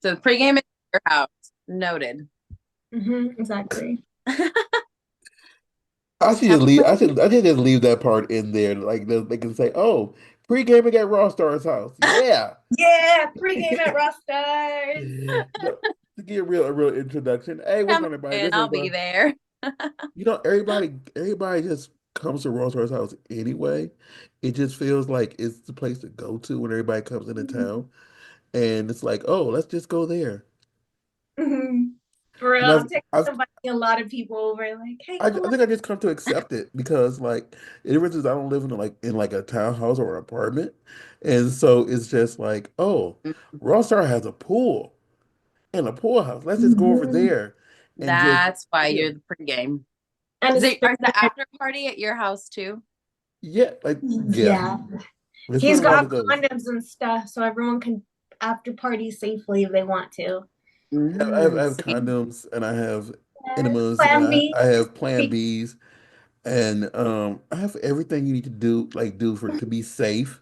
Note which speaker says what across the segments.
Speaker 1: So the pregame is at your house. Noted.
Speaker 2: Exactly.
Speaker 3: I should just leave. I should just leave that part in there. Like they can say, "Oh, pre-gaming at Raw Star's house." Yeah.
Speaker 2: Yeah, pregame at Rosters.
Speaker 3: No, to give a real introduction. Hey, what's
Speaker 1: Come
Speaker 3: on, everybody?
Speaker 1: in,
Speaker 3: This is
Speaker 1: I'll be there.
Speaker 3: everybody just comes to Raw Star's house anyway. It just feels like it's the place to go to when everybody comes into town, and it's like, oh, let's just go there.
Speaker 2: Mhm. For real,
Speaker 3: And
Speaker 2: I'm taking
Speaker 3: I've
Speaker 2: somebody, a lot of people over, like, hey,
Speaker 3: I
Speaker 2: come on.
Speaker 3: think I just come to accept it because like ever since I don't live in like a townhouse or an apartment, and so it's just like, oh, Raw Star has a pool and a pool house. Let's just go over
Speaker 2: Mhm.
Speaker 3: there and just
Speaker 1: That's why
Speaker 3: yeah,
Speaker 1: you're the pregame.
Speaker 2: And
Speaker 1: Is
Speaker 2: it's
Speaker 1: it
Speaker 2: been,
Speaker 1: are the after party at your house too?
Speaker 3: yeah, like yeah.
Speaker 2: yeah.
Speaker 3: That's
Speaker 2: He's
Speaker 3: really how
Speaker 2: got
Speaker 3: it goes.
Speaker 2: condoms and stuff, so everyone can after party safely if they want to.
Speaker 3: I have
Speaker 1: See?
Speaker 3: condoms and I have
Speaker 2: Yes.
Speaker 3: enemas and
Speaker 2: Plan
Speaker 3: I,
Speaker 2: B.
Speaker 3: I have Plan Bs and I have everything you need to do for to be safe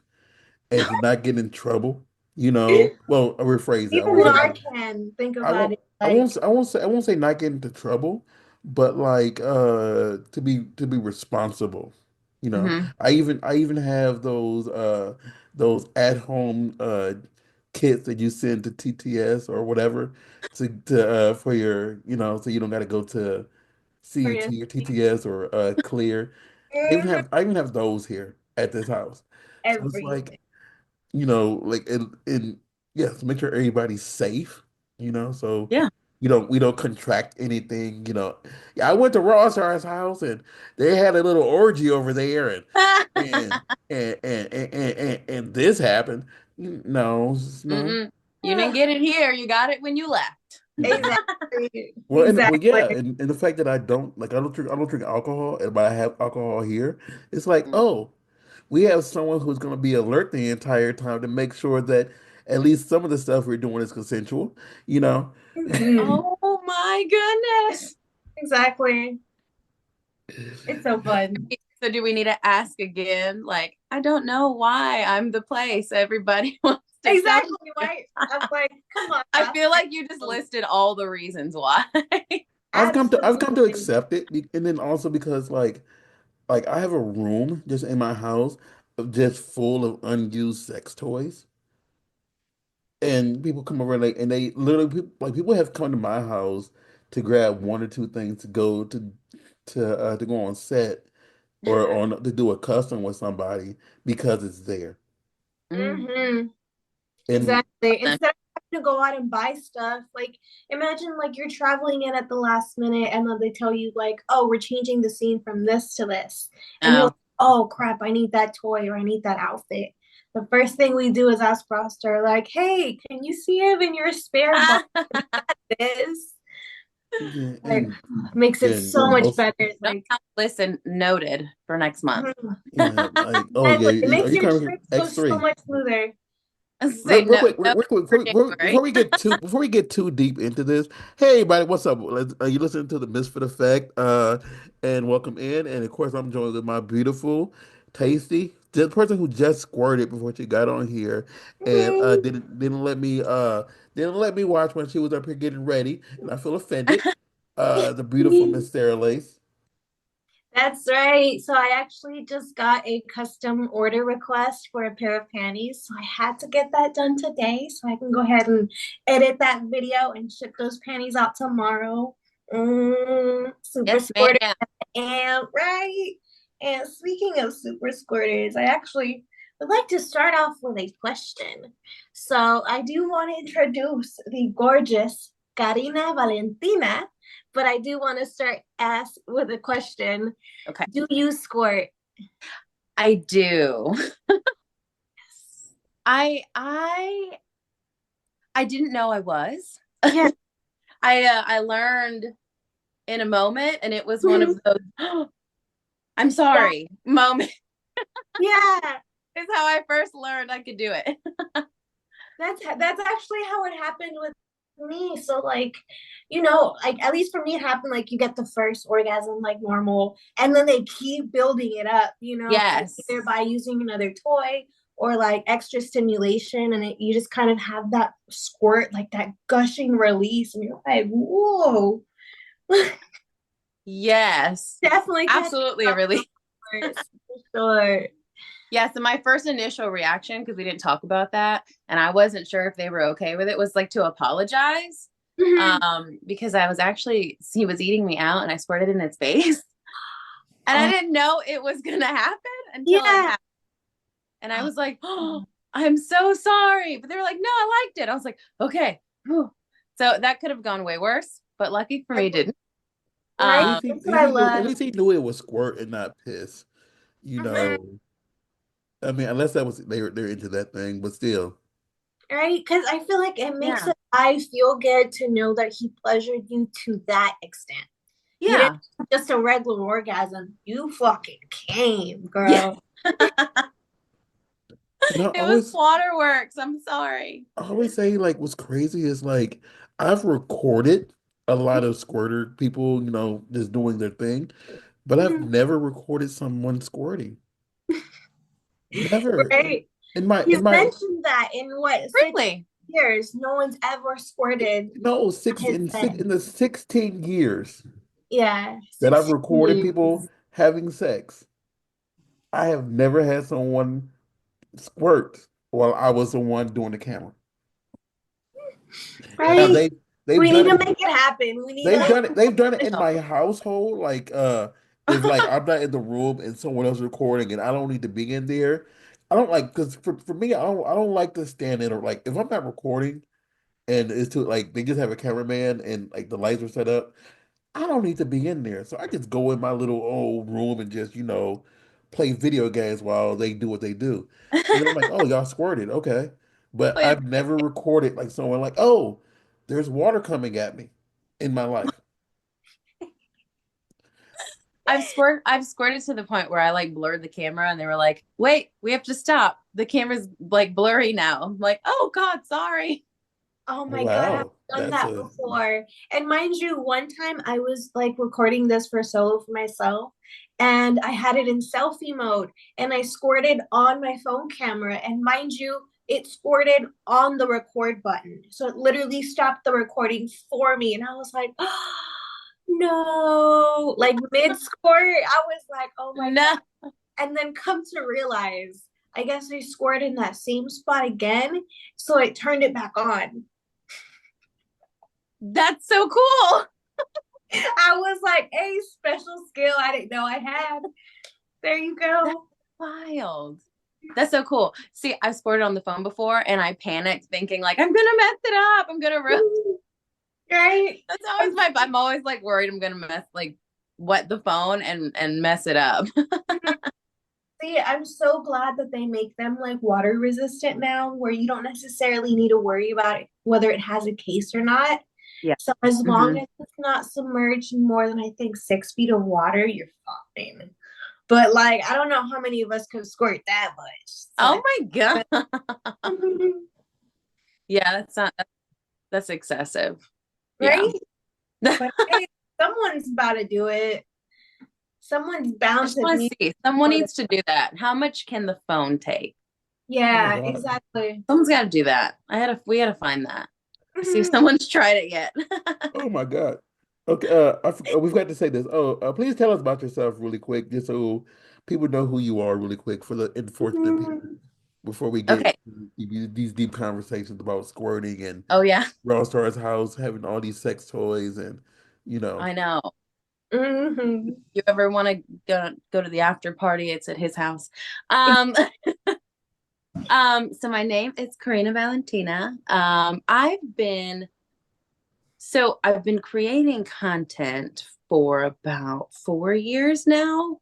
Speaker 3: and to not get in trouble. Well, I rephrase that. I
Speaker 2: Even
Speaker 3: won't say not.
Speaker 2: Narcan, think
Speaker 3: I
Speaker 2: about
Speaker 3: won't.
Speaker 2: it.
Speaker 3: I won't.
Speaker 2: Like,
Speaker 3: I won't say not get into trouble, but like to be responsible.
Speaker 1: Hmm.
Speaker 3: I even have those at home kits that you send to TTS or whatever to for your so you don't got to go to
Speaker 2: for your
Speaker 3: CET or TTS or Clear. I even have those here at this house. So it's like
Speaker 2: everything.
Speaker 3: like and yes, make sure everybody's safe, so
Speaker 1: Yeah.
Speaker 3: we don't contract anything, Yeah, I went to Rosshar's house and they had a little orgy over there and and this happened. No, no.
Speaker 1: Mm-mm. You didn't get it here. You got it when you left.
Speaker 2: Exactly.
Speaker 3: Well,
Speaker 2: Exactly.
Speaker 3: yeah, and the fact that I don't drink alcohol, but I have alcohol here, it's like, oh, we have someone who's going to be alert the entire time to make sure that at least some of the stuff we're doing is consensual, you know?
Speaker 2: Mhm.
Speaker 1: Oh my goodness.
Speaker 2: Exactly. It's so fun.
Speaker 1: So do we need to ask again? Like, I don't know why I'm the place everybody wants to come
Speaker 2: Exactly,
Speaker 1: to.
Speaker 2: right? I'm like, come on,
Speaker 1: I
Speaker 2: now.
Speaker 1: feel like you just listed all the reasons why.
Speaker 3: I've come to
Speaker 2: Absolutely.
Speaker 3: accept it, and then also because like I have a room just in my house just full of unused sex toys, and people come over and they literally people have come to my house to grab one or two things to go to go on set or on to do a custom with somebody because it's there.
Speaker 1: Mm.
Speaker 2: hmm
Speaker 3: And
Speaker 2: Exactly. Instead of having to go out and buy stuff, like imagine like you're traveling in at the last minute and then they tell you like, oh, we're changing the scene from this to this. And you're like,
Speaker 1: Oh,
Speaker 2: oh crap, I need that toy or I need that outfit. The first thing we do is ask Froster, like, hey, can you see him in your spare box? This
Speaker 3: yeah,
Speaker 2: like makes it
Speaker 3: and
Speaker 2: so much
Speaker 3: also
Speaker 2: better. It's
Speaker 1: don't
Speaker 2: like
Speaker 1: have to listen. Noted for next month.
Speaker 3: yeah, like oh yeah,
Speaker 2: exactly. It
Speaker 3: are
Speaker 2: makes
Speaker 3: you
Speaker 2: your
Speaker 3: coming here?
Speaker 2: trips go so
Speaker 3: X3?
Speaker 2: much smoother.
Speaker 1: Say
Speaker 3: Real
Speaker 1: no,
Speaker 3: quick,
Speaker 1: no
Speaker 3: real quick,
Speaker 1: for
Speaker 3: before
Speaker 1: January.
Speaker 3: we get too deep into this, hey everybody, what's up? Are you listening to the Misfit Effect? And welcome in. And of course, I'm joined with my beautiful, tasty, the person who just squirted before she got on here, and
Speaker 2: Mhm.
Speaker 3: didn't let me watch when she was up here getting ready, and I feel offended. The beautiful Miss Sarah Lace.
Speaker 2: That's right. So I actually just got a custom order request for a pair of panties. So I had to get that done today so I can go ahead and edit that video and ship those panties out tomorrow. Super
Speaker 1: Yes,
Speaker 2: squirter
Speaker 1: ma'am.
Speaker 2: and right. And speaking of super squirters, I actually would like to start off with a question. So I do want to introduce the gorgeous Karina Valentina, but I do want to start ask with a question.
Speaker 1: Okay.
Speaker 2: Do you squirt?
Speaker 1: I do. I I didn't know I was.
Speaker 2: Yeah.
Speaker 1: I learned in a moment, and it was one of
Speaker 2: Mhm.
Speaker 1: those I'm
Speaker 2: That,
Speaker 1: sorry moment
Speaker 2: yeah.
Speaker 1: is how I first learned I could do it.
Speaker 2: That's actually how it happened with me. So like, like at least for me it happened like you get the first orgasm like normal and then they keep building it up,
Speaker 1: Yes.
Speaker 2: either by using another toy or like extra stimulation, and you just kind of have that squirt, like that gushing release, and you're like, whoa.
Speaker 1: Yes.
Speaker 2: Definitely catch
Speaker 1: Absolutely a
Speaker 2: up
Speaker 1: relief.
Speaker 2: first, for sure.
Speaker 1: Yeah, so my first initial reaction, because we didn't talk about that, and I wasn't sure if they were okay with it, was like to apologize.
Speaker 2: Mhm.
Speaker 1: Because I was actually, he was eating me out and I squirted in his face. And I
Speaker 2: Oh,
Speaker 1: didn't know it was gonna happen until it
Speaker 2: yeah.
Speaker 1: happened. And I was like, oh, I'm so sorry. But they were like, no, I liked it. I was like, okay. Whew. So that could have gone way worse, but lucky for me, it didn't.
Speaker 3: At
Speaker 2: Right?
Speaker 1: Um,
Speaker 3: least he,
Speaker 2: That's what I
Speaker 3: at
Speaker 2: love.
Speaker 3: least he knew it was squirt and not piss. You
Speaker 2: Mhm.
Speaker 3: know, I mean, unless that was they're into that thing, but still.
Speaker 2: Right? Because I feel like it makes
Speaker 1: yeah.
Speaker 2: it, I feel good to know that he pleasured you to that extent. You didn't
Speaker 1: Yeah.
Speaker 2: have just a regular orgasm. You fucking came,
Speaker 1: Yeah.
Speaker 2: girl.
Speaker 3: And
Speaker 1: It was waterworks. I'm sorry.
Speaker 3: I always say like what's crazy is like I've recorded a lot of squirter people, just doing their thing, but I've
Speaker 2: Mhm.
Speaker 3: never recorded someone squirting. Never.
Speaker 2: Right?
Speaker 3: In my
Speaker 2: He's
Speaker 3: in my
Speaker 2: mentioned that in what, six
Speaker 1: Really?
Speaker 2: years, no one's ever squirted
Speaker 3: no
Speaker 2: on his
Speaker 3: six
Speaker 2: bed.
Speaker 3: in the 16 years
Speaker 2: Yeah,
Speaker 3: that I've
Speaker 2: 16
Speaker 3: recorded
Speaker 2: years.
Speaker 3: people having sex, I have never had someone squirt while I was the one doing the camera. Now
Speaker 2: Right?
Speaker 3: they've
Speaker 2: We need
Speaker 3: done
Speaker 2: to
Speaker 3: it.
Speaker 2: make it happen. We need
Speaker 3: They've
Speaker 2: to
Speaker 3: done it. They've done it in my
Speaker 2: official.
Speaker 3: household. Like, if like I'm not in the room and someone else recording and I don't need to be in there, I don't like because for me, I don't like to stand in or like if I'm not recording and it's to like they just have a cameraman and like the lights are set up. I don't need to be in there. So I just go in my little old room and just, play video games while they do what they do. And then I'm like, oh, y'all squirted. Okay. But
Speaker 1: Wait,
Speaker 3: I've never recorded like someone like, oh, there's water coming at me in my life.
Speaker 1: I've squirted to the point where I like blurred the camera and they were like, wait, we have to stop. The camera's like blurry now. I'm like, oh God, sorry.
Speaker 2: Oh
Speaker 3: Oh,
Speaker 2: my God, I've
Speaker 3: wow.
Speaker 2: done
Speaker 3: That's
Speaker 2: that
Speaker 3: a,
Speaker 2: before. And mind you, one time I was like recording this for solo for myself, and I had it in selfie mode, and I squirted on my phone camera. And mind you, it squirted on the record button. So it literally stopped the recording for me. And I was like, oh, no, like mid squirt, I was like, oh my God.
Speaker 1: No,
Speaker 2: And then come to realize, I guess I squirted in that same spot again. So it turned it back on.
Speaker 1: that's so cool.
Speaker 2: I was like, a special skill I didn't know I had. There you
Speaker 1: That's
Speaker 2: go.
Speaker 1: wild. That's so cool. See, I've squirted on the phone before and I panicked thinking like I'm gonna mess it up. I'm gonna ruin.
Speaker 2: Right?
Speaker 1: That's always I'm always like worried I'm gonna mess like wet the phone and mess it up.
Speaker 2: See, I'm so glad that they make them like water resistant now, where you don't necessarily need to worry about it, whether it has a case or not.
Speaker 1: Yeah.
Speaker 2: So as long
Speaker 1: hmm
Speaker 2: as it's not submerged in more than I think 6 feet of water, you're fine. But like, I don't know how many of us could squirt that much.
Speaker 1: Oh
Speaker 2: So,
Speaker 1: my God. Yeah, that's excessive. Yeah.
Speaker 2: right? But hey, someone's about to do it. Someone's
Speaker 1: I
Speaker 2: bound
Speaker 1: just
Speaker 2: to
Speaker 1: want to
Speaker 2: need
Speaker 1: see. Someone
Speaker 2: for this.
Speaker 1: needs to do that. How much can the phone take?
Speaker 3: oh my
Speaker 2: Yeah,
Speaker 3: God.
Speaker 2: exactly.
Speaker 1: Someone's got to do that. We had to find that. See if
Speaker 2: Mhm.
Speaker 1: someone's tried it yet.
Speaker 3: Oh my God. Okay, we've got to say this. Oh, please tell us about yourself really quick, just so people know who you are really quick for the unfortunate people
Speaker 2: Mhm.
Speaker 3: before we get
Speaker 1: Okay.
Speaker 3: these deep conversations about squirting and
Speaker 1: Oh yeah,
Speaker 3: Brawl Stars house having all these sex toys and you know.
Speaker 1: I know.
Speaker 2: Mhm.
Speaker 1: You ever want to go to the after party? It's at his house. Um, so my name is Karina Valentina. I've been creating content for about 4 years now.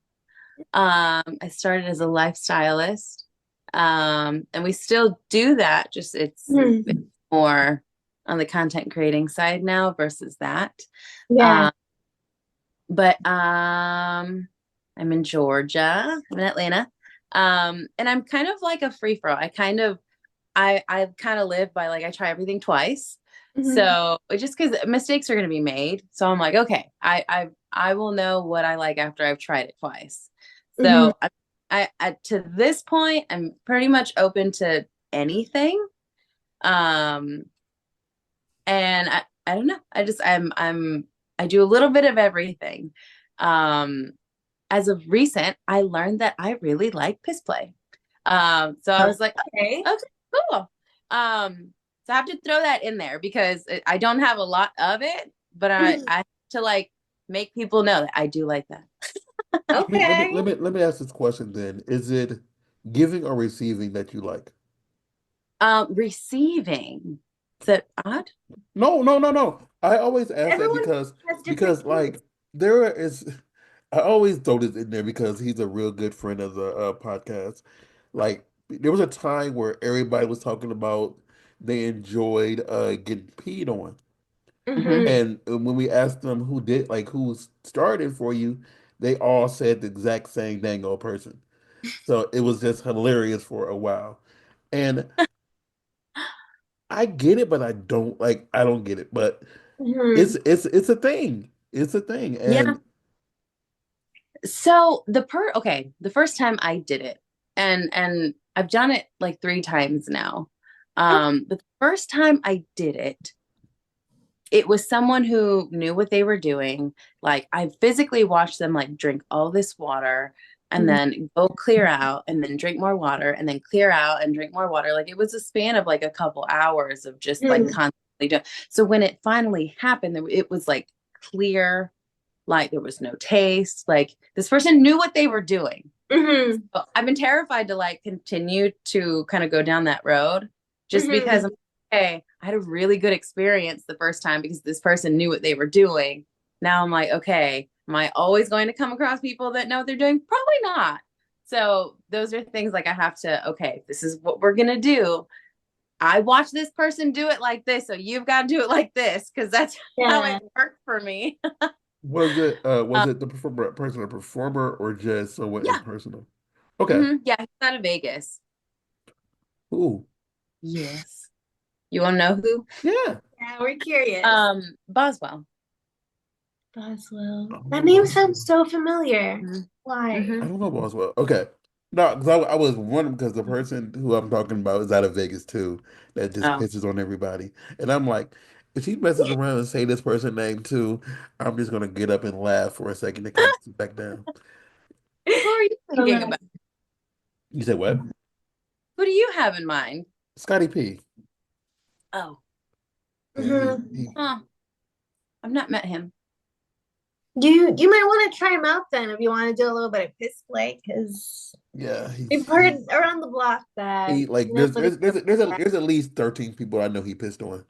Speaker 1: I started as a lifestylist. And we still do that, just it's
Speaker 2: Mhm.
Speaker 1: more on the content creating side now versus that.
Speaker 2: Yeah.
Speaker 1: Um, but I'm in Georgia. I'm in Atlanta. And I'm kind of like a free for all. I kind of live by like I try everything twice.
Speaker 2: Mhm.
Speaker 1: So just because mistakes are going to be made, so I'm like, okay, I will know what I like after I've tried it twice.
Speaker 2: Mhm.
Speaker 1: So I to this point, I'm pretty much open to anything. Um, and I don't know. I do a little bit of everything. Um, as of recent, I learned that I really like piss play. So I was like,
Speaker 2: Okay.
Speaker 1: oh, okay, cool. So I have to throw that in there because I don't have a lot of it, but I have to like make people know that I do like that.
Speaker 2: Okay.
Speaker 3: Let me ask this question then. Is it giving or receiving that you like?
Speaker 1: Receiving. Is that odd?
Speaker 3: No, no, no, no. I always ask that
Speaker 2: Everyone has different
Speaker 3: because
Speaker 2: tastes.
Speaker 3: like there is I always throw this in there because he's a real good friend of the podcast. Like there was a time where everybody was talking about they enjoyed getting peed on.
Speaker 1: Hmm.
Speaker 2: Mm-hmm.
Speaker 3: And when we asked them who did like who started for you, they all said the exact same dang old person. So it was just hilarious for a while. And I get it, but I don't get it. But
Speaker 2: Mm-hmm.
Speaker 3: it's a thing. It's a thing.
Speaker 1: Yeah.
Speaker 3: And
Speaker 1: So the first time I did it, and I've done it like three times now. But the first time I did it, it was someone who knew what they were doing. Like I physically watched them like drink all this water and
Speaker 2: Okay.
Speaker 1: then go clear out and then drink more water and then clear out and drink more water. Like it was a span of like a couple hours of just like
Speaker 2: Mm-hmm.
Speaker 1: constantly doing. So when it finally happened, it was like clear, like there was no taste. Like this person knew what they were doing.
Speaker 2: Mm-hmm.
Speaker 1: So I've been terrified to like continue to kind of go down that road just because
Speaker 2: Mm-hmm.
Speaker 1: I'm okay, I had a really good experience the first time because this person knew what they were doing. Now I'm like, okay, am I always going to come across people that know what they're doing? Probably not. So those are things like I have to, okay, this is what we're gonna do. I watch this person do it like this, so you've got to do it like this because that's how
Speaker 2: Yeah.
Speaker 1: it worked for me.
Speaker 3: was
Speaker 1: Um,
Speaker 3: it the person a performer or just someone
Speaker 1: yeah,
Speaker 3: impersonal? Okay.
Speaker 1: yeah, he's out of Vegas.
Speaker 3: Ooh.
Speaker 1: Yes. You want to know who?
Speaker 3: Yeah.
Speaker 2: Yeah, we're curious.
Speaker 1: Boswell.
Speaker 2: Boswell. That
Speaker 3: Oh,
Speaker 2: name sounds
Speaker 3: Boswell.
Speaker 2: so familiar.
Speaker 1: Hmm.
Speaker 2: Why?
Speaker 3: I
Speaker 1: Hmm.
Speaker 3: don't know Boswell. Okay. No, because I was wondering because the person who I'm talking about is out of Vegas too, that just
Speaker 1: Oh,
Speaker 3: pisses on everybody. And I'm like, if she messes around and say this person name too, I'm just gonna get up and laugh for a second and come back down.
Speaker 1: who are you thinking
Speaker 2: Alright.
Speaker 1: about?
Speaker 3: You said what?
Speaker 1: Who do you have in mind?
Speaker 3: Scotty P.
Speaker 1: Oh,
Speaker 3: Yeah,
Speaker 2: Mm-hmm.
Speaker 3: he
Speaker 1: huh. I've not met him.
Speaker 2: You might want to try him out then if you want to do a little bit of piss play because
Speaker 3: yeah,
Speaker 2: we've heard around the block that
Speaker 3: he like
Speaker 2: nobody knows that.
Speaker 3: there's at least 13 people I know he pissed on.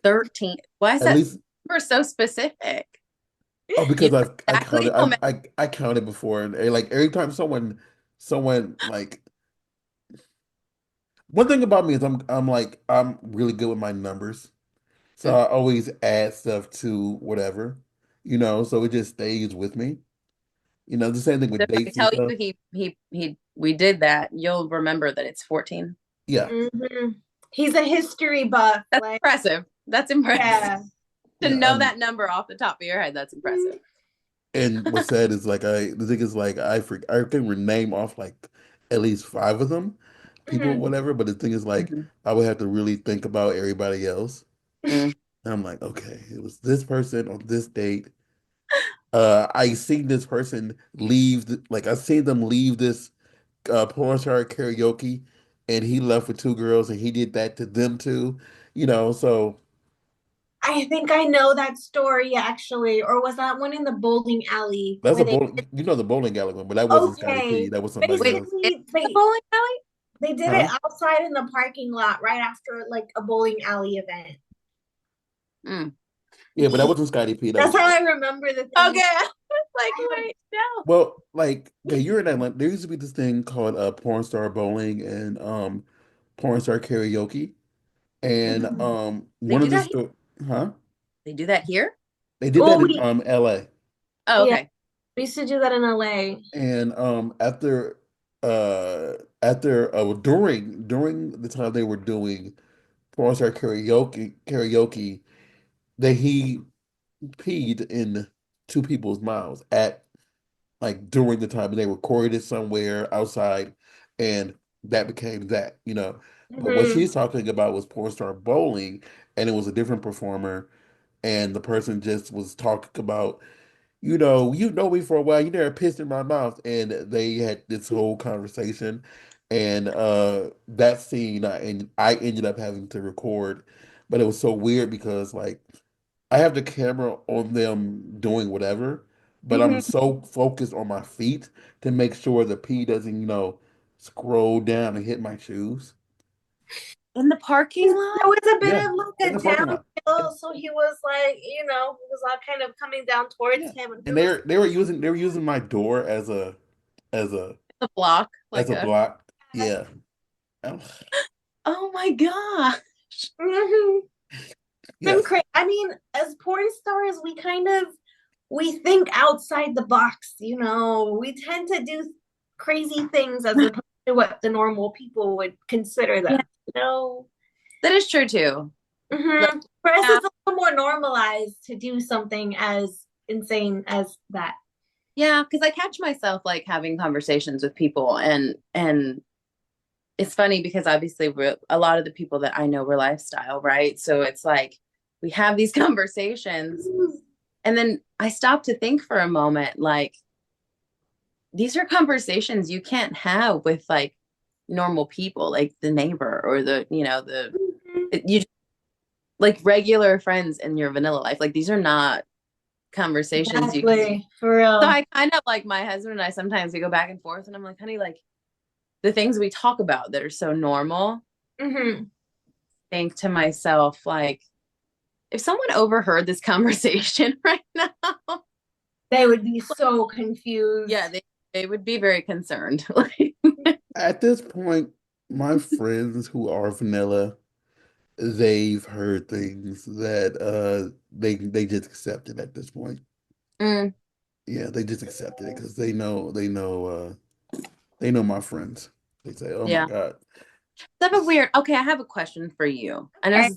Speaker 1: 13. Why is
Speaker 3: At
Speaker 1: that
Speaker 3: least
Speaker 1: number so specific?
Speaker 3: oh
Speaker 1: You
Speaker 3: because
Speaker 1: know
Speaker 3: I
Speaker 1: exactly
Speaker 3: counted
Speaker 1: how many.
Speaker 3: I counted before and like every time someone like one thing about me is I'm really good with my numbers. So
Speaker 1: Mm.
Speaker 3: I always add stuff to whatever, so it just stays with me. The same thing
Speaker 1: So
Speaker 3: with
Speaker 1: if I
Speaker 3: dates and
Speaker 1: tell
Speaker 3: stuff.
Speaker 1: you we did that, you'll remember that it's 14.
Speaker 3: Yeah.
Speaker 2: Hmm. He's a history buff.
Speaker 1: That's
Speaker 2: Like,
Speaker 1: impressive. That's impressive.
Speaker 2: yeah.
Speaker 1: To
Speaker 3: Yeah.
Speaker 1: know that number off the top of your head, that's
Speaker 2: Mhm.
Speaker 1: impressive.
Speaker 3: And what's sad is like the thing is like I can name off like at least five of them, people,
Speaker 2: Mhm.
Speaker 3: whatever. But the thing is like
Speaker 1: Mhm.
Speaker 3: I would have to really think about everybody else.
Speaker 1: Mm.
Speaker 3: And I'm like, okay, it was this person on this date. I seen this person leave, like I seen them leave this porn star karaoke, and he left with two girls, and he did that to them too. So
Speaker 2: I think I know that story actually. Or was that one in the bowling alley
Speaker 3: that's
Speaker 2: where
Speaker 3: a
Speaker 2: they
Speaker 3: bowling, the bowling alley one, but that wasn't Scotty P.
Speaker 2: okay.
Speaker 3: That was somebody
Speaker 1: Wait,
Speaker 3: else.
Speaker 1: it's
Speaker 2: Basically
Speaker 1: the bowling alley?
Speaker 2: they did it
Speaker 3: Huh?
Speaker 2: outside in the parking lot right after like a bowling alley event.
Speaker 1: Mm.
Speaker 3: Yeah, but that wasn't Scotty P. That
Speaker 2: That's
Speaker 3: was
Speaker 2: how I remember the
Speaker 1: Okay.
Speaker 2: thing.
Speaker 1: I was like,
Speaker 2: I have
Speaker 1: wait, no.
Speaker 3: well, like okay, you're in Atlanta. There used to be this thing called porn star bowling and porn star karaoke, and
Speaker 2: Mhm.
Speaker 1: They
Speaker 3: one
Speaker 1: do
Speaker 3: of the
Speaker 1: that here?
Speaker 3: store, huh?
Speaker 1: They do that here?
Speaker 3: They did that
Speaker 2: Oh,
Speaker 3: in LA.
Speaker 1: Oh,
Speaker 2: yeah.
Speaker 1: okay.
Speaker 2: We used to do that in LA.
Speaker 3: And after during the time they were doing porn star karaoke that he peed in two people's mouths at like during the time they recorded it somewhere outside, and that became that, But what
Speaker 2: Hmm.
Speaker 3: she's talking about was porn star bowling, and it was a different performer, and the person just was talking about, you know me for a while, you never pissed in my mouth, and they had this whole conversation, and that scene, and I ended up having to record, but it was so weird because like I have the camera on them doing whatever, but I'm
Speaker 2: Hmm.
Speaker 3: so focused on my feet to make sure the pee doesn't, scroll down and hit my shoes.
Speaker 1: In the parking lot?
Speaker 2: There was a bit
Speaker 3: Yeah,
Speaker 2: of
Speaker 3: in
Speaker 2: like
Speaker 3: the
Speaker 2: a
Speaker 3: parking lot. Yeah,
Speaker 2: downhill, so he was like, it was all kind of coming down towards
Speaker 3: yeah.
Speaker 2: him, and he
Speaker 3: And
Speaker 2: was.
Speaker 3: they were using my door as a
Speaker 1: The block,
Speaker 3: as
Speaker 1: like
Speaker 3: a
Speaker 1: a,
Speaker 3: block. Yeah. Oh,
Speaker 1: oh my God.
Speaker 2: Mhm. Been
Speaker 3: yes.
Speaker 2: crazy. I mean, as porn stars, we think outside the box. We tend to do crazy things as opposed to what the normal people would consider
Speaker 1: Yeah,
Speaker 2: them. You know.
Speaker 1: that is true too. Like,
Speaker 2: For us,
Speaker 1: yeah,
Speaker 2: it's a little more normalized to do something as insane as that.
Speaker 1: yeah, because I catch myself like having conversations with people, and it's funny because obviously a lot of the people that I know were lifestyle, right? So it's like we have these conversations, and then I stop to think for a moment, like these are conversations you can't have with like normal people, like the neighbor or the you like regular friends in your vanilla life. Like these are not conversations you.
Speaker 2: Exactly, for
Speaker 1: So
Speaker 2: real.
Speaker 1: I kind of like my husband and I sometimes we go back and forth, and I'm like, honey, like the things we talk about that are so normal,
Speaker 2: Hmm.
Speaker 1: think to myself, like, if someone overheard this conversation right now,
Speaker 2: They would be so
Speaker 1: yeah,
Speaker 2: confused.
Speaker 1: they would be very concerned. Like,
Speaker 3: At this point, my friends who are vanilla, they've heard things that they just accept it at this point.
Speaker 1: mm,
Speaker 3: Yeah, they just accepted it because they know my friends. They say, "Oh my
Speaker 1: yeah.
Speaker 3: God."
Speaker 1: That's a weird. Okay, I have a question for you. I know,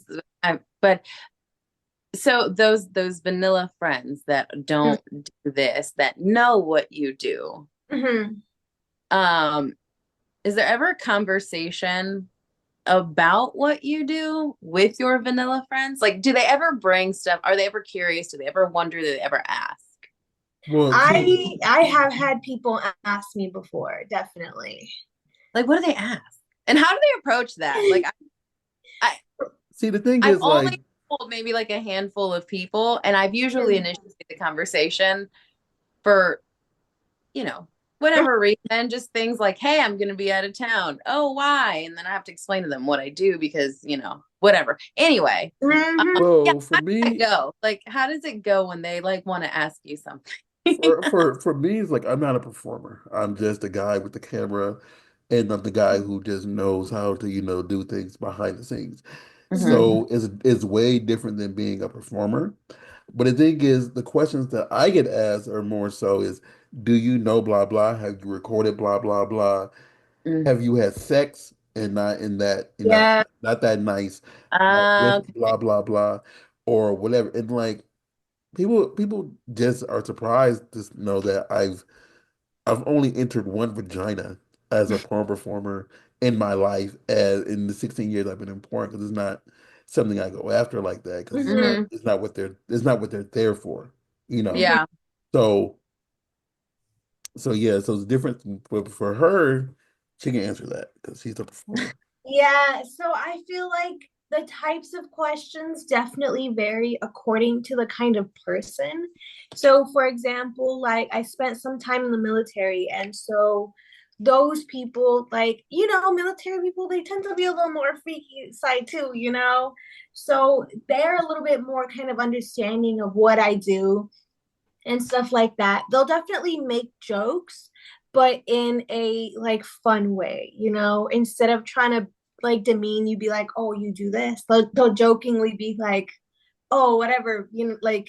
Speaker 2: Right?
Speaker 1: but so those vanilla friends that don't do this, that know what you do,
Speaker 2: Mm-hmm.
Speaker 1: um, is there ever a conversation about what you do with your vanilla friends? Like, do they ever bring stuff? Are they ever curious? Do they ever wonder? Do they ever ask?
Speaker 3: Well, see,
Speaker 2: I have had people ask me before, definitely.
Speaker 1: Like, what do they ask? And how do they approach that? Like, I
Speaker 3: see, the thing
Speaker 1: I've
Speaker 3: is,
Speaker 1: only
Speaker 3: like,
Speaker 1: told maybe like a handful of people, and I've usually initiated the conversation for, you know, whatever reason, just things like, hey, I'm going to be out of town. Oh, why? And then I have to explain to them what I do because, whatever. Anyway,
Speaker 2: Hmm.
Speaker 1: yeah,
Speaker 3: well, for
Speaker 1: how does that
Speaker 3: me,
Speaker 1: go? Like, how does it go when they like want to ask you something?
Speaker 3: for me, it's like I'm not a performer. I'm just a guy with the camera, and I'm the guy who just knows how to, do things behind the scenes.
Speaker 1: Hmm.
Speaker 3: So it's way different than being a performer. But the thing is, the questions that I get asked are more so is, do you know blah blah? Have you recorded blah blah blah?
Speaker 1: Mm.
Speaker 3: Have you had sex and not in that,
Speaker 2: Yeah.
Speaker 3: not that nice, with
Speaker 1: Okay.
Speaker 3: blah blah blah, or whatever. And like people just are surprised to know that I've only entered one vagina as a porn performer in my life, as in the 16 years I've been in porn, because it's not something I go after like that, because
Speaker 2: Hmm.
Speaker 1: Hmm.
Speaker 3: it's not what they're there for, you know.
Speaker 2: Hmm.
Speaker 1: Yeah.
Speaker 3: So yeah, so it's different, but for her, she can answer that because she's a performer.
Speaker 2: Yeah, so I feel like the types of questions definitely vary according to the kind of person. So, for example, like I spent some time in the military, and so those people, like, military people, they tend to be a little more freaky side too. So they're a little bit more kind of understanding of what I do and stuff like that. They'll definitely make jokes, but in a like fun way, instead of trying to like demean you, be like, oh, you do this. They'll jokingly be like, oh, whatever, like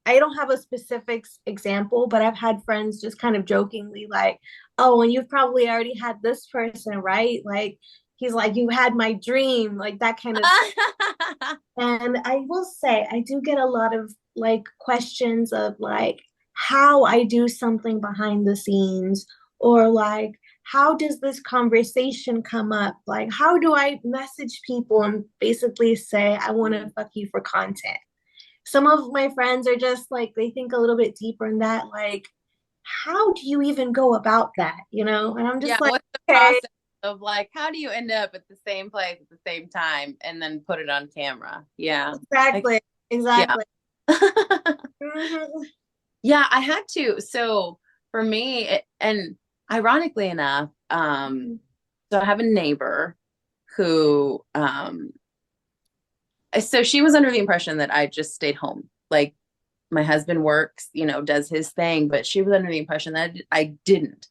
Speaker 2: I don't have a specific example, but I've had friends just kind of jokingly like, oh, and you've probably already had this person, right? Like he's like, you had my dream, like that kind of. And I will say, I do get a lot of like questions of like, how I do something behind the scenes, or like how does this conversation come up? Like how do I message people and basically say I want to fuck you for content? Some of my friends are just like they think a little bit deeper in that, like how do you even go about that, you know? And I'm
Speaker 1: Yeah,
Speaker 2: just like,
Speaker 1: what's the
Speaker 2: okay,
Speaker 1: process of like how do you end up at the same place at the same time and then put it on camera? Yeah. I,
Speaker 2: exactly,
Speaker 1: yeah.
Speaker 2: exactly. Mhm.
Speaker 1: Yeah, I had to. So for me, and ironically enough, so I have a neighbor who, so she was under the impression that I just stayed home. Like my husband works, does his thing, but she was under the impression that I didn't.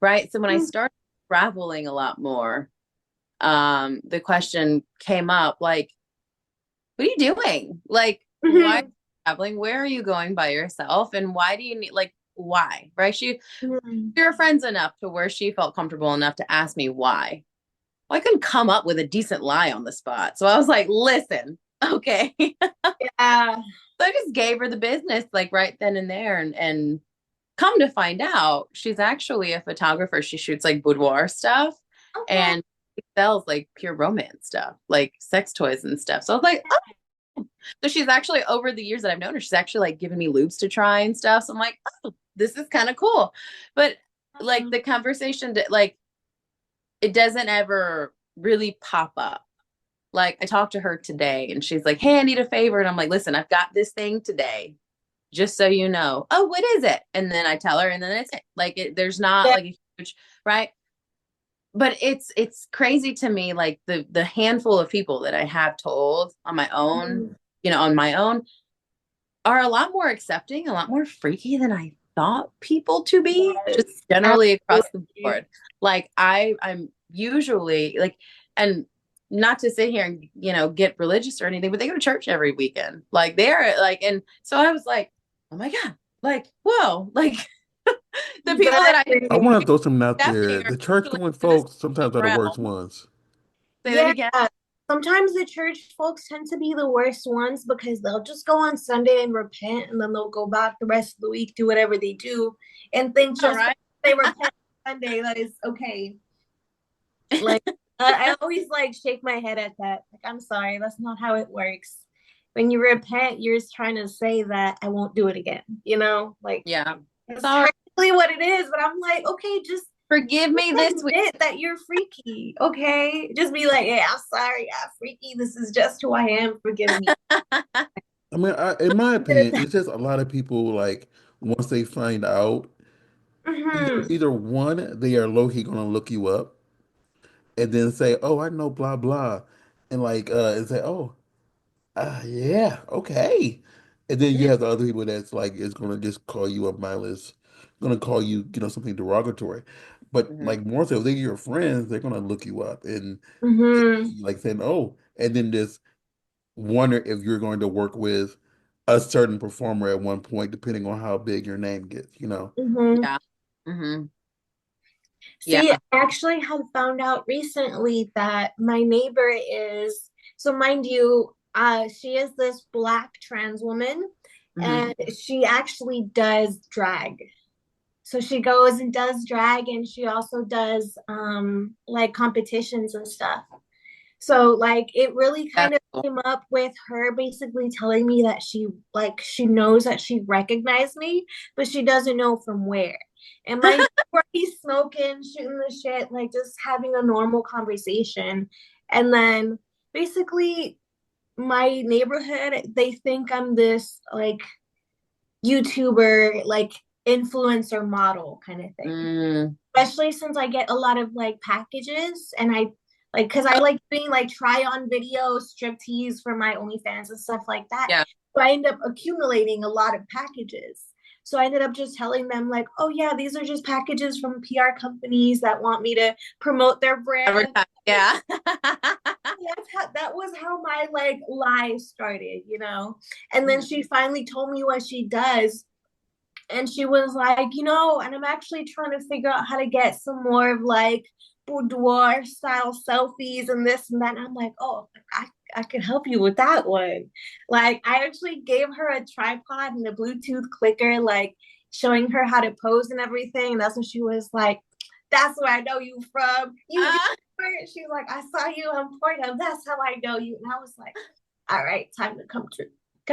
Speaker 1: Right. So when I started traveling a lot more, the question came up like, what are you doing? Like, why are you
Speaker 2: Mhm.
Speaker 1: traveling? Where are you going by yourself? And why do you need, like, why? Right?
Speaker 2: Mhm.
Speaker 1: We were friends enough to where she felt comfortable enough to ask me why. Well, I couldn't come up with a decent lie on the spot. So I was like, listen, okay. So
Speaker 2: Yeah.
Speaker 1: I just gave her the business like right then and there. And come to find out, she's actually a photographer. She shoots like boudoir stuff
Speaker 2: Okay.
Speaker 1: and sells like pure romance stuff, like sex toys and stuff. So I was like, so she's actually over the years that I've known her, she's actually like giving me lubes to try and stuff. So I'm like, oh, this is kind of cool. But like the conversation, like it doesn't ever really pop up. Like I talked to her today and she's like, hey, I need a favor. And I'm like, listen, I've got this thing today, just so you know. Oh, what is it? And then I tell her, and then it's it. Like there's not
Speaker 2: Yeah.
Speaker 1: like a huge, right? But it's crazy to me, like the handful of people that I have told on my own,
Speaker 2: Mhm.
Speaker 1: on my own are a lot more accepting, a lot more freaky than I thought people to be, just
Speaker 2: Yes.
Speaker 1: generally across the
Speaker 2: Absolutely.
Speaker 1: board. Like I'm usually like, and not to sit here and get religious or anything, but they go to church every weekend. Like they're like, and so I was like, oh my God, like, whoa, like the people that I
Speaker 3: I
Speaker 2: Exactly.
Speaker 3: want to throw something out
Speaker 1: accepting
Speaker 3: there.
Speaker 1: are
Speaker 3: The church
Speaker 1: actually
Speaker 3: going
Speaker 1: in the
Speaker 3: folks sometimes are the worst
Speaker 1: realm.
Speaker 3: ones.
Speaker 1: Say that
Speaker 2: Yeah.
Speaker 1: again.
Speaker 2: Sometimes the church folks tend to be the worst ones because they'll just go on Sunday and repent, and then they'll go back the rest of the week, do whatever they do, and think
Speaker 1: All
Speaker 2: just because
Speaker 1: right.
Speaker 2: they repent Sunday that is okay. Like I always like shake my head at that. Like I'm sorry, that's not how it works. When you repent, you're just trying to say that I won't do it again. You know, like
Speaker 1: Yeah.
Speaker 2: that's
Speaker 1: Sorry.
Speaker 2: technically what it is. But I'm like, okay, just
Speaker 1: Forgive me this week.
Speaker 2: admit that you're freaky. Okay, just be like, yeah, I'm sorry, I'm freaky. This is just who I am. Forgive me.
Speaker 3: I mean, in my opinion, it's just a lot of people like once they find out,
Speaker 2: Mm-hmm.
Speaker 3: either one, they are low key gonna look you up and then say, "Oh, I know blah blah," and and say, "Oh, yeah, okay," and then you have the other people that's like is gonna just call you a mindless, gonna call you, something derogatory. But
Speaker 1: Mhm.
Speaker 3: like more so, if they're your friends, they're gonna look you up and
Speaker 2: Mm-hmm.
Speaker 3: like saying, "Oh," and then just wonder if you're going to work with a certain performer at one point, depending on how big your name gets.
Speaker 2: Mm-hmm.
Speaker 1: Yeah. Hmm. Yeah.
Speaker 2: See, I actually have found out recently that my neighbor is, so mind you, she is this black trans woman,
Speaker 1: Hmm.
Speaker 2: and she actually does drag. So she goes and does drag, and she also does like competitions and stuff. So like it really kind
Speaker 1: That's
Speaker 2: of
Speaker 1: cool.
Speaker 2: came up with her basically telling me that she knows that she recognized me, but she doesn't know from where. And mind you, he's smoking, shooting the shit, like just having a normal conversation. And then basically my neighborhood, they think I'm this like YouTuber, like influencer model kind of thing,
Speaker 1: Mm.
Speaker 2: especially since I get a lot of like packages and I like because I like doing like try on videos, striptease for my OnlyFans and stuff like that.
Speaker 1: Yeah.
Speaker 2: So I end up accumulating a lot of packages. So I ended up just telling them like, oh yeah, these are just packages from PR companies that want me to promote their brand.
Speaker 1: Advertise. Yeah.
Speaker 2: That was how my like lie started, you know. And then
Speaker 1: Mhm.
Speaker 2: she finally told me what she does, and she was like, and I'm actually trying to figure out how to get some more of like boudoir style selfies and this and that. And I'm like, oh, I can help you with that one. Like, I actually gave her a tripod and a Bluetooth clicker. Like, showing her how to pose and everything. And that's when she was like, that's where I know you from. You do
Speaker 1: Ah,
Speaker 2: it. She's like, I saw you on Pornhub. That's how I know you. And I was like, all right, time to come true.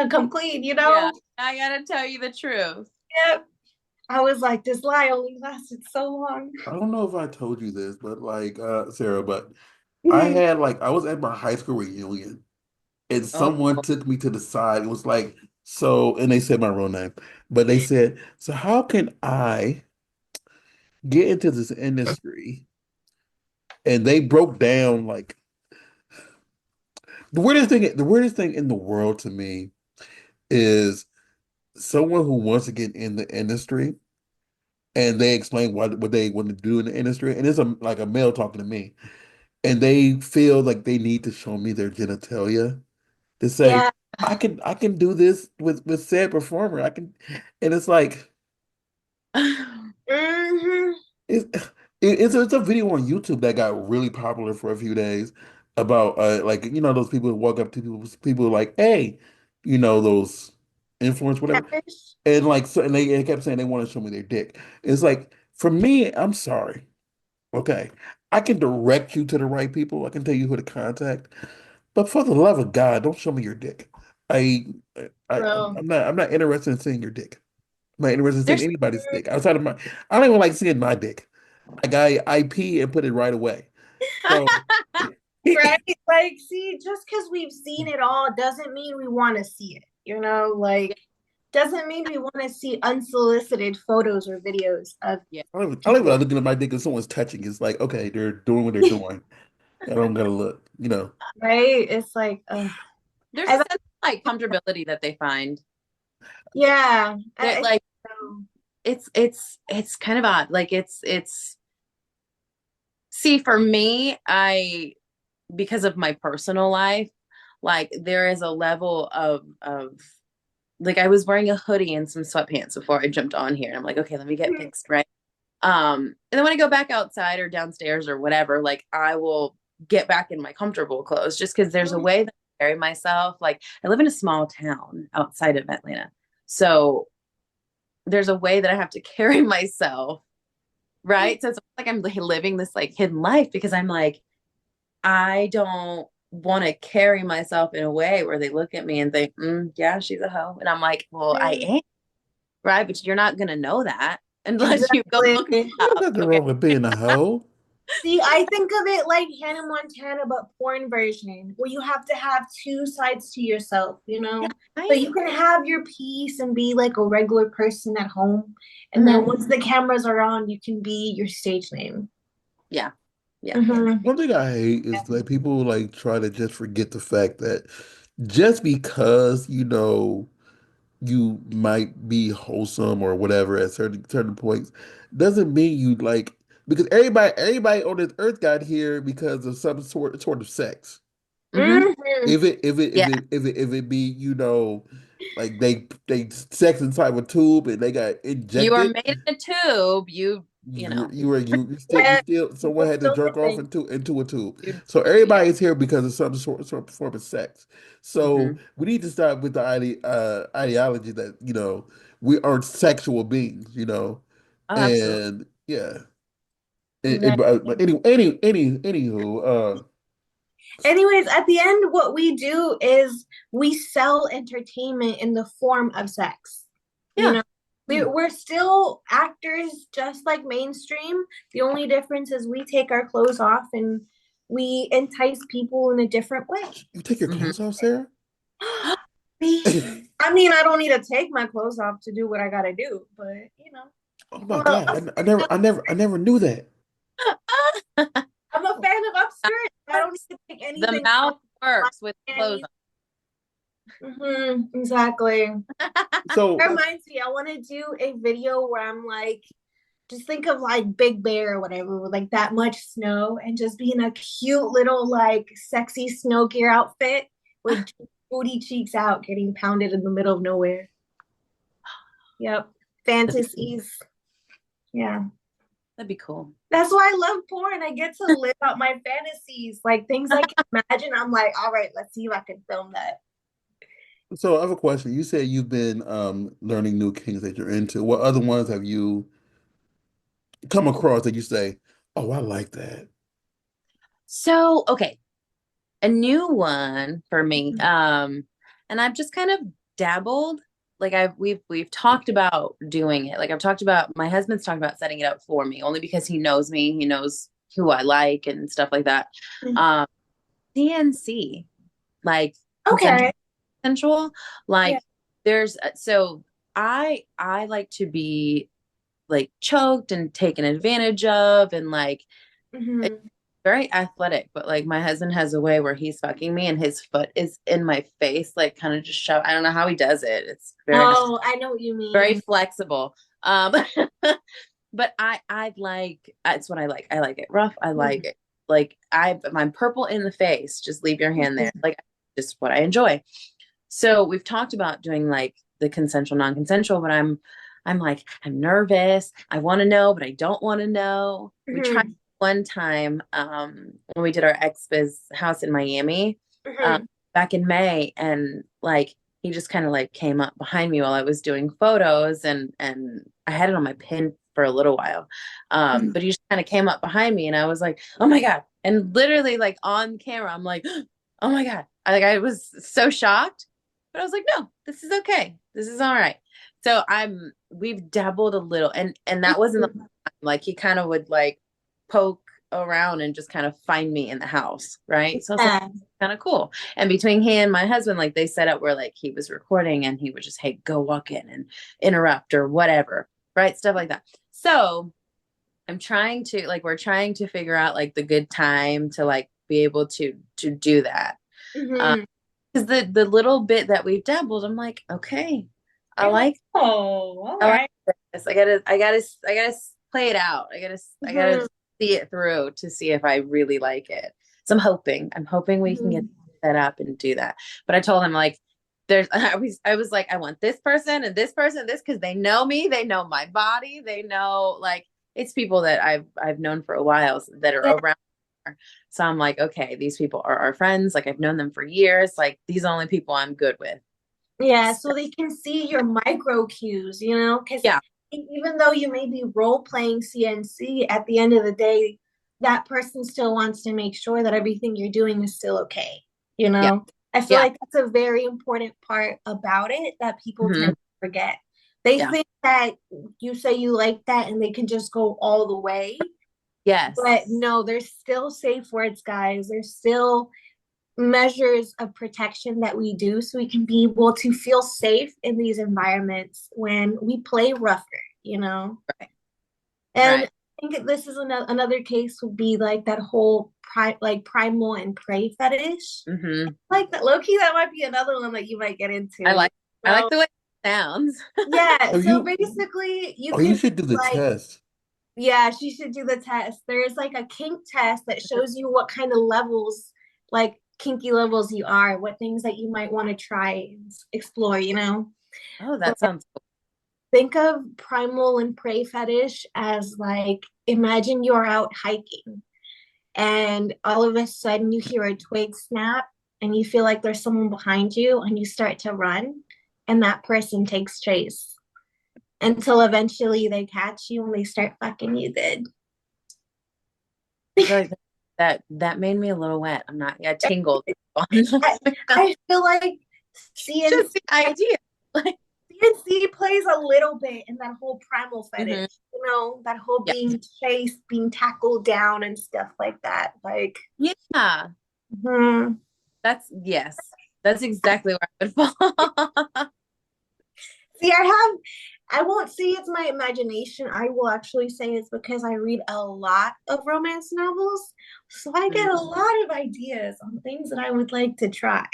Speaker 2: Come clean, you
Speaker 1: yeah,
Speaker 2: know?
Speaker 1: I gotta tell you the truth.
Speaker 2: Yep. I was like, this lie only lasted so long.
Speaker 3: I don't know if I told you this, but like Sarah, but
Speaker 2: Mhm.
Speaker 3: I was at my high school reunion and
Speaker 1: Oh,
Speaker 3: someone took me to the side. It was like, so, and they said my real name, but they said, so how can I get into this industry? And they broke down like the weirdest thing in the world to me is someone who wants to get in the industry and they explain what they want to do in the industry, and it's like a male talking to me, and they feel like they need to show me their genitalia to say
Speaker 2: Yeah.
Speaker 3: I can do this with said performer. I can, and it's like
Speaker 2: Hmm.
Speaker 3: it's it's a video on YouTube that got really popular for a few days about like you know those people who walk up to people like hey you know those influence whatever
Speaker 2: Catfish.
Speaker 3: and like so and they kept saying they want to show me their dick. It's like for me, I'm sorry. Okay. I can direct you to the right people. I can tell you who to contact. But for the love of God, don't show me your dick. I,
Speaker 2: Bro.
Speaker 3: I'm not interested in seeing your dick. I'm not interested in seeing
Speaker 1: there's
Speaker 3: anybody's dick outside of my. I don't even like seeing my dick. Like I pee and put it right away. So
Speaker 2: Right? Like, see, just because we've seen it all doesn't mean we want to see it, you know? Like, doesn't mean we want to see unsolicited photos or videos of
Speaker 1: yeah,
Speaker 3: I don't even like
Speaker 2: people,
Speaker 3: looking at my dick and someone's touching. It's like okay, they're doing what they're doing. I don't gotta look. You know.
Speaker 2: right? It's like,
Speaker 1: there's a
Speaker 2: as I,
Speaker 1: sense of like comfortability that they find
Speaker 2: yeah,
Speaker 1: that
Speaker 2: I
Speaker 1: like
Speaker 2: so.
Speaker 1: it's kind of odd. Like it's see for me, I because of my personal life, like there is a level of like I was wearing a hoodie and some sweatpants before I jumped on here, and I'm like, okay, let me get fixed right. And then when I go back outside or downstairs or whatever, like I will get back in my comfortable clothes just because there's a way that I carry myself. Like I live in a small town outside of Atlanta. So there's a way that I have to carry myself, right? So it's like I'm living this like hidden life because I'm like, I don't want to carry myself in a way where they look at me and think, yeah, she's a hoe. And I'm like, well, I am, right? But you're not gonna know that unless you go look me
Speaker 2: Exactly.
Speaker 3: There's
Speaker 1: up.
Speaker 3: nothing
Speaker 1: Okay.
Speaker 3: wrong with being a hoe.
Speaker 2: See, I think of it like Hannah Montana, but porn version, where you have to have two sides to yourself, you
Speaker 1: Yeah,
Speaker 2: know? So
Speaker 1: right.
Speaker 2: you can have your peace and be like a regular person at home. And then
Speaker 1: Hmm.
Speaker 2: once the cameras are on, you can be your stage name.
Speaker 1: Yeah. Yeah.
Speaker 2: Mm-hmm.
Speaker 3: One thing I hate is like people like try to just forget the fact that just because you know you might be wholesome or whatever at certain points doesn't mean you like because everybody on this earth got here because of some sort of sex.
Speaker 1: Hmm.
Speaker 2: Mm-hmm.
Speaker 1: Yeah.
Speaker 3: If it be you know like they sex inside of a tube and they got
Speaker 1: You are
Speaker 3: injected.
Speaker 1: made in a tube. You know,
Speaker 3: You
Speaker 2: Yeah,
Speaker 3: still someone
Speaker 2: people
Speaker 3: had to
Speaker 2: still
Speaker 3: jerk off
Speaker 2: living.
Speaker 3: into a tube.
Speaker 1: you
Speaker 3: So
Speaker 1: yeah.
Speaker 3: everybody is here because of some sort of form of sex. So
Speaker 1: Hmm.
Speaker 3: we need to start with the ideology that you know we aren't sexual beings, you know,
Speaker 1: Oh, absolutely.
Speaker 3: and yeah.
Speaker 2: Yeah.
Speaker 3: But anywho,
Speaker 2: Anyways, at the end, what we do is we sell entertainment in the form of sex. You
Speaker 1: Yeah.
Speaker 2: know,
Speaker 3: yeah,
Speaker 2: we're still actors just like mainstream. The only difference is we take our clothes off and we entice people in a different way.
Speaker 3: you take your
Speaker 1: Hmm.
Speaker 3: clothes off, Sarah.
Speaker 2: I mean, I don't need to take my clothes off to do what I gotta do, but you know,
Speaker 3: Oh my
Speaker 2: well,
Speaker 3: God, I never knew that.
Speaker 2: I'm a fan of upskirt. I don't need to take
Speaker 1: The
Speaker 2: anything off
Speaker 1: mouth
Speaker 2: my
Speaker 1: works with clothes
Speaker 2: panties. Exactly.
Speaker 1: on.
Speaker 2: That
Speaker 3: So
Speaker 2: reminds me, I want to do a video where I'm like, just think of like Big Bear or whatever, with like that much snow and just be in a cute little like sexy snow gear outfit with booty cheeks out getting pounded in the middle of nowhere. Yep.
Speaker 1: That'd be,
Speaker 2: Fantasies. Yeah.
Speaker 1: that'd be cool.
Speaker 2: That's why I love porn. I get to live out my fantasies. Like things I can imagine. I'm like, all right, let's see if I can film that.
Speaker 3: So I have a question. You said you've been learning new kinks that you're into. What other ones have you come across that you say, "Oh, I like that"?
Speaker 1: So, okay, a new one for me. And I've just kind of dabbled. Like we've talked about doing it. Like I've talked about my husband's talked about setting it up for me only because he knows me, he knows who I like and stuff like that. Um, CNC, like consensual,
Speaker 2: Okay.
Speaker 1: consensual,
Speaker 2: Yeah.
Speaker 1: like there's so I like to be like choked and taken advantage of and like
Speaker 2: Hmm.
Speaker 1: very athletic, but like my husband has a way where he's fucking me and his foot is in my face, like kind of just shove. I don't know how he does it. It's
Speaker 2: Oh, I know what you
Speaker 1: very
Speaker 2: mean.
Speaker 1: flexible. But I like it's what I like. I like it rough. I like
Speaker 2: Mhm.
Speaker 1: it like I'm purple in the face. Just leave your hand there. Like just what I enjoy. So we've talked about doing like the consensual, non-consensual, but I'm like, I'm nervous. I want to know, but I don't want to know. We tried
Speaker 2: Mhm.
Speaker 1: one time when we did our ex-biz house in Miami um,
Speaker 2: Mhm.
Speaker 1: back in May, and like he just kind of like came up behind me while I was doing photos, and I had it on my pin for a little while.
Speaker 2: Mhm.
Speaker 1: But he just kind of came up behind me, and I was like, oh my God. And literally, like on camera, I'm like, oh my God. I was so shocked. But I was like, no, this is okay. This is all right. So we've dabbled a little and that wasn't the
Speaker 2: Mhm.
Speaker 1: time. Like he kind of would like poke around and just kind of find me in the house, right? So I was like,
Speaker 2: Yeah.
Speaker 1: kind of cool. And between he and my husband, like they set up where like he was recording and he would just, hey, go walk in and interrupt or whatever, right? Stuff like that. So I'm trying to like we're trying to figure out like the good time to like be able to do that. Um,
Speaker 2: Mhm.
Speaker 1: because the little bit that we've dabbled, I'm like, okay, I
Speaker 2: You're like,
Speaker 1: like
Speaker 2: oh, all
Speaker 1: I like
Speaker 2: right.
Speaker 1: this. I gotta play it out. I
Speaker 2: Mhm.
Speaker 1: gotta see it through to see if I really like it. So I'm hoping we can get
Speaker 2: Mhm.
Speaker 1: that up and do that. But I told him like there's I was like I want this person and this person this because they know me, they know my body, they know like it's people that I've known for a while that are
Speaker 2: Yeah.
Speaker 1: around. So I'm like, okay, these people are our friends. Like I've known them for years. Like these are the only people I'm good with.
Speaker 2: Yeah,
Speaker 1: So,
Speaker 2: so they can see your micro cues, you know, because
Speaker 1: yeah,
Speaker 2: even though you may be role playing CNC, at the end of the day, that person still wants to make sure that everything you're doing is still okay. You
Speaker 1: yeah,
Speaker 2: know, I feel
Speaker 1: yeah,
Speaker 2: like that's a very important part about it that people tend
Speaker 1: hmm
Speaker 2: to forget. They
Speaker 1: yeah,
Speaker 2: think that you say you like that and they can just go all the way.
Speaker 1: yes,
Speaker 2: But no, there's still safe words, guys. There's still measures of protection that we do so we can be able to feel safe in these environments when we play rougher, you know?
Speaker 1: right,
Speaker 2: And
Speaker 1: right.
Speaker 2: I think this is another case would be like that whole like primal and prey fetish.
Speaker 1: Hmm.
Speaker 2: Like that low key, that might be another one that you might get
Speaker 1: I
Speaker 2: into.
Speaker 1: like I like
Speaker 2: So
Speaker 1: the way it sounds.
Speaker 2: yeah,
Speaker 3: Have
Speaker 2: so
Speaker 3: you?
Speaker 2: basically you
Speaker 3: Oh, you
Speaker 2: can
Speaker 3: should do the
Speaker 2: like
Speaker 3: test.
Speaker 2: yeah, she should do the test. There's like a kink test that shows you what kind of levels, like kinky levels you are, what things that you might want to try and explore, you know?
Speaker 1: Oh,
Speaker 2: But
Speaker 1: that sounds cool.
Speaker 2: think of primal and prey fetish as like imagine you're out hiking and all of a sudden you hear a twig snap and you feel like there's someone behind you and you start to run and that person takes chase until eventually they catch you and they start fucking you good.
Speaker 1: I feel like that made me a little wet. I'm not yeah, tingled. Just
Speaker 2: I, I feel like CNC,
Speaker 1: the idea. Like,
Speaker 2: CNC plays a little bit in that whole primal
Speaker 1: mhm.
Speaker 2: fetish, you know, that whole
Speaker 1: Yeah.
Speaker 2: being chased, being tackled down and stuff like that. Like,
Speaker 1: Yeah.
Speaker 2: hmm.
Speaker 1: That's yes. That's exactly where I would fall.
Speaker 2: See, I won't say it's my imagination. I will actually say it's because I read a lot of romance novels. So I
Speaker 1: Mm.
Speaker 2: get a lot of ideas on things that I would like to try,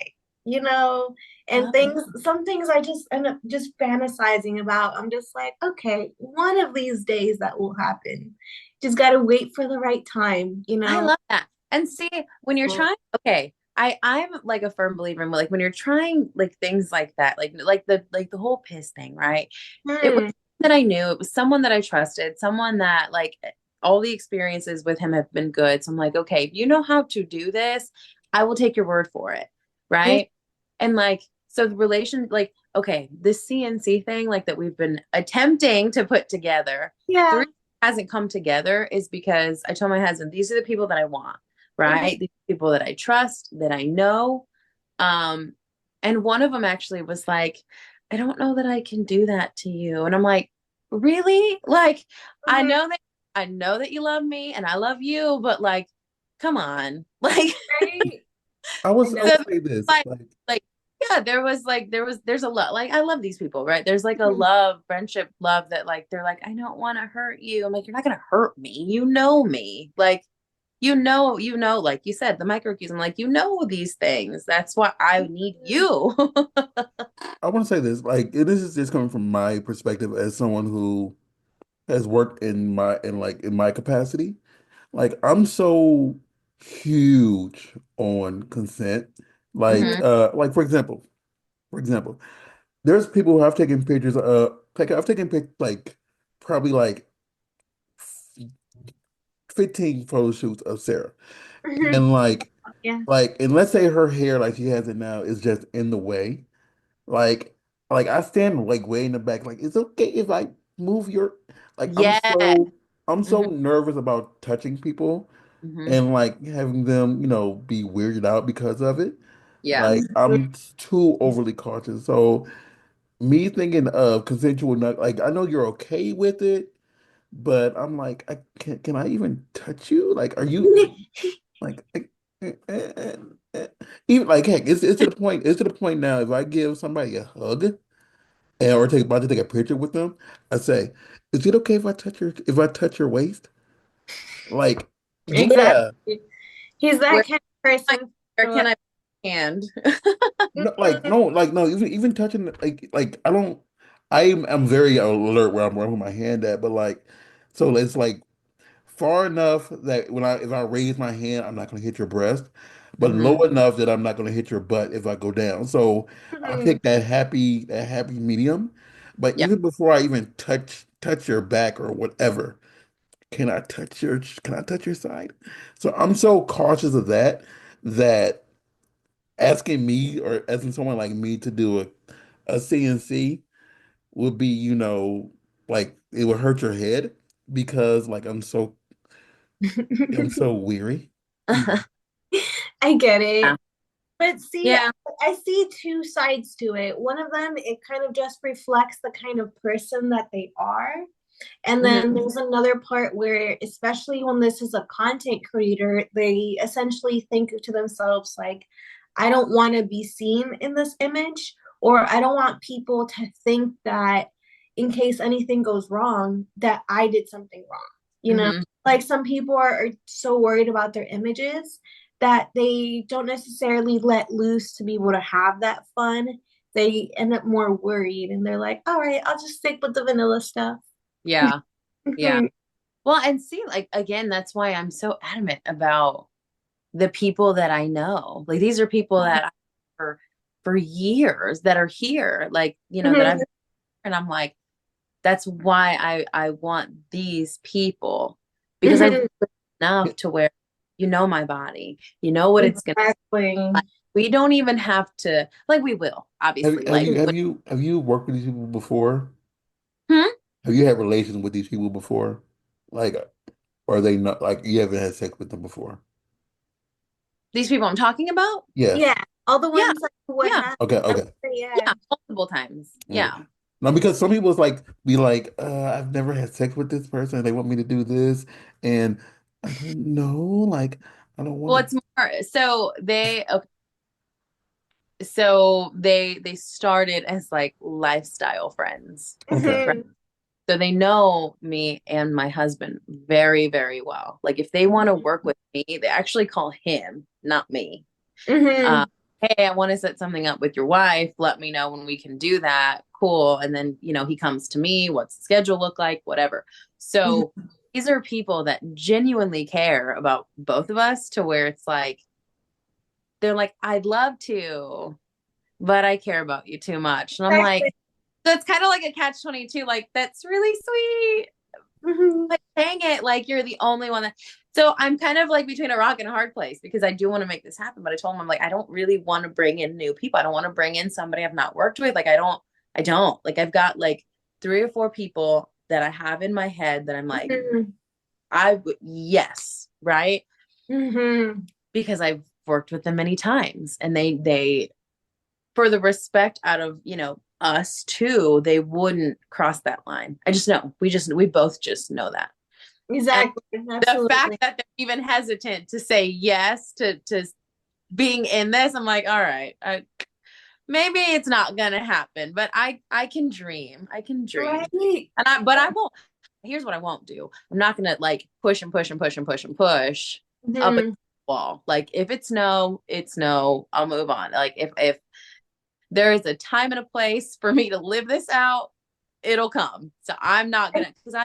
Speaker 2: you know, and
Speaker 1: Oh,
Speaker 2: some things I just end up just fantasizing about. I'm just like, okay, one of these days that will happen. Just got to wait for the right time, you
Speaker 1: I
Speaker 2: know?
Speaker 1: love that. And see, when you're trying, okay, I'm like a firm believer in like when you're trying like things like that, like the whole piss thing, right? It was
Speaker 2: Hmm.
Speaker 1: that I knew, it was someone that I trusted, someone that like all the experiences with him have been good. So I'm like, okay, if you know how to do this, I will take your word for it, right? And like So the relation, like, okay, this CNC thing, like that we've been attempting to put together, the
Speaker 2: Yeah.
Speaker 1: reason it hasn't come together is because I told my husband, these are the people that I want,
Speaker 2: Mhm.
Speaker 1: right? These people that I trust, that I know. Um, and one of them actually was like, I don't know that I can do that to you. And I'm like, really? Like, I
Speaker 2: Mhm.
Speaker 1: know that I know that you love me and I love you, but like, come on. Like,
Speaker 2: Right? I
Speaker 3: I
Speaker 2: know.
Speaker 1: so
Speaker 3: would say this,
Speaker 1: like like yeah, there's a lot, like I love these people, right? There's like a
Speaker 2: Mhm.
Speaker 1: love, friendship, love that like they're like, I don't want to hurt you. I'm like, you're not gonna hurt me. You know me. Like, like you said, the micro cues. I'm like, you know these things. That's why I need you.
Speaker 3: I want to say this, like this is just coming from my perspective as someone who has worked in my capacity. Like I'm so huge on consent.
Speaker 1: Hmm.
Speaker 3: Like for example, there's people who have taken pictures I've taken like probably like 15 photo shoots of Sarah.
Speaker 2: Mhm.
Speaker 3: And
Speaker 2: Yeah.
Speaker 3: and let's say her hair like she has it now is just in the way. Like I stand like way in the back, like it's okay if I move your like
Speaker 1: Yeah.
Speaker 3: I'm so
Speaker 1: Hmm.
Speaker 3: nervous about touching people
Speaker 1: Hmm.
Speaker 3: and like having them, be weirded out because of it.
Speaker 1: Yeah.
Speaker 3: Like I'm too overly cautious. So me thinking of consensual not like I know you're okay with it, but I'm like, can I even touch you? Like, are you like eh, eh, eh, eh. Even like heck, it's to the point now if I give somebody a hug or about to take a picture with them, I say, is it okay if I touch your waist? Like, yeah.
Speaker 2: Exactly. He's that
Speaker 1: Where
Speaker 2: kind of person.
Speaker 1: where
Speaker 2: So,
Speaker 1: can I hand?
Speaker 3: No, no, even touching I don't I'm very alert where I'm with my hand at, but like so it's like far enough that when I if I raise my hand, I'm not gonna hit your breast, but low
Speaker 1: Hmm.
Speaker 3: enough that I'm not gonna hit your butt if I go down. So I
Speaker 2: mhm.
Speaker 3: pick that happy medium. But
Speaker 1: Yeah.
Speaker 3: even before I even touch your back or whatever, can I touch your side? So I'm so cautious of that asking me or asking someone like me to do a CNC would be, like it would hurt your head because like I'm so weary. Mm.
Speaker 2: I get
Speaker 1: Yeah.
Speaker 2: it. But see,
Speaker 1: Yeah.
Speaker 2: I see two sides to it. One of them, it kind of just reflects the kind of person that they are. And
Speaker 1: Hmm.
Speaker 2: then there's another part where, especially when this is a content creator, they essentially think to themselves, like, I don't want to be seen in this image, or I don't want people to think that in case anything goes wrong, that I did something wrong. You know,
Speaker 1: Hmm.
Speaker 2: like some people are so worried about their images that they don't necessarily let loose to be able to have that fun. They end up more worried and they're like, all right, I'll just stick with the vanilla stuff.
Speaker 1: Yeah. Yeah.
Speaker 2: Mhm.
Speaker 1: Well, and see, like again, that's why I'm so adamant about the people that I know. Like these are people that I for years that are here, like, that
Speaker 2: Mhm.
Speaker 1: I've and I'm like, that's why I want these people because I've
Speaker 2: Mhm.
Speaker 1: lived enough to where you know my body, you know what it's gonna
Speaker 2: Exactly.
Speaker 1: like. We don't even have to like we will, obviously. Like
Speaker 3: Have you worked with these people before?
Speaker 1: hmm?
Speaker 3: Have you had relations with these people before? Like, or are they not like you haven't had sex with them before?
Speaker 1: These people I'm talking about?
Speaker 3: Yes.
Speaker 2: Yeah, all the
Speaker 1: Yeah,
Speaker 2: ones that would
Speaker 1: yeah,
Speaker 2: have.
Speaker 3: Okay,
Speaker 2: I would
Speaker 3: okay.
Speaker 2: say yeah.
Speaker 1: yeah, multiple times.
Speaker 3: Okay.
Speaker 1: Yeah.
Speaker 3: No, because some people be like, I've never had sex with this person. They want me to do this, and I don't know. Like, I don't want
Speaker 1: Well,
Speaker 3: to.
Speaker 1: it's more so they okay, so they started as like lifestyle friends,
Speaker 3: Okay.
Speaker 1: right?
Speaker 2: Mhm.
Speaker 1: So they know me and my husband very, very well. Like if they want to work with me, they actually call him, not me. Uh,
Speaker 2: Mhm.
Speaker 1: hey, I want to set something up with your wife. Let me know when we can do that. Cool. And then, he comes to me. What's the schedule look like? Whatever. So these are people that genuinely care about both of us to where it's like, they're like, I'd love to, but I care about you too much. And I'm like,
Speaker 2: Exactly.
Speaker 1: so it's kind of like a catch 22. Like, that's really sweet.
Speaker 2: Mhm.
Speaker 1: But dang it, like you're the only one that. So I'm kind of like between a rock and a hard place because I do want to make this happen, but I told him I'm like I don't really want to bring in new people. I don't want to bring in somebody I've not worked with. Like I don't. Like I've got like 3 or 4 people that I have in my head that I'm like
Speaker 2: Mhm.
Speaker 1: I would yes, right?
Speaker 2: Mhm.
Speaker 1: Because I've worked with them many times and they for the respect out of, us too, they wouldn't cross that line. I just know. We both just know that. And
Speaker 2: Exactly.
Speaker 1: the fact
Speaker 2: Absolutely.
Speaker 1: that they're even hesitant to say yes to being in this, I'm like, all right, maybe it's not gonna happen, but I can dream. I can dream.
Speaker 2: Right.
Speaker 1: But I won't. Here's what I won't do. I'm not gonna like push and push and push and push and push up against
Speaker 2: Mhm.
Speaker 1: the wall. Like if it's no, it's no. I'll move on. Like if there is a time and a place for me to live this out, it'll come. So I'm not gonna because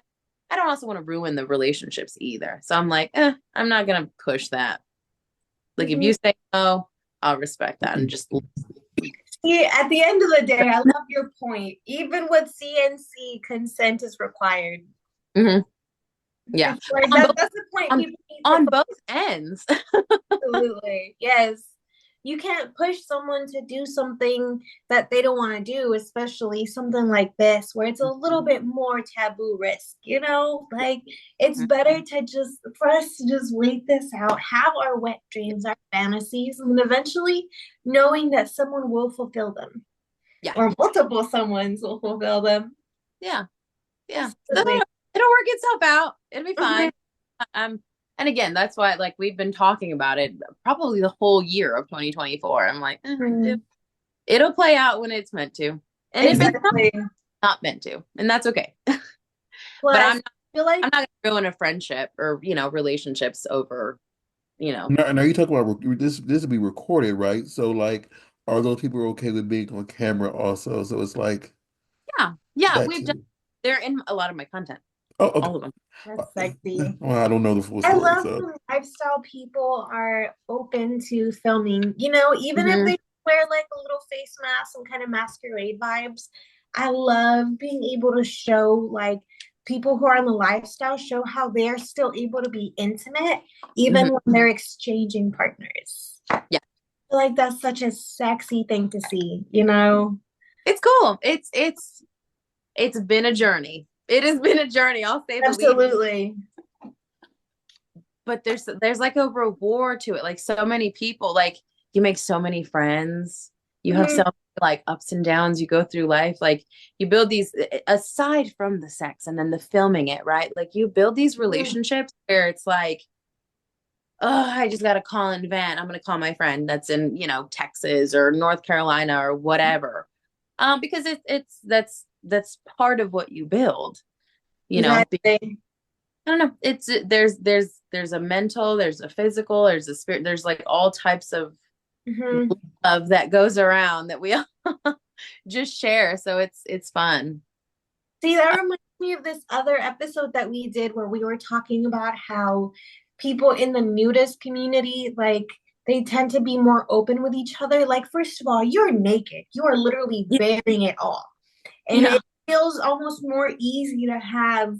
Speaker 1: I don't also want to ruin the relationships either. So I'm like, I'm not gonna push that. Like if
Speaker 2: Mhm.
Speaker 1: you say no, I'll respect that and just
Speaker 2: See, at the end of the day, I love your point. Even with CNC, consent is required.
Speaker 1: Mhm. Yeah.
Speaker 2: I feel like
Speaker 1: On both
Speaker 2: that's the point
Speaker 1: on
Speaker 2: people need to
Speaker 1: on both ends.
Speaker 2: absolutely. Yes. You can't push someone to do something that they don't want to do, especially something like this, where it's a little bit more taboo risk, you know? Like, it's better to just, for us to just wait this out, have our wet dreams, our fantasies, and eventually knowing that someone will fulfill them,
Speaker 1: Yeah.
Speaker 2: or multiple someone's will fulfill them.
Speaker 1: Yeah. Yeah. So
Speaker 2: Absolutely.
Speaker 1: it'll work itself out. It'll be
Speaker 2: Mhm.
Speaker 1: fine. And again, that's why like we've been talking about it probably the whole year of 2024. I'm like, it'll play out when it's meant to. And if it's
Speaker 2: Exactly.
Speaker 1: not meant to, and that's okay. But
Speaker 2: Plus, I feel like
Speaker 1: I'm not gonna ruin a friendship or, relationships over, you know.
Speaker 3: Now you talk about this will be recorded, right? So like, are those people okay with being on camera also? So it's like
Speaker 1: Yeah. Yeah,
Speaker 3: that
Speaker 1: we've done
Speaker 3: too.
Speaker 1: they're in a lot of my content.
Speaker 3: Oh, okay.
Speaker 1: All of them.
Speaker 2: that's sexy.
Speaker 3: Well, I don't know the full
Speaker 2: I
Speaker 3: story,
Speaker 2: love
Speaker 3: so
Speaker 2: when lifestyle people are open to filming, even if
Speaker 1: Hmm.
Speaker 2: they wear like a little face mask and kind of masquerade vibes. I love being able to show like people who are in the lifestyle show how they're still able to be intimate even
Speaker 1: Hmm.
Speaker 2: when they're exchanging partners. I
Speaker 1: Yeah.
Speaker 2: feel like that's such a sexy thing to see.
Speaker 1: It's cool. It's been a journey. It has been a journey, I'll say the least.
Speaker 2: Absolutely.
Speaker 1: But there's like a reward to it. Like so many people, like you make so many friends. You have
Speaker 2: Mhm.
Speaker 1: so like ups and downs you go through life. Like you build these aside from the sex and then the filming it, right? Like you build these
Speaker 2: Mhm.
Speaker 1: relationships where it's like, oh, I just got to call in advance. I'm going to call my friend that's in, Texas or North Carolina or whatever. Because that's part of what you build, you know.
Speaker 2: Exactly.
Speaker 1: I don't know. There's a mental, there's a physical, there's a spirit, there's like all types of
Speaker 2: Mhm.
Speaker 1: love that goes around that we all just share. So it's fun.
Speaker 2: See, that reminds me of this other episode that we did where we were talking about how people in the nudist community, like, they tend to be more open with each other. Like, first of all, you're naked. You are literally
Speaker 1: Yeah.
Speaker 2: bearing it all. And
Speaker 1: Yeah.
Speaker 2: it feels almost more easy to have,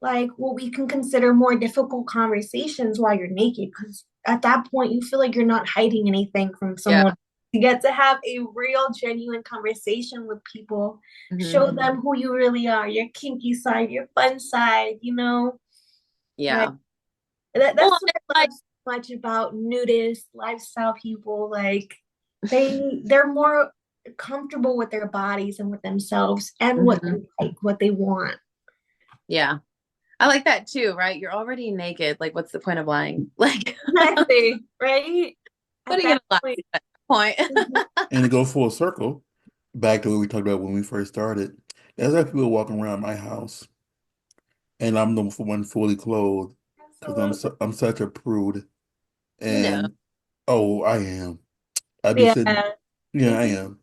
Speaker 2: like, what we can consider more difficult conversations while you're naked. Because at that point, you feel like you're not hiding anything from
Speaker 1: Yeah.
Speaker 2: someone. You get to have a real, genuine conversation with people,
Speaker 1: Hmm.
Speaker 2: show them who you really are, your kinky side, your fun side. Like
Speaker 1: Yeah. Well,
Speaker 2: that's what
Speaker 1: it's
Speaker 2: I
Speaker 1: like
Speaker 2: love so much about nudist lifestyle people. Like they're more comfortable with their bodies and with themselves and what
Speaker 1: mhm.
Speaker 2: they like, what they want.
Speaker 1: Yeah. I like that too, right? You're already naked. Like, what's the point of lying? Like,
Speaker 2: Exactly, right?
Speaker 1: what
Speaker 2: At
Speaker 1: are you
Speaker 2: that
Speaker 1: gonna lie
Speaker 2: point.
Speaker 1: at that point?
Speaker 2: Mhm.
Speaker 3: and to go full circle back to what we talked about when we first started. There's like people walking around my house, and I'm the one fully clothed because
Speaker 2: Absolutely.
Speaker 3: I'm such a prude,
Speaker 1: No.
Speaker 3: and oh, I am. I be
Speaker 2: Yeah.
Speaker 3: sitting, yeah, I
Speaker 2: Mhm.
Speaker 3: am.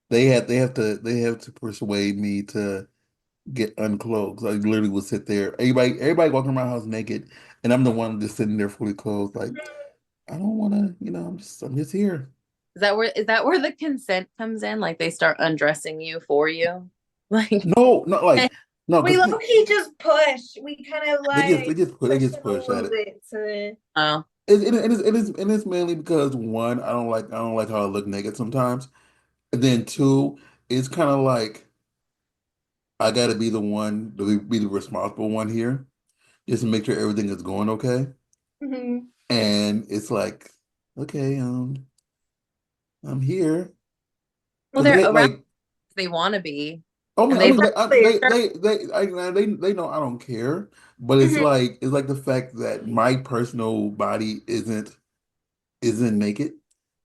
Speaker 3: They have to persuade me to get unclothed. 'Cause I literally would sit there. Everybody walking around my house naked, and I'm the one just sitting there fully clothed. Like I don't want to, I'm just here.
Speaker 1: Is that where the consent comes in? Like they start undressing you for you? Like,
Speaker 3: No, not like. No,
Speaker 2: We
Speaker 3: because
Speaker 2: low key just push. We kind of like
Speaker 3: they
Speaker 2: push
Speaker 3: just
Speaker 2: him a
Speaker 3: push at
Speaker 2: little
Speaker 3: it.
Speaker 2: bit to.
Speaker 1: Oh,
Speaker 3: And it's mainly because one, I don't like how I look naked sometimes. And then two, it's kind of like I got to be the one to be the responsible one here, just to make sure everything is going okay.
Speaker 2: Mhm.
Speaker 3: And it's like, okay, I'm here
Speaker 1: well,
Speaker 3: because
Speaker 1: they're
Speaker 3: they
Speaker 1: around
Speaker 3: like.
Speaker 1: if they want to be, and
Speaker 3: I
Speaker 1: they
Speaker 3: mean,
Speaker 2: Exactly.
Speaker 3: they know I don't care, but
Speaker 2: Mhm.
Speaker 3: it's like the fact that my personal body isn't naked,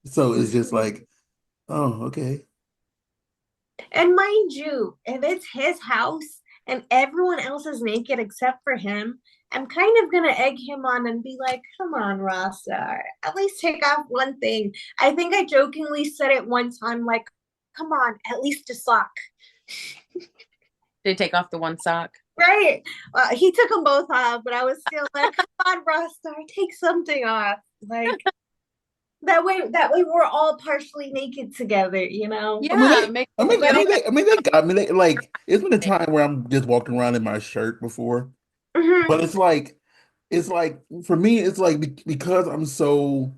Speaker 3: so it's just like, oh, okay.
Speaker 2: And mind you, if it's his house and everyone else is naked except for him, I'm kind of gonna egg him on and be like, come on, Rasta, at least take off one thing. I think I jokingly said it one time, like, come on, at least a sock.
Speaker 1: they take off the one sock.
Speaker 2: Right. He took them both off, but I was still like, come on, Rasta, take something off. Like that way we're all partially naked together, you know?
Speaker 1: Yeah, make
Speaker 2: But
Speaker 3: I mean, they got me. They like, it's been a time where I'm just walking around in my shirt before,
Speaker 2: mhm,
Speaker 3: but it's like for me, it's like because I'm so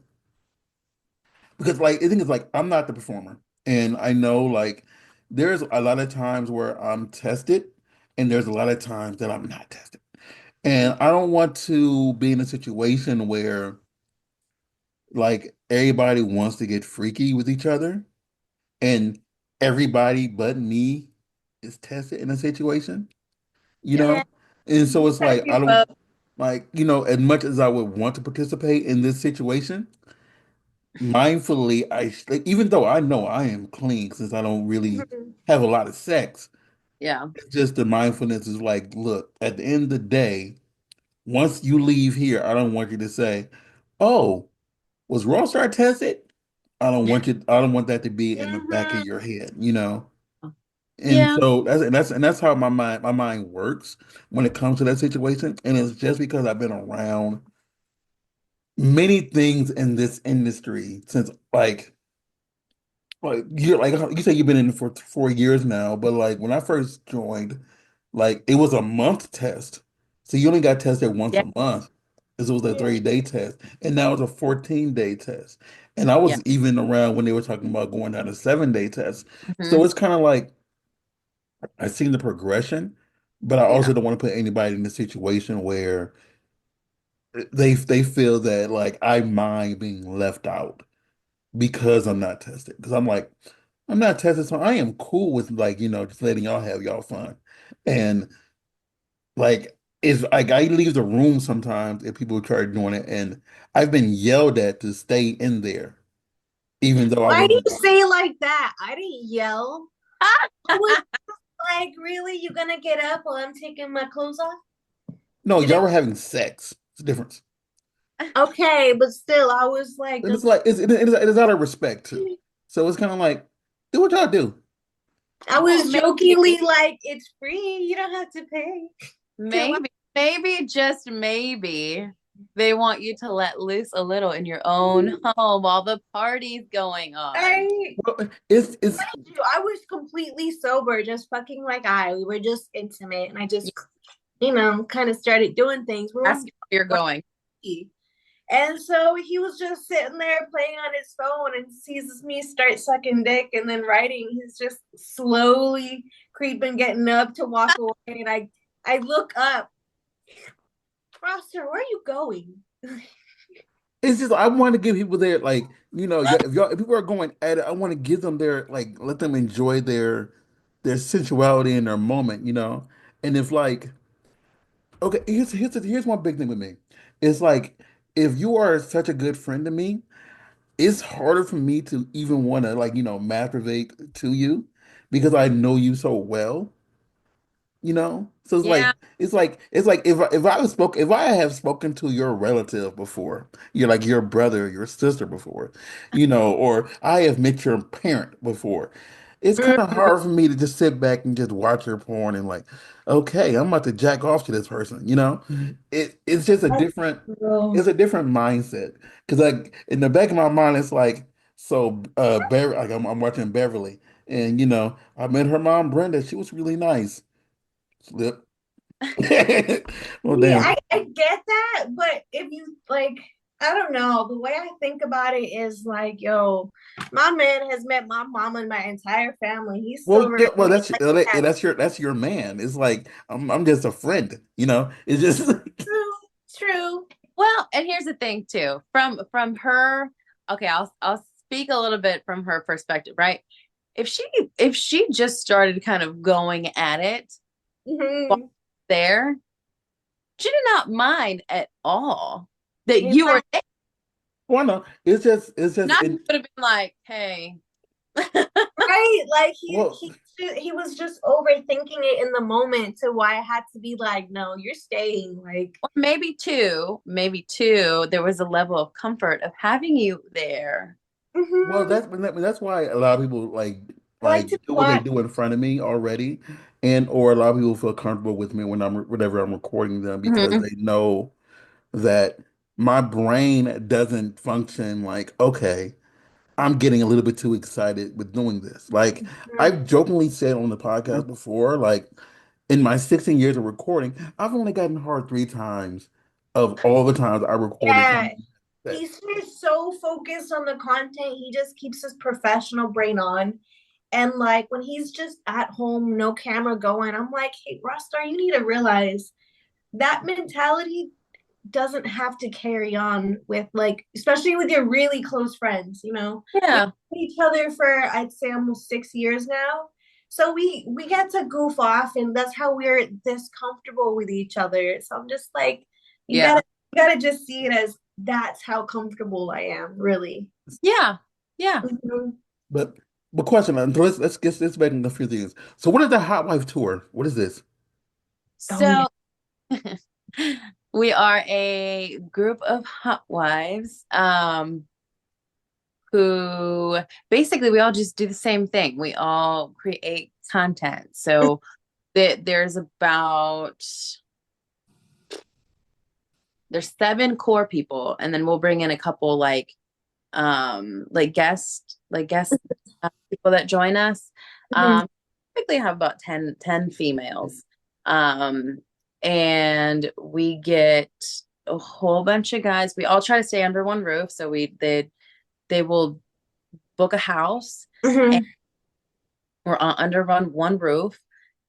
Speaker 3: because like the thing is like I'm not the performer, and I know like there's a lot of times where I'm tested, and there's a lot of times that I'm not tested. And I don't want to be in a situation where like everybody wants to get freaky with each other and everybody but me is tested in a situation, you
Speaker 2: yeah,
Speaker 3: know? And so it's
Speaker 1: Gotta
Speaker 3: like I
Speaker 1: keep
Speaker 3: don't
Speaker 1: up.
Speaker 3: like, as much as I would want to participate in this situation, mindfully, like, even though I know I am clean since I don't really
Speaker 2: mhm,
Speaker 3: have a lot of sex,
Speaker 1: Yeah,
Speaker 3: it's just the mindfulness is like, look, at the end of the day, once you leave here, I don't want you to say, "Oh, was Raw Star tested?" I don't want that to be in the back of
Speaker 2: mhm.
Speaker 3: your head, you know? And
Speaker 1: yeah,
Speaker 3: so that's how my mind works when it comes to that situation. And it's just because I've been around many things in this industry since like you say you've been in it for 4 years now, but like when I first joined, like it was a month test. So you only got tested once
Speaker 1: yeah,
Speaker 3: a month. This was a
Speaker 2: Yeah.
Speaker 3: 30-day test. And now it's a 14-day test. And I
Speaker 1: yeah.
Speaker 3: was even around when they were talking about going down to 7-day test. So
Speaker 1: Hmm.
Speaker 3: it's kind of like I've seen the progression, but I
Speaker 1: Yeah,
Speaker 3: also don't want to put anybody in a situation where they feel that like I mind being left out because I'm not tested. Because I'm like, I'm not tested, so I am cool with like, just letting y'all have y'all fun. And like if like I leave the room sometimes if people try doing it and I've been yelled at to stay in there, even though I
Speaker 2: Why do
Speaker 3: wasn't.
Speaker 2: you say it like that? I didn't yell. I was like, really? You gonna get up while I'm taking my clothes off?
Speaker 3: No,
Speaker 2: You know?
Speaker 3: y'all were having sex. It's a difference.
Speaker 2: Okay, but still, I was like,
Speaker 3: And it's
Speaker 2: just
Speaker 3: like it is out of respect too. So it's kind of like, do what y'all do.
Speaker 2: I
Speaker 1: well,
Speaker 2: was jokingly like, it's free. You don't have to pay to watch.
Speaker 1: maybe, maybe, just maybe, they want you to let loose a little in your own home while the party's going on.
Speaker 2: I,
Speaker 3: Well, it's
Speaker 2: I was completely sober, just fucking like we were just intimate, and I
Speaker 1: You
Speaker 2: just, kind of started doing things. We were
Speaker 1: ask where you're going.
Speaker 2: lucky. And so he was just sitting there playing on his phone and sees me start sucking dick and then writing. He's just slowly creeping, getting up to walk away. And I look up, Roster, where are you going?
Speaker 3: it's just I want to give people their like if people are going at it, I want to give them their like let them enjoy their sensuality in their moment, And if like okay, here's one big thing with me. It's like if you are such a good friend to me, it's harder for me to even want to like masturbate to you because I know you so well. So
Speaker 1: Yeah,
Speaker 3: it's like if I have spoken to your relative before, you're like your brother or your sister before, or I have met your parent before, it's kind of
Speaker 2: Mhm.
Speaker 3: hard for me to just sit back and just watch your porn and like, okay, I'm about to jack off to this person. It's just it's a different mindset because like in the back of my mind it's like like I'm watching Beverly and I met her mom Brenda, she was really nice. Slip. Well,
Speaker 2: Yeah,
Speaker 3: damn.
Speaker 2: I get that, but if you like, I don't know. The way I think about it is like, yo, my man has met my mom and my entire family. He's
Speaker 3: Well,
Speaker 2: still
Speaker 3: yeah,
Speaker 2: very
Speaker 3: well,
Speaker 2: like that.
Speaker 3: that's your man. It's like I'm just a friend, you know. It's just like,
Speaker 2: True, true.
Speaker 1: Well, and here's the thing too. From her, okay, I'll speak a little bit from her perspective, right? If she if she just started kind of going at it while
Speaker 2: Hmm.
Speaker 1: there, she did not mind at all that you were
Speaker 2: Exactly.
Speaker 1: there.
Speaker 3: well, no, it's just
Speaker 1: Not
Speaker 3: it.
Speaker 1: would have been like, hey,
Speaker 2: Right? Like
Speaker 3: Well,
Speaker 2: he was just overthinking it in the moment to why I had to be like, no, you're staying. Like,
Speaker 1: or maybe two, there was a level of comfort of having you there.
Speaker 3: well,
Speaker 2: hmm
Speaker 3: that's why a lot of people
Speaker 2: I like to
Speaker 3: do what they
Speaker 2: watch.
Speaker 3: do in front of me already, and or a lot of people feel comfortable with me when whenever I'm recording them because
Speaker 1: Mhm.
Speaker 3: they know that my brain doesn't function like, okay, I'm getting a little bit too excited with doing this. Like I've jokingly said on the podcast before, like in my 16 years of recording, I've only gotten hard 3 times of all the times I recorded
Speaker 2: Yeah,
Speaker 3: something that,
Speaker 2: he's just so focused on the content. He just keeps his professional brain on. And like when he's just at home, no camera going, I'm like, hey, Rockstar, you need to realize that mentality doesn't have to carry on with like, especially with your really close friends, you know. We've
Speaker 1: Yeah,
Speaker 2: known each other for I'd say almost 6 years now. So we get to goof off and that's how we're this comfortable with each other. So I'm just like, you
Speaker 1: yeah,
Speaker 2: gotta just see it as that's how comfortable I am, really.
Speaker 1: yeah, yeah.
Speaker 2: Mhm.
Speaker 3: but question, let's get this back into a few things. So what is the Hot Wife tour? What is this?
Speaker 2: Oh yeah.
Speaker 1: So we are a group of hot wives, who basically we all just do the same thing. We all create content. So there's about there's seven core people, and then we'll bring in a couple like guest people that join us.
Speaker 2: Mhm.
Speaker 1: Typically have about 10 females. Um, and we get a whole bunch of guys. We all try to stay under one roof. So they will book a house and
Speaker 2: Mhm.
Speaker 1: we're under one roof,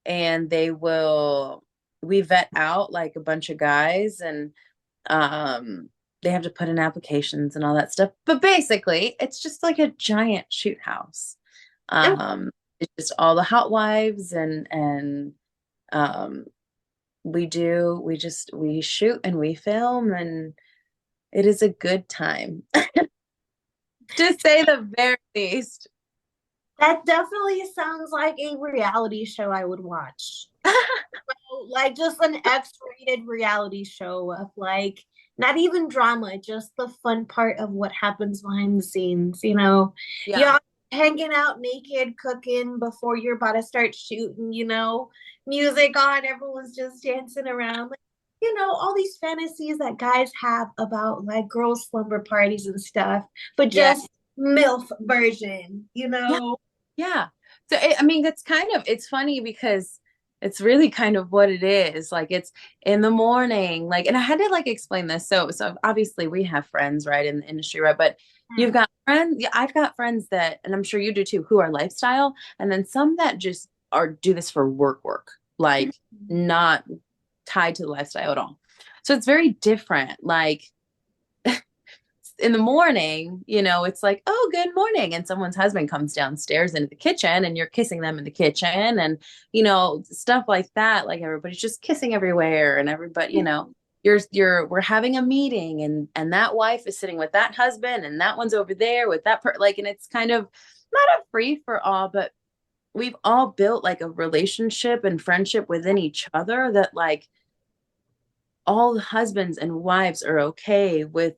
Speaker 1: and we vet out like a bunch of guys, and um they have to put in applications and all that stuff. But basically it's just like a giant shoot house. um it's just all the hot wives, and um we shoot and we film, and it is a good time, to say the very least.
Speaker 2: That definitely sounds like a reality show I would watch. Like just an X-rated reality show of like not even drama, just the fun part of what happens behind the scenes, you know.
Speaker 1: Yeah,
Speaker 2: You're hanging out naked, cooking before you're about to start shooting, you know, music on, everyone's just dancing around. Like, you know, all these fantasies that guys have about like girls' slumber parties and stuff, but
Speaker 1: yeah,
Speaker 2: just MILF version, you
Speaker 1: yeah,
Speaker 2: know.
Speaker 1: yeah. So I mean, it's funny because it's really kind of what it is. Like it's in the morning, like, and I had to like explain this. So obviously we have friends, right, in the industry, right? But you've got friends, yeah, I've got friends that, and I'm sure you do too, who are lifestyle, and then some that just are do this for work, like not tied to the lifestyle at all. So it's very different. Like in the morning, it's like, oh, good morning. And someone's husband comes downstairs into the kitchen and you're kissing them in the kitchen, and, stuff like that. Like everybody's just kissing everywhere, and everybody, we're having a meeting, and that wife is sitting with that husband, and that one's over there with like, and it's kind of not a free for all, but we've all built like a relationship and friendship within each other that like all husbands and wives are okay with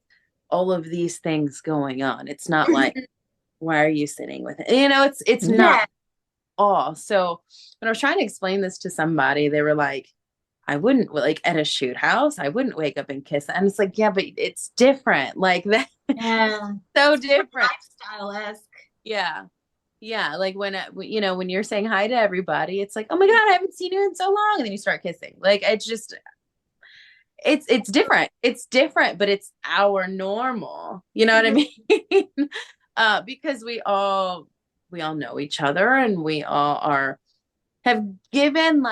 Speaker 1: all of these things going on. It's not like, why are you sitting with it? It's not
Speaker 2: Yeah.
Speaker 1: all. So when I was trying to explain this to somebody, they were like, I wouldn't like at a shoot house, I wouldn't wake up and kiss. And it's like, yeah, but it's different. Like that,
Speaker 2: Yeah.
Speaker 1: so
Speaker 2: Super
Speaker 1: different.
Speaker 2: lifestyle-esque.
Speaker 1: Yeah. Yeah, like when you're saying hi to everybody, it's like, oh my God, I haven't seen you in so long. And then you start kissing. Like it's just it's different. It's different, but it's our normal. You know what I
Speaker 2: Mhm.
Speaker 1: mean? Because we all know each other and we all are have given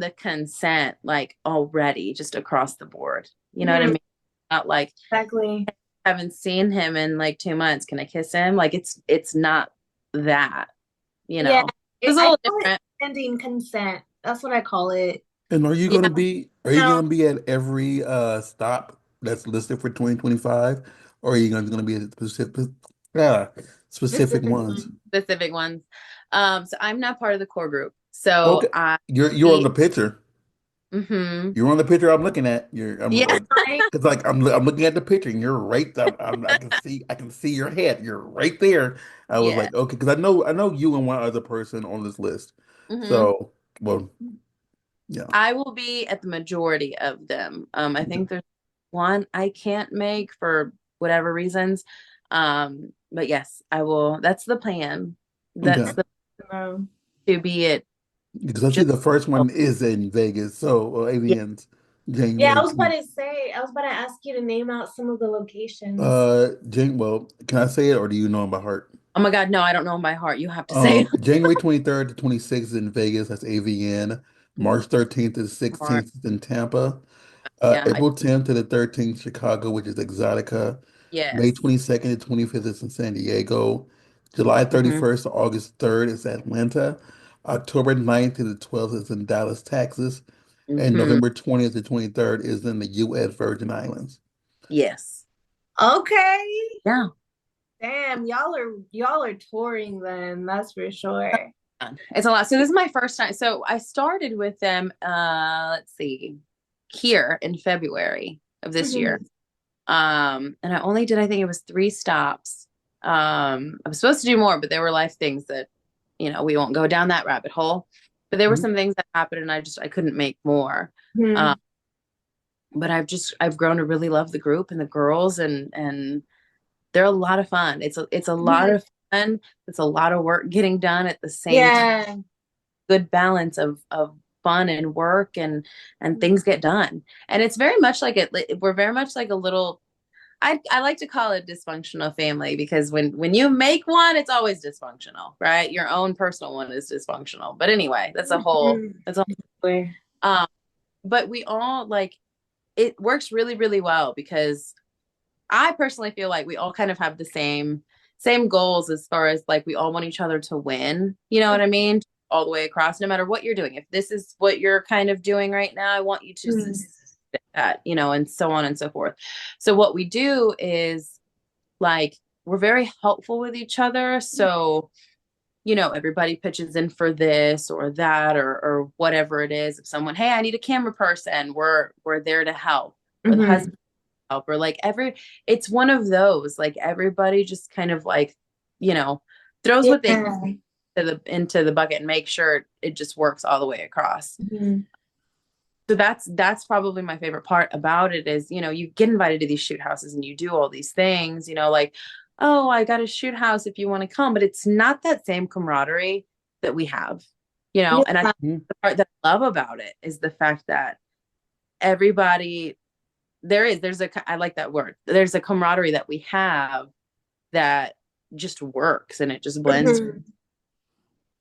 Speaker 1: the consent like already just across the board. You know what I
Speaker 2: Mhm.
Speaker 1: mean? Not like
Speaker 2: Exactly.
Speaker 1: haven't seen him in like 2 months. Can I kiss him? Like it's not that, you
Speaker 2: Yeah,
Speaker 1: know. It's a
Speaker 2: I
Speaker 1: little
Speaker 2: call it
Speaker 1: different.
Speaker 2: pending consent. That's what I call it.
Speaker 3: And
Speaker 1: Yeah.
Speaker 3: are you
Speaker 2: No,
Speaker 3: gonna be at every stop that's listed for 2025? Or are you gonna be at uh, specific
Speaker 2: specific
Speaker 3: ones?
Speaker 2: one.
Speaker 1: Specific ones. So I'm not part of the core group. So
Speaker 3: Okay.
Speaker 1: I
Speaker 3: You're on
Speaker 1: be
Speaker 3: the picture.
Speaker 1: hmm
Speaker 3: You're on the picture I'm looking at. You're I'm
Speaker 1: yeah,
Speaker 2: Right?
Speaker 3: It's like I'm looking at the picture and you're right there. I can see your head. You're right there. I was
Speaker 1: yeah.
Speaker 3: like, okay, because I know you and one other person on this list.
Speaker 1: hmm
Speaker 3: So, well, yeah.
Speaker 1: I will be at the majority of them. I
Speaker 3: Okay.
Speaker 1: think there's one I can't make for whatever reasons. But yes, I will. That's the plan. That's
Speaker 3: Okay.
Speaker 1: the
Speaker 2: Um,
Speaker 1: to be it.
Speaker 3: Because I see
Speaker 1: Just
Speaker 3: the first one is in Vegas. So,
Speaker 1: yeah,
Speaker 3: Avian's
Speaker 2: yeah,
Speaker 3: January 20.
Speaker 2: I was about to ask you to name out some of the locations.
Speaker 3: Well, can I say it or do you know them by heart?
Speaker 1: oh my God, no, I don't know by heart. You have to say it.
Speaker 3: January 23rd to 26th is in Vegas. That's AVN. March 13th to the
Speaker 1: Mark.
Speaker 3: 16th is in Tampa.
Speaker 1: Yeah,
Speaker 3: April 10th to the 13th, Chicago, which is Exotica. May
Speaker 1: yes.
Speaker 3: 22nd to 25th is in San Diego. July
Speaker 1: hmm
Speaker 3: 31st to August 3rd is Atlanta. October 9th to the 12th is in Dallas, Texas. And
Speaker 1: hmm
Speaker 3: November 20th to 23rd is in the U.S. Virgin Islands.
Speaker 1: Yes.
Speaker 2: Okay.
Speaker 1: Yeah.
Speaker 2: Damn, y'all are touring then, that's for sure.
Speaker 1: It's a lot. So this is my first time. So I started with them, let's see, here in February of this year.
Speaker 2: Mhm.
Speaker 1: And I only did, I think it was 3 stops. I was supposed to do more, but there were life things that, we won't go down that rabbit hole. But there were
Speaker 3: Mhm.
Speaker 1: some things that happened and I couldn't make more. Um,
Speaker 2: Mhm.
Speaker 1: but I've grown to really love the group and the girls and they're a lot of fun. It's a lot
Speaker 2: Mhm.
Speaker 1: of fun. It's a lot of work getting done at the same time.
Speaker 2: Yeah.
Speaker 1: Good balance of fun and work and things get done. And it's very much like we're very much like a little I like to call it dysfunctional family because when you make one, it's always dysfunctional, right? Your own personal one is dysfunctional. But anyway,
Speaker 2: Mhm.
Speaker 1: that's a um but we all like it works really, really well because I personally feel like we all kind of have the same goals as far as like we all want each other to win. You know what I mean? All the way across, no matter what you're doing. If this is what you're kind of doing right now, I want you to
Speaker 2: Mhm.
Speaker 1: stick that, and so on and so forth. So what we do is like we're very helpful with each other. So, everybody pitches in for this or that or whatever it is. If someone, hey, I need a camera person, we're there to help. Or the
Speaker 2: Mhm.
Speaker 1: husband help or like it's one of those like everybody just kind of like you know throws what they
Speaker 2: Yeah.
Speaker 1: into the bucket and make sure it just works all the way across.
Speaker 2: Mhm.
Speaker 1: So that's probably my favorite part about it is you get invited to these shoot houses and you do all these things like, oh, I got a shoot house if you want to come, but it's not that same camaraderie that we have. And I think
Speaker 2: Yeah.
Speaker 3: Mhm.
Speaker 1: the part that I love about it is the fact that everybody there's a I like that word. There's a camaraderie that we have that just works and it just blends.
Speaker 2: Mhm.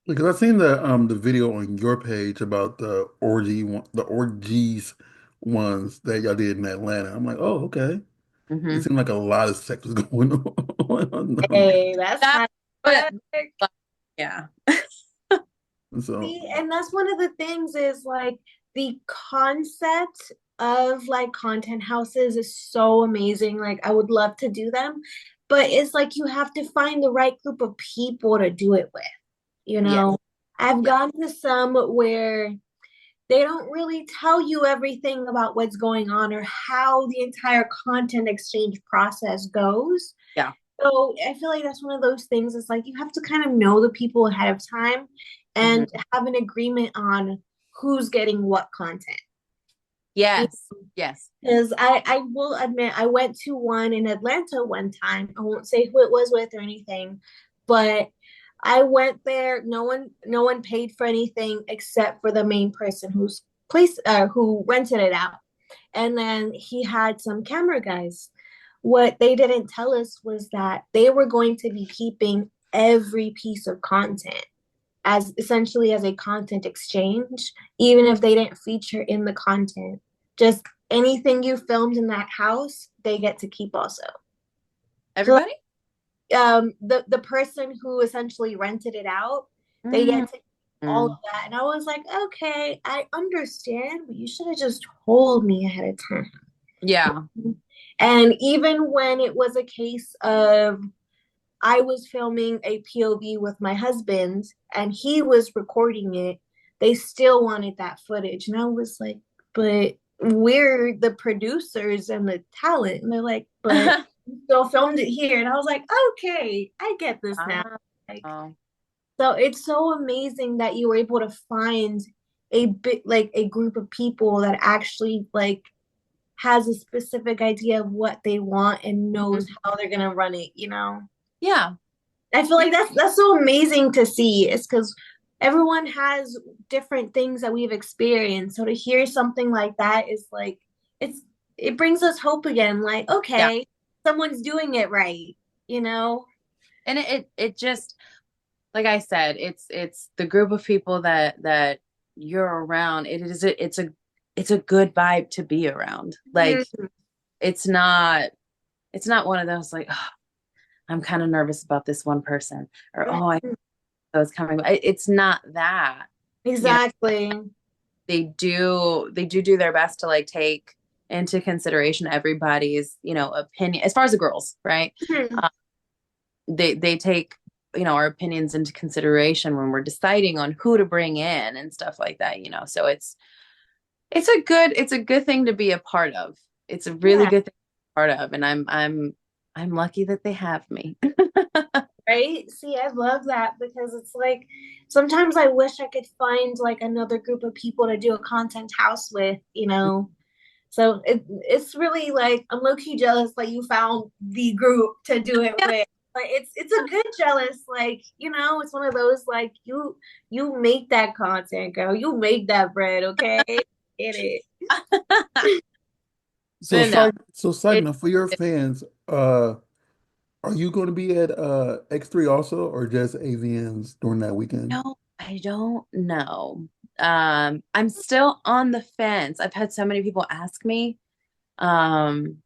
Speaker 3: Because I've seen the video on your page about the orgies ones that y'all did in Atlanta. I'm like, oh, okay. It
Speaker 1: Mm-hmm.
Speaker 3: seemed like a lot of sex was going on.
Speaker 2: Hey, that's
Speaker 1: That,
Speaker 2: hot
Speaker 1: but
Speaker 2: work.
Speaker 1: yeah.
Speaker 3: So,
Speaker 2: See, and that's one of the things is like the concept of like content houses is so amazing. Like I would love to do them, but it's like you have to find the right group of people to do it with, you
Speaker 1: Yes.
Speaker 2: know. I've
Speaker 1: Yeah.
Speaker 2: gone to some where they don't really tell you everything about what's going on or how the entire content exchange process goes.
Speaker 1: Yeah.
Speaker 2: So I feel like that's one of those things. It's like you have to kind of know the people ahead of time
Speaker 1: Mm-hmm.
Speaker 2: and have an agreement on who's getting what content.
Speaker 1: Yes. Yes.
Speaker 2: Because I will admit, I went to one in Atlanta one time. I won't say who it was with or anything, But I went there. No one paid for anything except for the main person who rented it out. And then he had some camera guys. What they didn't tell us was that they were going to be keeping every piece of content as essentially as a content exchange, even if they didn't feature in the content. Just anything you filmed in that house, they get to keep also. So
Speaker 1: Everybody?
Speaker 2: the person who essentially rented it out, they
Speaker 1: Mm.
Speaker 2: get to keep all of that. And I was like, okay, I understand, but you should have just told me ahead of time.
Speaker 1: Yeah.
Speaker 2: And even when it was a case of I was filming a POV with my husband and he was recording it, they still wanted that footage. And I was like, but we're the producers and the talent. And they're like, but you still filmed it here. And I was like, okay, I get this now. Like,
Speaker 1: Oh.
Speaker 2: so it's so amazing that you were able to find a bit like a group of people that actually like has a specific idea of what they want and knows
Speaker 1: Mhm.
Speaker 2: how they're gonna run it.
Speaker 1: Yeah.
Speaker 2: I feel like that's so amazing to see. It's because everyone has different things that we've experienced. So to hear something like that is like it's it brings us hope again. Like,
Speaker 1: Yeah.
Speaker 2: okay, someone's doing it right, you know?
Speaker 1: And it just, like I said, it's the group of people that you're around. It's a good vibe to be around. Like
Speaker 2: Mhm.
Speaker 1: it's not it's not one of those like, oh, I'm kind of nervous about this one person, or oh, I know it's coming. It's not that. You know,
Speaker 2: Exactly.
Speaker 1: they do their best to like take into consideration everybody's, opinion as far as the girls, right?
Speaker 2: Mhm.
Speaker 1: Uh, they take, our opinions into consideration when we're deciding on who to bring in and stuff like that. So it's a good thing to be a part of. It's a really
Speaker 2: Yeah.
Speaker 1: good thing to be a part of, and I'm lucky that they have me.
Speaker 2: Right? See, I love that because it's like sometimes I wish I could find like another group of people to do a content house with. So it's really like I'm low key jealous like you found the group to do it
Speaker 1: Yeah.
Speaker 2: with. Like it's a good jealous, like, it's one of those like you make that content, girl. You make that bread, okay? Get it.
Speaker 3: So
Speaker 1: But no,
Speaker 3: side
Speaker 1: it,
Speaker 3: note for your
Speaker 1: it
Speaker 3: fans, are you going to be at X3 also, or just AVNs during that weekend?
Speaker 1: no, I don't know. I'm still on the fence. I've had so many people ask me. Um,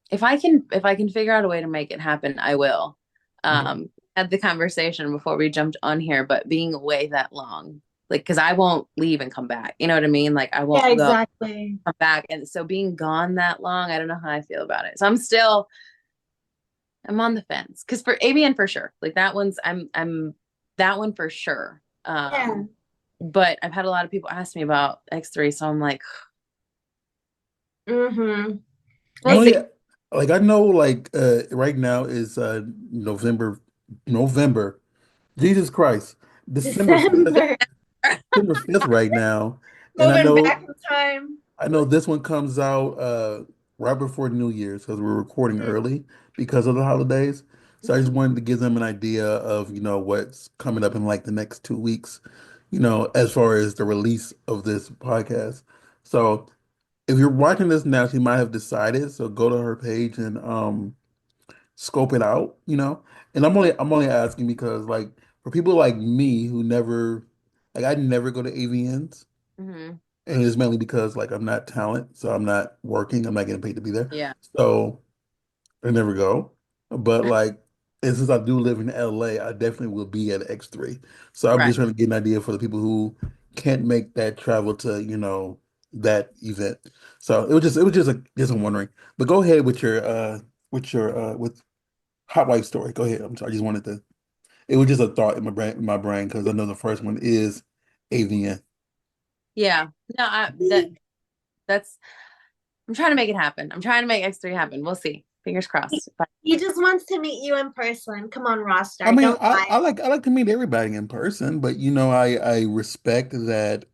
Speaker 1: if I can figure out a way to make it happen, I will.
Speaker 3: Okay.
Speaker 1: Had the conversation before we jumped on here, but being away that long, like, because I won't leave and come back. You know what I mean? Like, I
Speaker 2: Yeah,
Speaker 1: won't go
Speaker 2: exactly.
Speaker 1: come back, and so being gone that long, I don't know how I feel about it. So I'm on the fence because for ABN for sure, like I'm that one for sure.
Speaker 2: Yeah.
Speaker 1: But I've had a lot of people ask me about X3, so I'm like,
Speaker 2: Mm-hmm.
Speaker 3: I
Speaker 2: We'll
Speaker 3: only
Speaker 2: see.
Speaker 3: like I know like right now is November. Jesus Christ. December 5th.
Speaker 2: December.
Speaker 3: December 5th right now. And
Speaker 2: Moving back in time.
Speaker 3: I know this one comes out right before New Year's because we're recording early because of the holidays. So I just wanted to give them an idea of, what's coming up in like the next 2 weeks, as far as the release of this podcast. So if you're watching this now, she might have decided. So go to her page and scope it out, And I'm only asking because like for people like me who never like I never go to AVNs.
Speaker 1: mhm,
Speaker 3: And it's mainly because like I'm not talent, so I'm not working, I'm not getting paid to be there.
Speaker 1: yeah,
Speaker 3: So I never go. But like and since I do live in LA, I definitely will be at X3. So I'm
Speaker 1: right,
Speaker 3: just trying to get an idea for the people who can't make that travel to, that event. So it was just I'm wondering. But go ahead with Hot Wife story. Go ahead. I'm sorry. I just wanted to it was just a thought in my brain because I know the first one is AVN.
Speaker 1: yeah. No, that's I'm trying to make it happen. I'm trying to make X3 happen. We'll see. Fingers
Speaker 2: He,
Speaker 1: crossed. But
Speaker 2: he just wants to meet you in person. Come on,
Speaker 3: I
Speaker 2: Rockstar.
Speaker 3: mean,
Speaker 2: Don't
Speaker 3: I like to meet everybody in person, but I respect that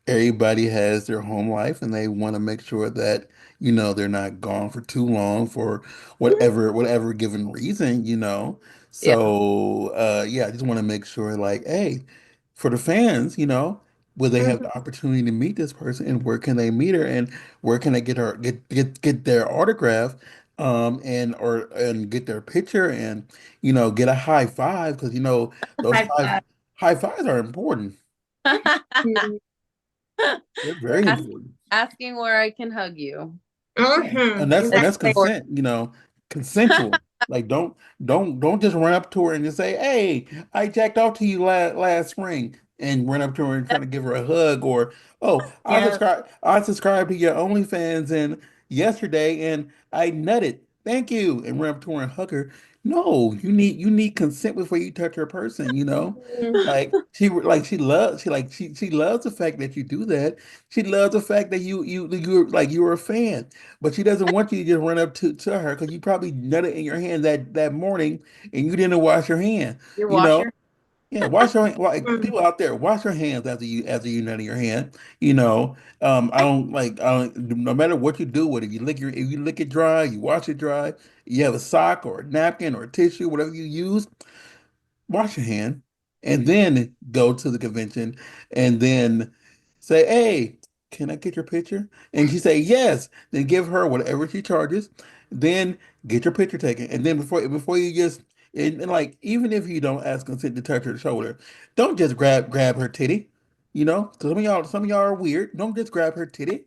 Speaker 3: everybody has their home life and they want to make sure that they're not gone for too long for
Speaker 2: lie.
Speaker 3: whatever given reason.
Speaker 1: Yeah.
Speaker 3: So yeah, I just want to make sure like, hey, for the fans, will they have
Speaker 2: Mhm.
Speaker 3: the opportunity to meet this person and where can they meet her and where can they get her get their autograph and get their picture and get a high five because those
Speaker 2: High five.
Speaker 3: high fives are important.
Speaker 2: Mhm.
Speaker 3: They're very
Speaker 1: Ask,
Speaker 3: important.
Speaker 1: asking where I can hug you.
Speaker 3: Yeah. And that's
Speaker 2: Exactly.
Speaker 1: Or
Speaker 3: consent, consensual. Like don't just run up to her and just say, "Hey, I jacked off to you last spring," and run up to her and try to give her a hug or, "Oh,
Speaker 2: Yeah.
Speaker 3: I subscribed to your OnlyFans and yesterday and I nutted. Thank you." And run up to her and hug her. No, you need consent before you touch her person.
Speaker 2: Mhm.
Speaker 3: She loves the fact that you do that. She loves the fact that you're a fan. But she doesn't want you to just run up to her because you probably nutted in your hand that morning and you didn't wash your hand.
Speaker 1: your
Speaker 3: You know,
Speaker 1: washer.
Speaker 3: yeah, wash your like
Speaker 2: Mhm.
Speaker 3: people out there, wash your hands after you nut in your hand. I don't no matter what you do with it, if you lick it dry, you wash it dry, you have a sock or a napkin or a tissue, whatever you use, wash your hand, and then go to the convention, and then say, "Hey, can I get your picture?" And she say yes. Then give her whatever she charges. Then get your picture taken, and then before you just and like even if you don't ask consent to touch her shoulder, don't just grab her titty. 'Cause some of y'all are weird. Don't just grab her titty.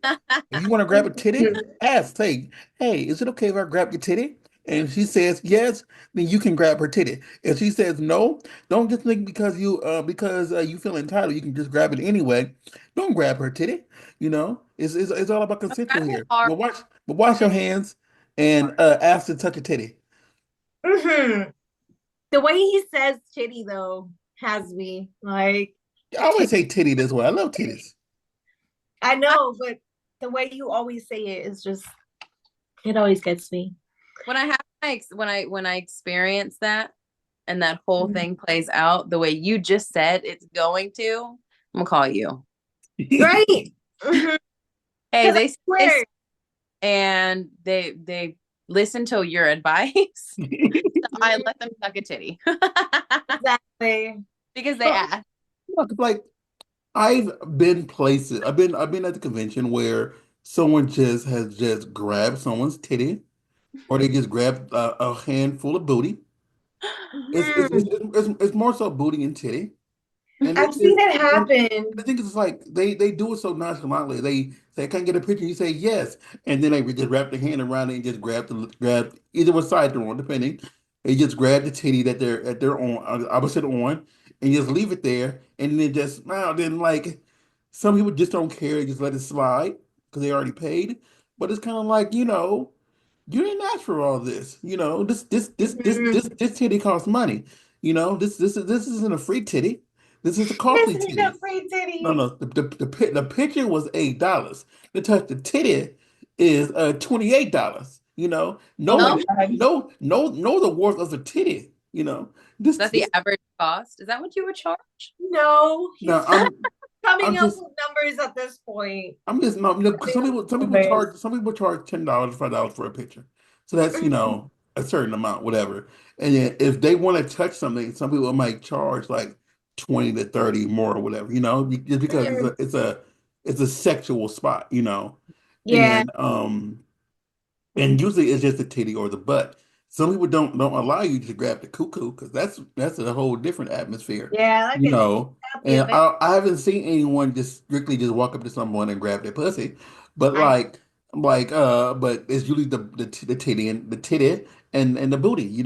Speaker 3: If you want to grab a titty,
Speaker 2: Mhm.
Speaker 3: ask, say, "Hey, is it okay if I grab your titty?" And if she says yes, then you can grab her titty. If she says no, don't just think because you feel entitled, you can just grab it anyway. Don't grab her titty. It's all about consensual
Speaker 1: Grab it
Speaker 3: here.
Speaker 1: hard.
Speaker 3: But wash your hands and ask to touch a titty.
Speaker 2: Mhm. The way he says titty though has me like
Speaker 3: I always say titty this way. I love titties.
Speaker 2: I know, but the way you always say it is just it always gets me.
Speaker 1: When I have when I experience that and that whole
Speaker 2: Mhm.
Speaker 1: thing plays out the way you just said it's going to, I'm gonna call you.
Speaker 2: Right. Because
Speaker 1: Hey,
Speaker 2: I
Speaker 1: they
Speaker 2: swear.
Speaker 1: and they listen to your advice. So I
Speaker 2: Mhm.
Speaker 1: let them suck a titty
Speaker 2: Exactly.
Speaker 1: because they
Speaker 3: Well,
Speaker 1: asked.
Speaker 3: look, like I've been places. I've been at the convention where someone has just grabbed someone's titty, or they just grabbed a handful of booty.
Speaker 2: Mhm.
Speaker 3: It's more so booty and titty. And
Speaker 2: I've seen it
Speaker 3: and
Speaker 2: happen.
Speaker 3: I think it's like they do it so nonchalantly. They say, "Can I get a picture?" You say yes, and then they just wrap their hand around it and just grab either what side they're on, depending. They just grab the titty that they're on, opposite on, and just leave it there, and then just now then like some people just don't care, they just let it slide because they already paid. But it's kind of like you didn't ask for all this. This
Speaker 2: Mhm.
Speaker 3: this titty costs money. This isn't a free titty. This is a
Speaker 2: This
Speaker 3: costly
Speaker 2: is a
Speaker 3: titty.
Speaker 2: free
Speaker 3: No,
Speaker 2: titty.
Speaker 3: no. The picture was $8. To touch the titty is $28.
Speaker 2: Oh my
Speaker 1: Oh,
Speaker 3: Know
Speaker 2: God.
Speaker 3: know the worth of the titty.
Speaker 1: is that the
Speaker 3: This.
Speaker 1: average cost? Is that what you would charge?
Speaker 2: No,
Speaker 3: Now
Speaker 2: he's
Speaker 3: I'm
Speaker 2: coming
Speaker 3: I'm
Speaker 2: up
Speaker 3: just
Speaker 2: with numbers at this point.
Speaker 3: I'm just no, 'cause
Speaker 2: Coming
Speaker 3: some
Speaker 2: up
Speaker 3: people some
Speaker 2: with
Speaker 3: people
Speaker 2: numbers.
Speaker 3: charge $10, $5 for a picture. So that's a certain amount, whatever. And then if they want to touch something, some people might charge like 20 to 30 more or whatever, just because
Speaker 2: Mhm.
Speaker 3: it's a sexual spot.
Speaker 2: Yeah,
Speaker 3: And usually it's just the titty or the butt. Some people don't allow you to grab the cuckoo because that's a whole different atmosphere,
Speaker 2: yeah,
Speaker 3: you know.
Speaker 2: that'd be a
Speaker 3: And
Speaker 2: bit.
Speaker 3: I haven't seen anyone just strictly just walk up to someone and grab their pussy, but
Speaker 2: I
Speaker 3: but it's usually the titty and the booty.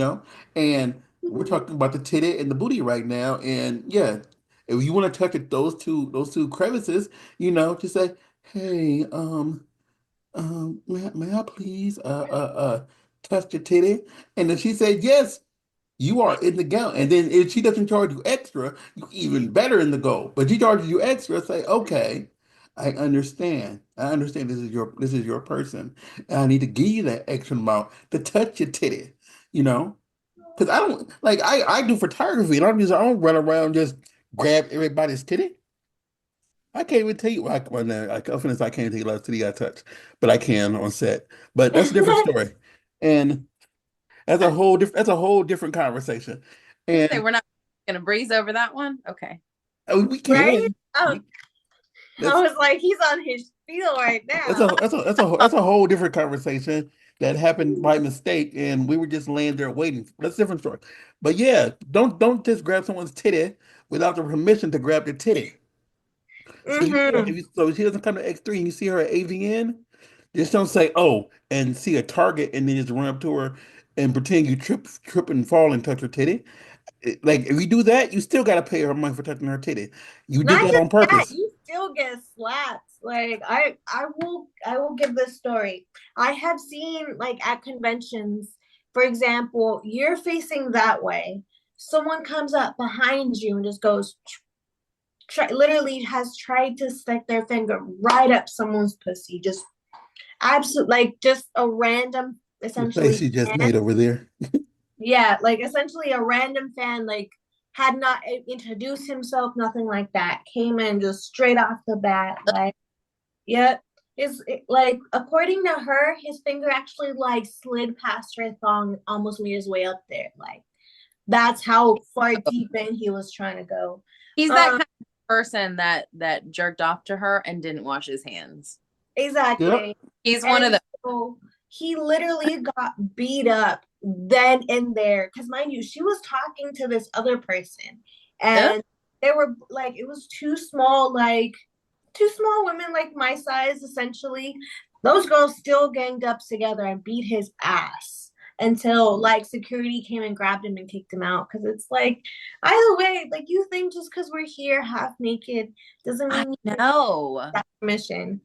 Speaker 3: And we're talking about the titty and the booty right now. And yeah, if you want to touch it, those two crevices, just say, "Hey, may I please touch your titty?" And then she said, "Yes, you are in the gown." And then if she doesn't charge you extra, you even better in the goal. But she charges you extra, say, "Okay, I understand. I understand this is your person. And I need to give you that extra amount to touch your titty, you know? Because I don't like I do photography and I don't run around just grab everybody's titty. I can't even tell you. Well, no, I confidence I can't tell you last city I touch, but I can on set. But that's a different story, and that's a whole different conversation.
Speaker 1: Say
Speaker 3: And
Speaker 1: we're not gonna breeze over that one. Okay.
Speaker 3: we
Speaker 2: Right?
Speaker 3: can.
Speaker 2: Oh,
Speaker 3: We,
Speaker 2: I
Speaker 3: that's
Speaker 2: was like, he's on his field right
Speaker 3: that's
Speaker 2: now.
Speaker 3: a that's a whole different conversation that happened by mistake, and we were just laying there waiting. That's a different story. But yeah, don't just grab someone's titty without the permission to grab their titty. So you see her,
Speaker 2: Mm-hmm.
Speaker 3: so she doesn't come to X3 and you see her at AVN, just don't say oh and see a target and then just run up to her and pretend you trip and fall and touch her titty. Like if you do that, you still gotta pay her money for touching her titty. You did
Speaker 2: Not
Speaker 3: that
Speaker 2: just
Speaker 3: on
Speaker 2: that,
Speaker 3: purpose.
Speaker 2: you still get slapped. Like I will give this story. I have seen like at conventions, for example, you're facing that way. Someone comes up behind you and just goes literally has tried to stick their finger right up someone's pussy. Just absolute like just a random
Speaker 3: The face
Speaker 2: essentially
Speaker 3: she just
Speaker 2: fan.
Speaker 3: made over there.
Speaker 2: Yeah, like essentially a random fan, like had not introduced himself, nothing like that. Came in just straight off the bat, like, yep. Like according to her, his finger actually like slid past her thong, almost made his way up there. Like that's how far deep in he was trying to go.
Speaker 1: He's that
Speaker 2: Um,
Speaker 1: kind of person that jerked off to her and didn't wash his hands.
Speaker 3: Yep.
Speaker 2: exactly.
Speaker 1: He's one of
Speaker 2: And
Speaker 1: the
Speaker 2: so he literally got beat up then and there. Because mind you, she was talking to this other person,
Speaker 1: uh,
Speaker 2: and they were like, it was two small women like my size, essentially. Those girls still ganged up together and beat his ass until like security came and grabbed him and kicked him out. Because it's like, either way, like you think just because we're here half naked doesn't
Speaker 1: I
Speaker 2: mean you
Speaker 1: know.
Speaker 2: have permission.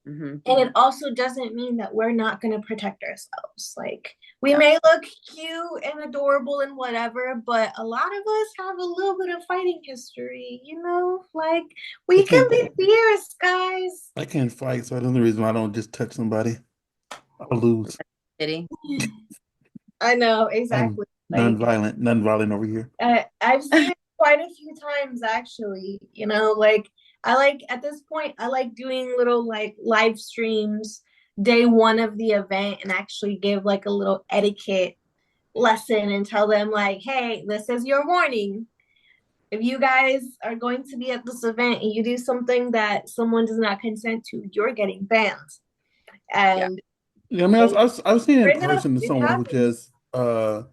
Speaker 1: Hmm.
Speaker 2: And it also doesn't mean that we're not going to protect ourselves. Like, we
Speaker 1: Yeah.
Speaker 2: may look cute and adorable and whatever, but a lot of us have a little bit of fighting history, you know? Like,
Speaker 3: I
Speaker 2: we can
Speaker 3: can't
Speaker 2: be fierce, guys.
Speaker 3: I can't fight, so that's the only reason why I don't just touch somebody. I'll lose.
Speaker 1: Kitty.
Speaker 2: I know,
Speaker 3: I'm
Speaker 2: exactly. Like,
Speaker 3: non-violent over here.
Speaker 2: I've seen it quite a few times, actually. You know, like, I like, at this point, I like doing little, like, live streams day one of the event and actually give, like, a little etiquette lesson and tell them like, hey, this is your warning. If you guys are going to be at this event and you do something that someone does not consent to, you're getting banned.
Speaker 1: Yeah.
Speaker 2: And
Speaker 3: Yeah, I mean,
Speaker 2: they
Speaker 3: I've seen in
Speaker 2: straight up,
Speaker 3: person to
Speaker 2: it
Speaker 3: someone who
Speaker 2: happens.
Speaker 3: just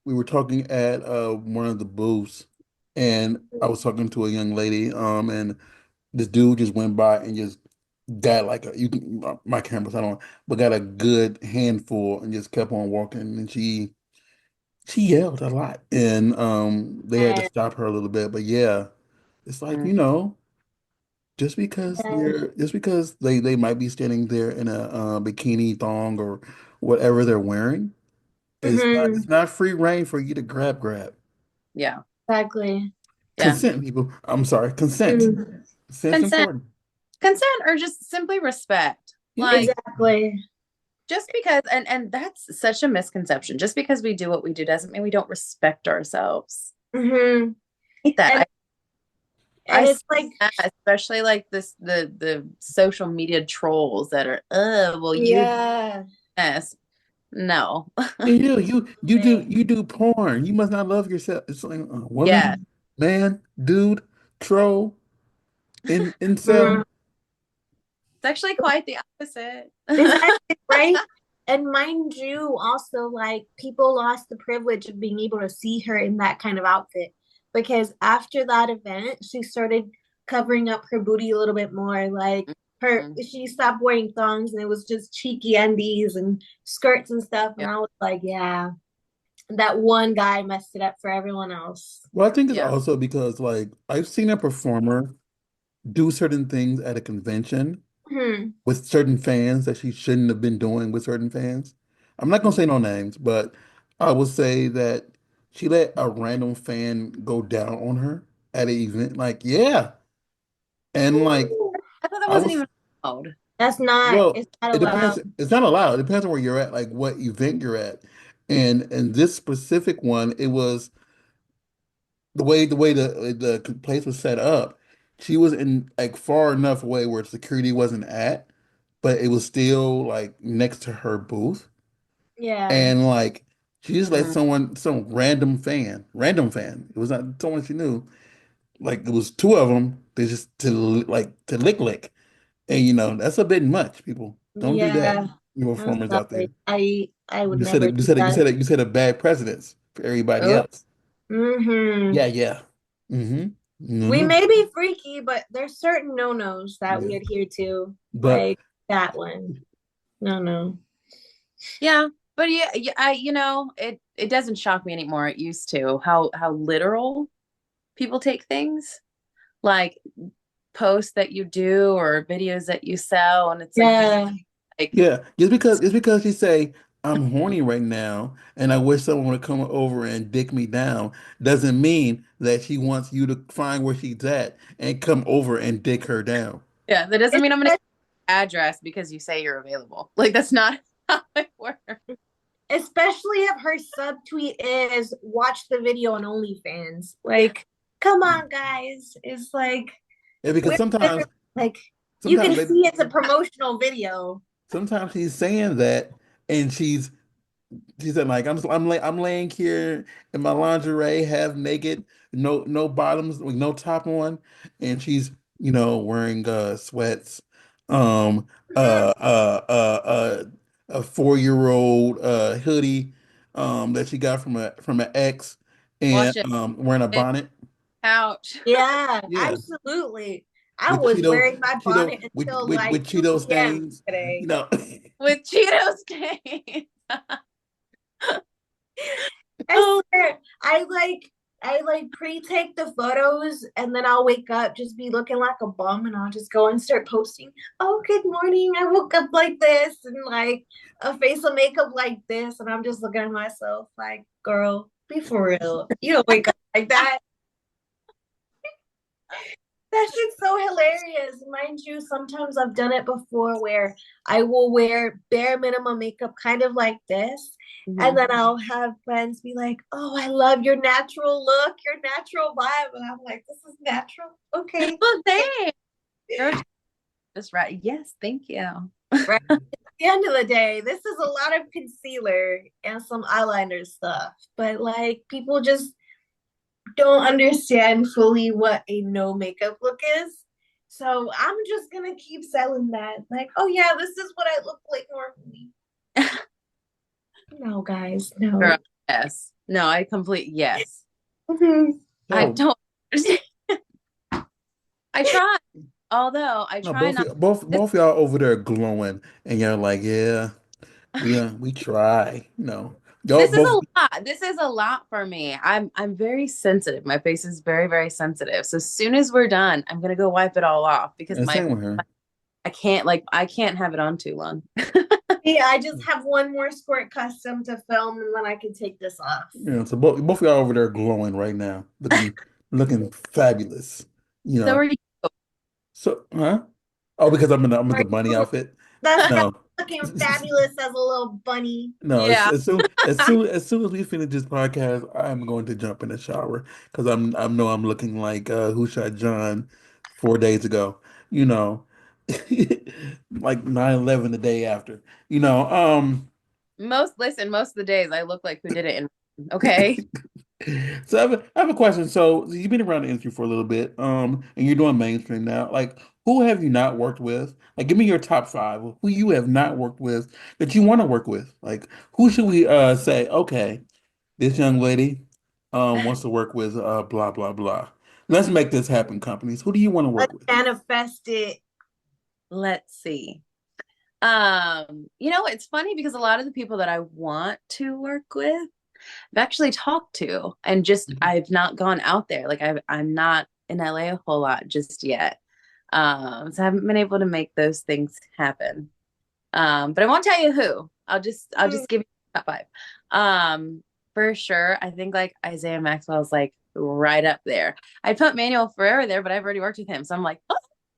Speaker 3: we were talking at one of the booths, and I was talking to a young lady and this dude just went by and just got like a you can my cameras I don't but got a good handful and just kept on walking, and she yelled a lot, and they had to
Speaker 2: And,
Speaker 3: stop her a little bit. But yeah, it's like
Speaker 1: Mm.
Speaker 2: and
Speaker 3: just because they might be standing there in a bikini thong or whatever they're wearing, it's
Speaker 2: mhm,
Speaker 3: not free reign for you to grab.
Speaker 1: Yeah.
Speaker 2: exactly.
Speaker 1: Yeah.
Speaker 3: Consent, people. I'm sorry, consent.
Speaker 2: Mm,
Speaker 3: Consent's
Speaker 1: Consent.
Speaker 3: important.
Speaker 1: Consent or just simply respect.
Speaker 3: Yeah.
Speaker 1: Like
Speaker 2: exactly.
Speaker 1: just because and that's such a misconception. Just because we do what we do doesn't mean we don't respect ourselves.
Speaker 2: Hmm.
Speaker 1: I hate that.
Speaker 2: And
Speaker 1: I see
Speaker 2: it's like,
Speaker 1: that, especially like this the social media trolls that are, well, you
Speaker 2: yeah,
Speaker 1: this. No.
Speaker 3: You do porn. You must not love yourself. It's like woman,
Speaker 1: Yeah.
Speaker 2: mm,
Speaker 3: man, dude, troll, in incel.
Speaker 2: mm,
Speaker 1: It's actually quite the opposite.
Speaker 2: exactly, right? And mind you, also, like, people lost the privilege of being able to see her in that kind of outfit because after that event, she started covering up her booty a little bit more. Like,
Speaker 1: Mhm.
Speaker 2: she stopped wearing thongs and it was just cheeky undies and skirts and stuff. And
Speaker 1: Yep.
Speaker 2: I was like, yeah, that one guy messed it up for everyone else.
Speaker 3: Well, I think it's
Speaker 1: Yeah.
Speaker 3: also because like I've seen a performer do certain things at a convention
Speaker 2: Hmm.
Speaker 3: with certain fans that she shouldn't have been doing with certain fans. I'm not gonna
Speaker 1: Mhm.
Speaker 3: say no names, but I would say that she let a random fan go down on her at an event. Like, yeah. And like
Speaker 1: I thought that
Speaker 3: I
Speaker 1: wasn't
Speaker 3: was
Speaker 1: even allowed.
Speaker 2: It's
Speaker 3: well,
Speaker 2: not
Speaker 3: it depends.
Speaker 2: allowed.
Speaker 3: It's not allowed. It depends on where you're at, like what event you're at. And this specific one, it was the way the place was set up. She was in like far enough away where security wasn't at, but it was still like next to her booth.
Speaker 2: Yeah.
Speaker 3: And like She just let
Speaker 1: Mm.
Speaker 3: someone, some random fan. It was not someone she knew. Like it was two of them. They just to lick, and that's a bit much. People don't do that.
Speaker 2: Yeah,
Speaker 3: You
Speaker 2: I'm
Speaker 3: performers out
Speaker 2: sorry.
Speaker 3: there.
Speaker 2: I would
Speaker 3: You set a
Speaker 2: never
Speaker 3: you
Speaker 2: do
Speaker 3: set a you
Speaker 2: that.
Speaker 3: set a you set a bad precedence for everybody
Speaker 2: Oh,
Speaker 3: else.
Speaker 2: mm-hmm.
Speaker 3: Yeah, yeah. Mm-hmm.
Speaker 2: We
Speaker 3: Mm-hmm.
Speaker 2: may be freaky, but there's certain no-nos that we
Speaker 3: Yeah.
Speaker 2: adhere to,
Speaker 3: But
Speaker 2: like that one. No, no.
Speaker 1: Yeah, but yeah, yeah, it doesn't shock me anymore. It used to how literal people take things, like posts that you do or videos that you sell, and it's
Speaker 2: Yeah.
Speaker 1: like
Speaker 3: yeah, just because you say I'm horny right now and I wish someone would come over and dick me down doesn't mean that she wants you to find where she's at and come over and dick her down.
Speaker 1: yeah, that doesn't mean I'm gonna
Speaker 2: Espe-
Speaker 1: address because you say you're available. Like that's not how it works.
Speaker 2: Especially if her subtweet is watch the video on OnlyFans. Like, come on, guys. It's like
Speaker 3: Yeah, because
Speaker 2: we're
Speaker 3: sometimes
Speaker 2: literally like you can
Speaker 3: sometimes they
Speaker 2: see it's a promotional video.
Speaker 3: sometimes she's saying that and she said, like, I'm laying here in my lingerie, half naked, no bottoms, with no top on, and she's, wearing sweats, um, a 4-year-old hoodie, that she got from an ex, and
Speaker 1: Watch it.
Speaker 3: wearing a bonnet.
Speaker 1: Ouch.
Speaker 2: Yeah,
Speaker 3: Yeah,
Speaker 2: absolutely. I
Speaker 3: with
Speaker 2: was
Speaker 3: Cheeto,
Speaker 2: wearing my
Speaker 3: Cheeto,
Speaker 2: bonnet until like
Speaker 3: with
Speaker 2: 2
Speaker 3: Cheeto
Speaker 2: p.m.
Speaker 3: stains,
Speaker 2: today.
Speaker 1: With Cheeto stain.
Speaker 2: I
Speaker 1: Oh,
Speaker 2: swear, I like pre-take the photos and then I'll wake up just be looking like a bum and I'll just go and start posting. Oh, good morning. I woke up like this and like a face of makeup like this, and I'm just looking at myself like, girl, be for real. You don't wake up like that. That shit's so hilarious. Mind you, sometimes I've done it before where I will wear bare minimum makeup, kind of like this. And
Speaker 1: mhm.
Speaker 2: then I'll have friends be like, oh, I love your natural look, your natural vibe. And I'm like, this is natural. Okay.
Speaker 1: Well, thanks. Girl, just right. Yes, thank you.
Speaker 2: Right. At the end of the day, this is a lot of concealer and some eyeliner stuff. But like, people just don't understand fully what a no makeup look is. So I'm just gonna keep selling that. Like, oh yeah, this is what I look like normally. No, guys,
Speaker 1: Girl,
Speaker 2: no.
Speaker 1: yes. No, I complete yes.
Speaker 2: Mhm.
Speaker 1: I
Speaker 3: So,
Speaker 1: don't understand. I try. Although I
Speaker 3: no,
Speaker 1: try not this,
Speaker 3: both y'all over there glowing, and y'all like, yeah, we try, y'all
Speaker 1: this is
Speaker 3: both.
Speaker 1: a lot. This is a lot for me. I'm very sensitive. My face is very, very sensitive. So as soon as we're done, I'm gonna go wipe it all off because
Speaker 3: And same with her.
Speaker 1: I can't have it on too long.
Speaker 2: Yeah, I just have one more Squirt custom to film and then I can take this off.
Speaker 3: So both of y'all over there glowing right now, looking fabulous. You
Speaker 1: So
Speaker 3: know.
Speaker 1: are you.
Speaker 3: So, huh? Oh, because I'm in
Speaker 2: Are
Speaker 3: the bunny
Speaker 2: you?
Speaker 3: outfit.
Speaker 2: That's right.
Speaker 3: No.
Speaker 2: Looking fabulous as a little bunny.
Speaker 3: No,
Speaker 1: Yeah.
Speaker 3: as soon as we finish this podcast, I'm going to jump in the shower because I know I'm looking like Who Shot John 4 days ago. You know, like 9/11 the day after. You know,
Speaker 1: Most of the days I look like who did it in okay.
Speaker 3: so I have a question. So you've been around the industry for a little bit, and you're doing mainstream now. Like, who have you not worked with? Like, give me your top five of who you have not worked with that you want to work with. Like, who should we say, okay, this young lady wants to work with blah blah blah. Let's make this happen, companies. Who do you want to work
Speaker 2: Let's
Speaker 3: with?
Speaker 2: manifest it.
Speaker 1: Let's see. It's funny because a lot of the people that I want to work with, I've actually talked to and just
Speaker 3: Mhm.
Speaker 1: I've not gone out there. Like I'm not in LA a whole lot just yet. So I haven't been able to make those things happen. But I won't tell you who. I'll
Speaker 2: Mm,
Speaker 1: just give you top five. For sure, I think like Isaiah Maxwell's like right up there. I put Manuel Ferrera there, but I've already worked with him, so I'm like, oh,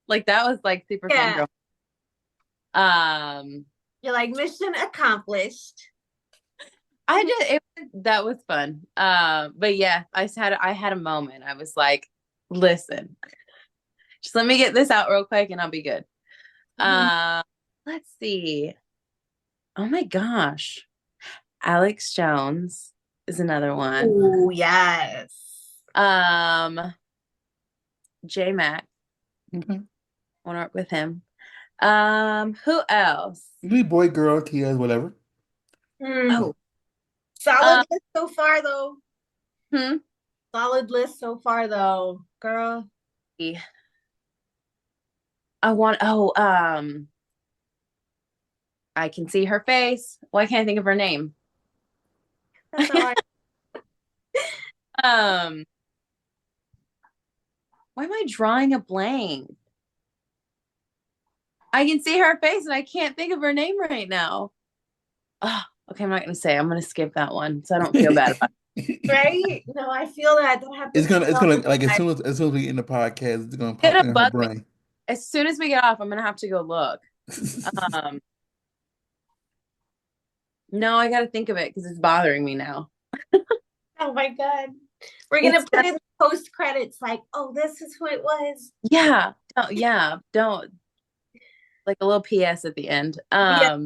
Speaker 1: like that was like super
Speaker 2: yeah.
Speaker 1: fangirl. Um,
Speaker 2: You're like, mission accomplished.
Speaker 1: that was fun. But yeah, I had a moment. I was like, listen, just let me get this out real quick and I'll be good.
Speaker 2: Mhm.
Speaker 1: Uh, let's see. Oh my gosh. Alex Jones is another one.
Speaker 2: Oh, yes.
Speaker 1: Um, J Mac,
Speaker 3: Okay.
Speaker 1: want to work with him. Who else?
Speaker 3: You be boy, girl, TS, whatever.
Speaker 2: Hmm.
Speaker 1: Oh,
Speaker 2: Solid
Speaker 1: um,
Speaker 2: list so far, though.
Speaker 1: hmm.
Speaker 2: Solid list so far, though. Girl,
Speaker 1: I want. I can see her face. Why can't I think of her name?
Speaker 2: that's all right.
Speaker 1: Um, why am I drawing a blank? I can see her face and I can't think of her name right now. Oh, okay, I'm not gonna say. I'm gonna skip that one so I don't feel bad about
Speaker 2: Right? No, I feel that. That
Speaker 3: It's
Speaker 2: happens to
Speaker 3: gonna,
Speaker 2: me
Speaker 3: it's
Speaker 2: all
Speaker 3: gonna
Speaker 2: the
Speaker 3: like
Speaker 2: time.
Speaker 3: as soon as we end the podcast, it's gonna
Speaker 1: it. It's
Speaker 3: pop
Speaker 1: gonna
Speaker 3: in her
Speaker 1: bug me.
Speaker 3: brain.
Speaker 1: As soon as we get off, I'm gonna have to go look. Um, no, I gotta think of it because it's bothering me now.
Speaker 2: Oh my God. We're
Speaker 1: It's
Speaker 2: gonna put in the post credits like, oh, this is who it was.
Speaker 1: don't like a little PS at the end.
Speaker 2: Yeah.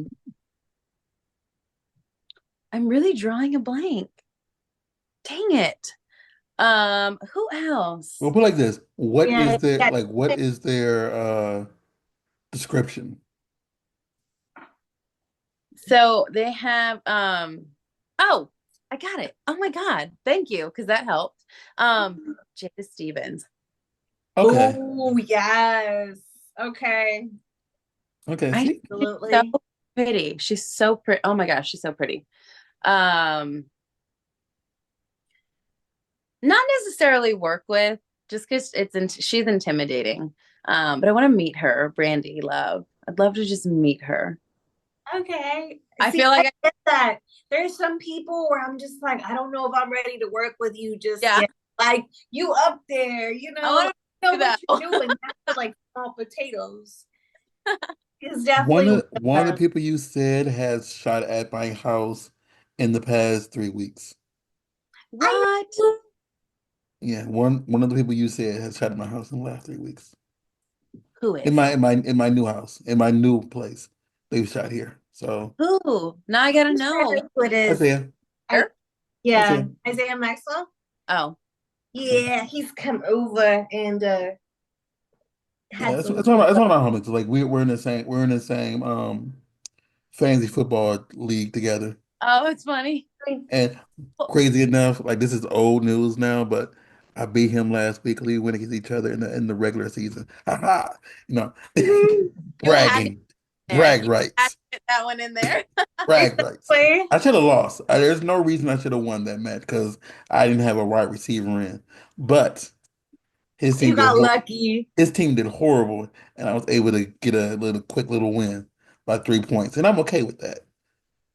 Speaker 1: I'm really drawing a blank. Dang it. Who
Speaker 3: We'll
Speaker 1: else?
Speaker 3: put it like this.
Speaker 2: Yeah. Yeah.
Speaker 3: What is their description?
Speaker 1: So they have oh, I got it. Oh my God. Thank you, because that helped. Jada Stevens.
Speaker 3: Okay.
Speaker 2: Oh, yes. Okay.
Speaker 3: Okay,
Speaker 1: I
Speaker 3: see?
Speaker 1: she's so
Speaker 2: Absolutely.
Speaker 1: pretty. She's so pretty. Oh my gosh, she's so pretty. Um, not necessarily work with, just because she's intimidating. But I want to meet her, Brandy Love. I'd love to just meet her.
Speaker 2: Okay.
Speaker 1: I
Speaker 2: See,
Speaker 1: feel
Speaker 2: I
Speaker 1: like
Speaker 2: get that. There's some people where I'm just like, I don't know if I'm ready to work with you just
Speaker 1: yeah,
Speaker 2: yet. Like, you up there,
Speaker 1: I
Speaker 2: like,
Speaker 1: want
Speaker 2: you
Speaker 1: to
Speaker 2: know
Speaker 1: do
Speaker 2: what
Speaker 1: that.
Speaker 2: you're doing, not for like small potatoes. It's
Speaker 3: One
Speaker 2: definitely
Speaker 3: of one of the
Speaker 2: uh,
Speaker 3: people you said has shot at my house in the past 3 weeks.
Speaker 2: I
Speaker 1: What?
Speaker 2: know.
Speaker 3: Yeah, one of the people you said has shot at my house in the last 3 weeks.
Speaker 1: Who is?
Speaker 3: In my new house, in my new place. They've shot here. So
Speaker 1: Who? Now I gotta
Speaker 2: I'm sure
Speaker 1: know.
Speaker 2: who it is.
Speaker 3: Isaiah,
Speaker 2: I yeah,
Speaker 3: Isaiah.
Speaker 2: Isaiah Maxwell.
Speaker 1: Oh,
Speaker 3: Okay.
Speaker 2: Yeah, he's come over and
Speaker 3: Yeah,
Speaker 2: had some
Speaker 3: that's one of my homies. Like we're in the same fantasy football league together.
Speaker 1: oh, it's funny.
Speaker 3: And crazy enough, like this is old news now, but I beat him last week. We went against each other in the regular season. Ha ha! You know,
Speaker 1: You had to
Speaker 3: bragging,
Speaker 1: there.
Speaker 3: brag
Speaker 1: You had to
Speaker 3: rights,
Speaker 1: get that one in there.
Speaker 3: brag rights.
Speaker 2: exactly.
Speaker 3: I should have lost. There's no reason I should have won that match because I didn't have a wide receiver in. But his
Speaker 2: You
Speaker 3: team did
Speaker 2: got
Speaker 3: hor
Speaker 2: lucky.
Speaker 3: his team did horrible, and I was able to get a little quick little win by 3 points, and I'm okay with that.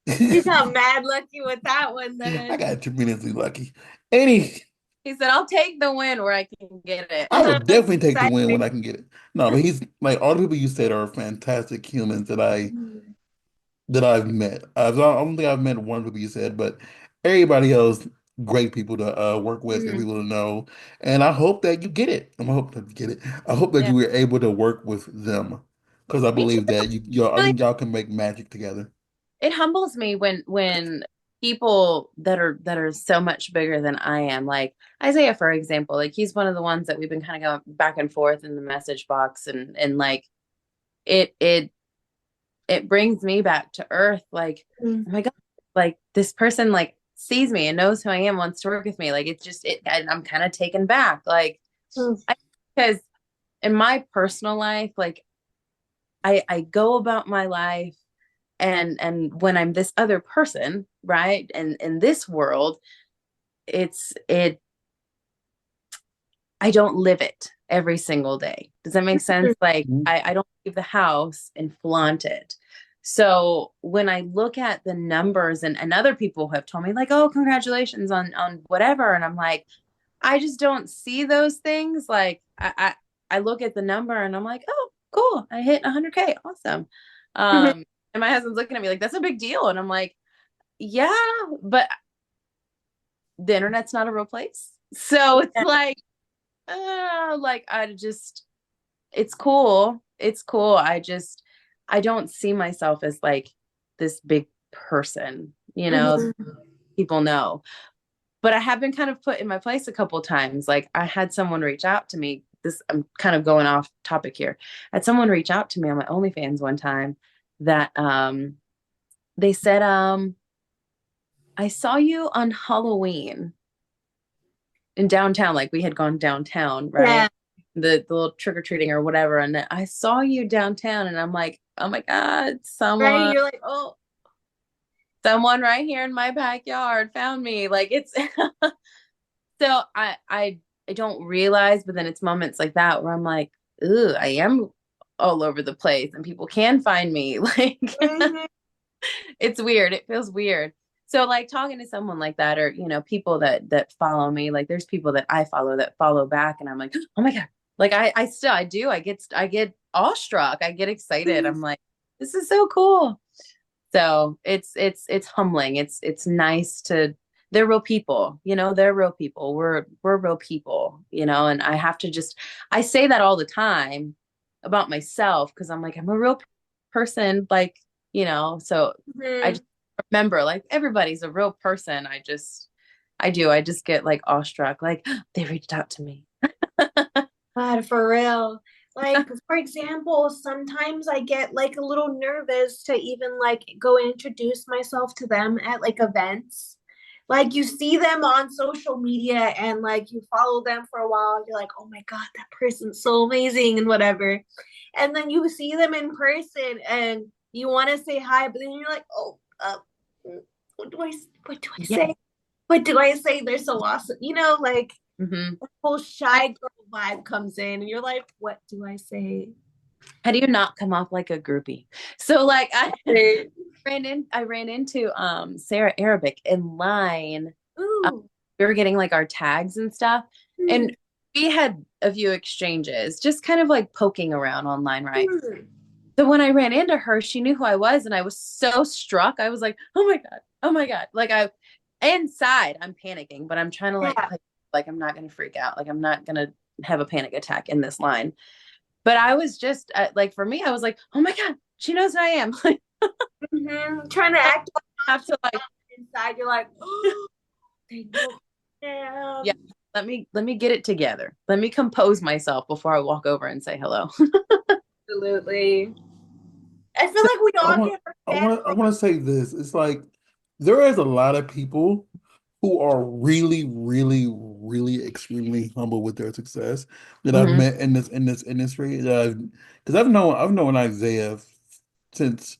Speaker 2: You got mad lucky with that one
Speaker 3: I
Speaker 2: then.
Speaker 3: got tremendously lucky. Any
Speaker 1: He said, "I'll take the win where I can get it."
Speaker 3: I would definitely take the win when
Speaker 2: Exactly.
Speaker 3: I can get it. No, but he's like all the people you said are fantastic humans that I've met. I don't think I've met one people you said, but everybody else, great people to work with and
Speaker 2: Mhm.
Speaker 3: people to know. And I hope that you get it. I hope that you get it. I hope that
Speaker 1: Yeah,
Speaker 3: you were able to work with them because I
Speaker 1: me too.
Speaker 3: believe that I
Speaker 1: Really,
Speaker 3: think y'all can make magic together.
Speaker 1: it humbles me when people that are so much bigger than I am, like Isaiah, for example, like he's one of the ones that we've been kind of going back and forth in the message box, and like it it it brings me back to earth. Like, oh my God, like this person like sees me and knows who I am, wants to work with me. Like it's just it, and I'm kind of taken back. Like,
Speaker 2: Mhm.
Speaker 1: because in my personal life, like I go about my life, and when I'm this other person, right? And in this world, it I don't live it every single day. Does that make sense? Like
Speaker 3: Mhm.
Speaker 1: I don't leave the house and flaunt it. So when I look at the numbers, and other people have told me like, oh, congratulations on whatever. And I'm like, I just don't see those things. Like I look at the number and I'm like, oh, cool. I hit 100K. Awesome.
Speaker 2: Mhm.
Speaker 1: And my husband's looking at me like, that's a big deal. And I'm like, yeah, but the internet's not a real place. So it's like I just it's cool. It's cool. I don't see myself as like this big person. you know,
Speaker 2: Mhm.
Speaker 1: people know. But I have been kind of put in my place a couple of times. Like I had someone reach out to me. This I'm kind of going off topic here. I had someone reach out to me on my OnlyFans one time that they said, I saw you on Halloween in downtown, like we had gone downtown,
Speaker 2: Yeah.
Speaker 1: right? The little trick-or-treating or whatever. And then I saw you downtown and I'm like, oh my God,
Speaker 2: Right.
Speaker 1: someone
Speaker 2: You're like, oh,
Speaker 1: someone right here in my backyard found me. Like it's so I don't realize, but then it's moments like that where I'm like, ooh, I am all over the place and people can find me. Like
Speaker 2: mhm.
Speaker 1: it's weird. It feels weird. So like talking to someone like that or people that follow me, like there's people that I follow that follow back and I'm like, "Oh my God." Like I do. I get awestruck. I get excited. I'm like, "This is so cool." So it's humbling. It's nice to they're real people, they're real people. We're real people, and I have to just I say that all the time about myself because I'm like, I'm a real person, like, so I
Speaker 2: Mhm.
Speaker 1: just remember like everybody's a real person. I just get like awestruck, like they reached out to me.
Speaker 2: God, for real. Like, for example, sometimes I get like a little nervous to even like go and introduce myself to them at like events. Like, you see them on social media and like you follow them for a while, and you're like, oh my God, that person's so amazing and whatever. And then you see them in person and you want to say hi, but then you're like, oh, what do I, what do I
Speaker 1: Yeah.
Speaker 2: say? What do I say? They're so awesome. Like
Speaker 1: Hmm.
Speaker 2: whole shy girl vibe comes in, and you're like, what do I say?
Speaker 1: How do you not come off like a groupie? So like I
Speaker 2: Right.
Speaker 1: I ran into Sarah Arabic in line. Um,
Speaker 2: Ooh.
Speaker 1: we were getting like our tags and stuff,
Speaker 2: Hmm.
Speaker 1: and we had a few exchanges, just kind of like poking around online, right?
Speaker 2: Hmm.
Speaker 1: So when I ran into her, she knew who I was, and I was so struck. I was like, "Oh my God, oh my God!" Like inside, I'm panicking, but I'm trying to like
Speaker 2: Yeah.
Speaker 1: play like I'm not gonna freak out, like I'm not gonna have a panic attack in this line. But I was just like, for me, I was like, "Oh my God, she knows who I am." Like,
Speaker 2: Trying to
Speaker 1: I
Speaker 2: act like
Speaker 1: have to like,
Speaker 2: inside, you're like, oh, they know who I
Speaker 1: yeah,
Speaker 2: am.
Speaker 1: let me get it together. Let me compose myself before I walk over and say hello.
Speaker 2: Absolutely. I feel
Speaker 3: So
Speaker 2: like we
Speaker 3: I
Speaker 2: all
Speaker 3: want
Speaker 2: get
Speaker 3: I
Speaker 2: bad.
Speaker 3: want I want to say this. It's like there is a lot of people who are really, really, really extremely humble with their success that I've
Speaker 1: Hmm.
Speaker 3: met in this industry. Because I've known Isaiah since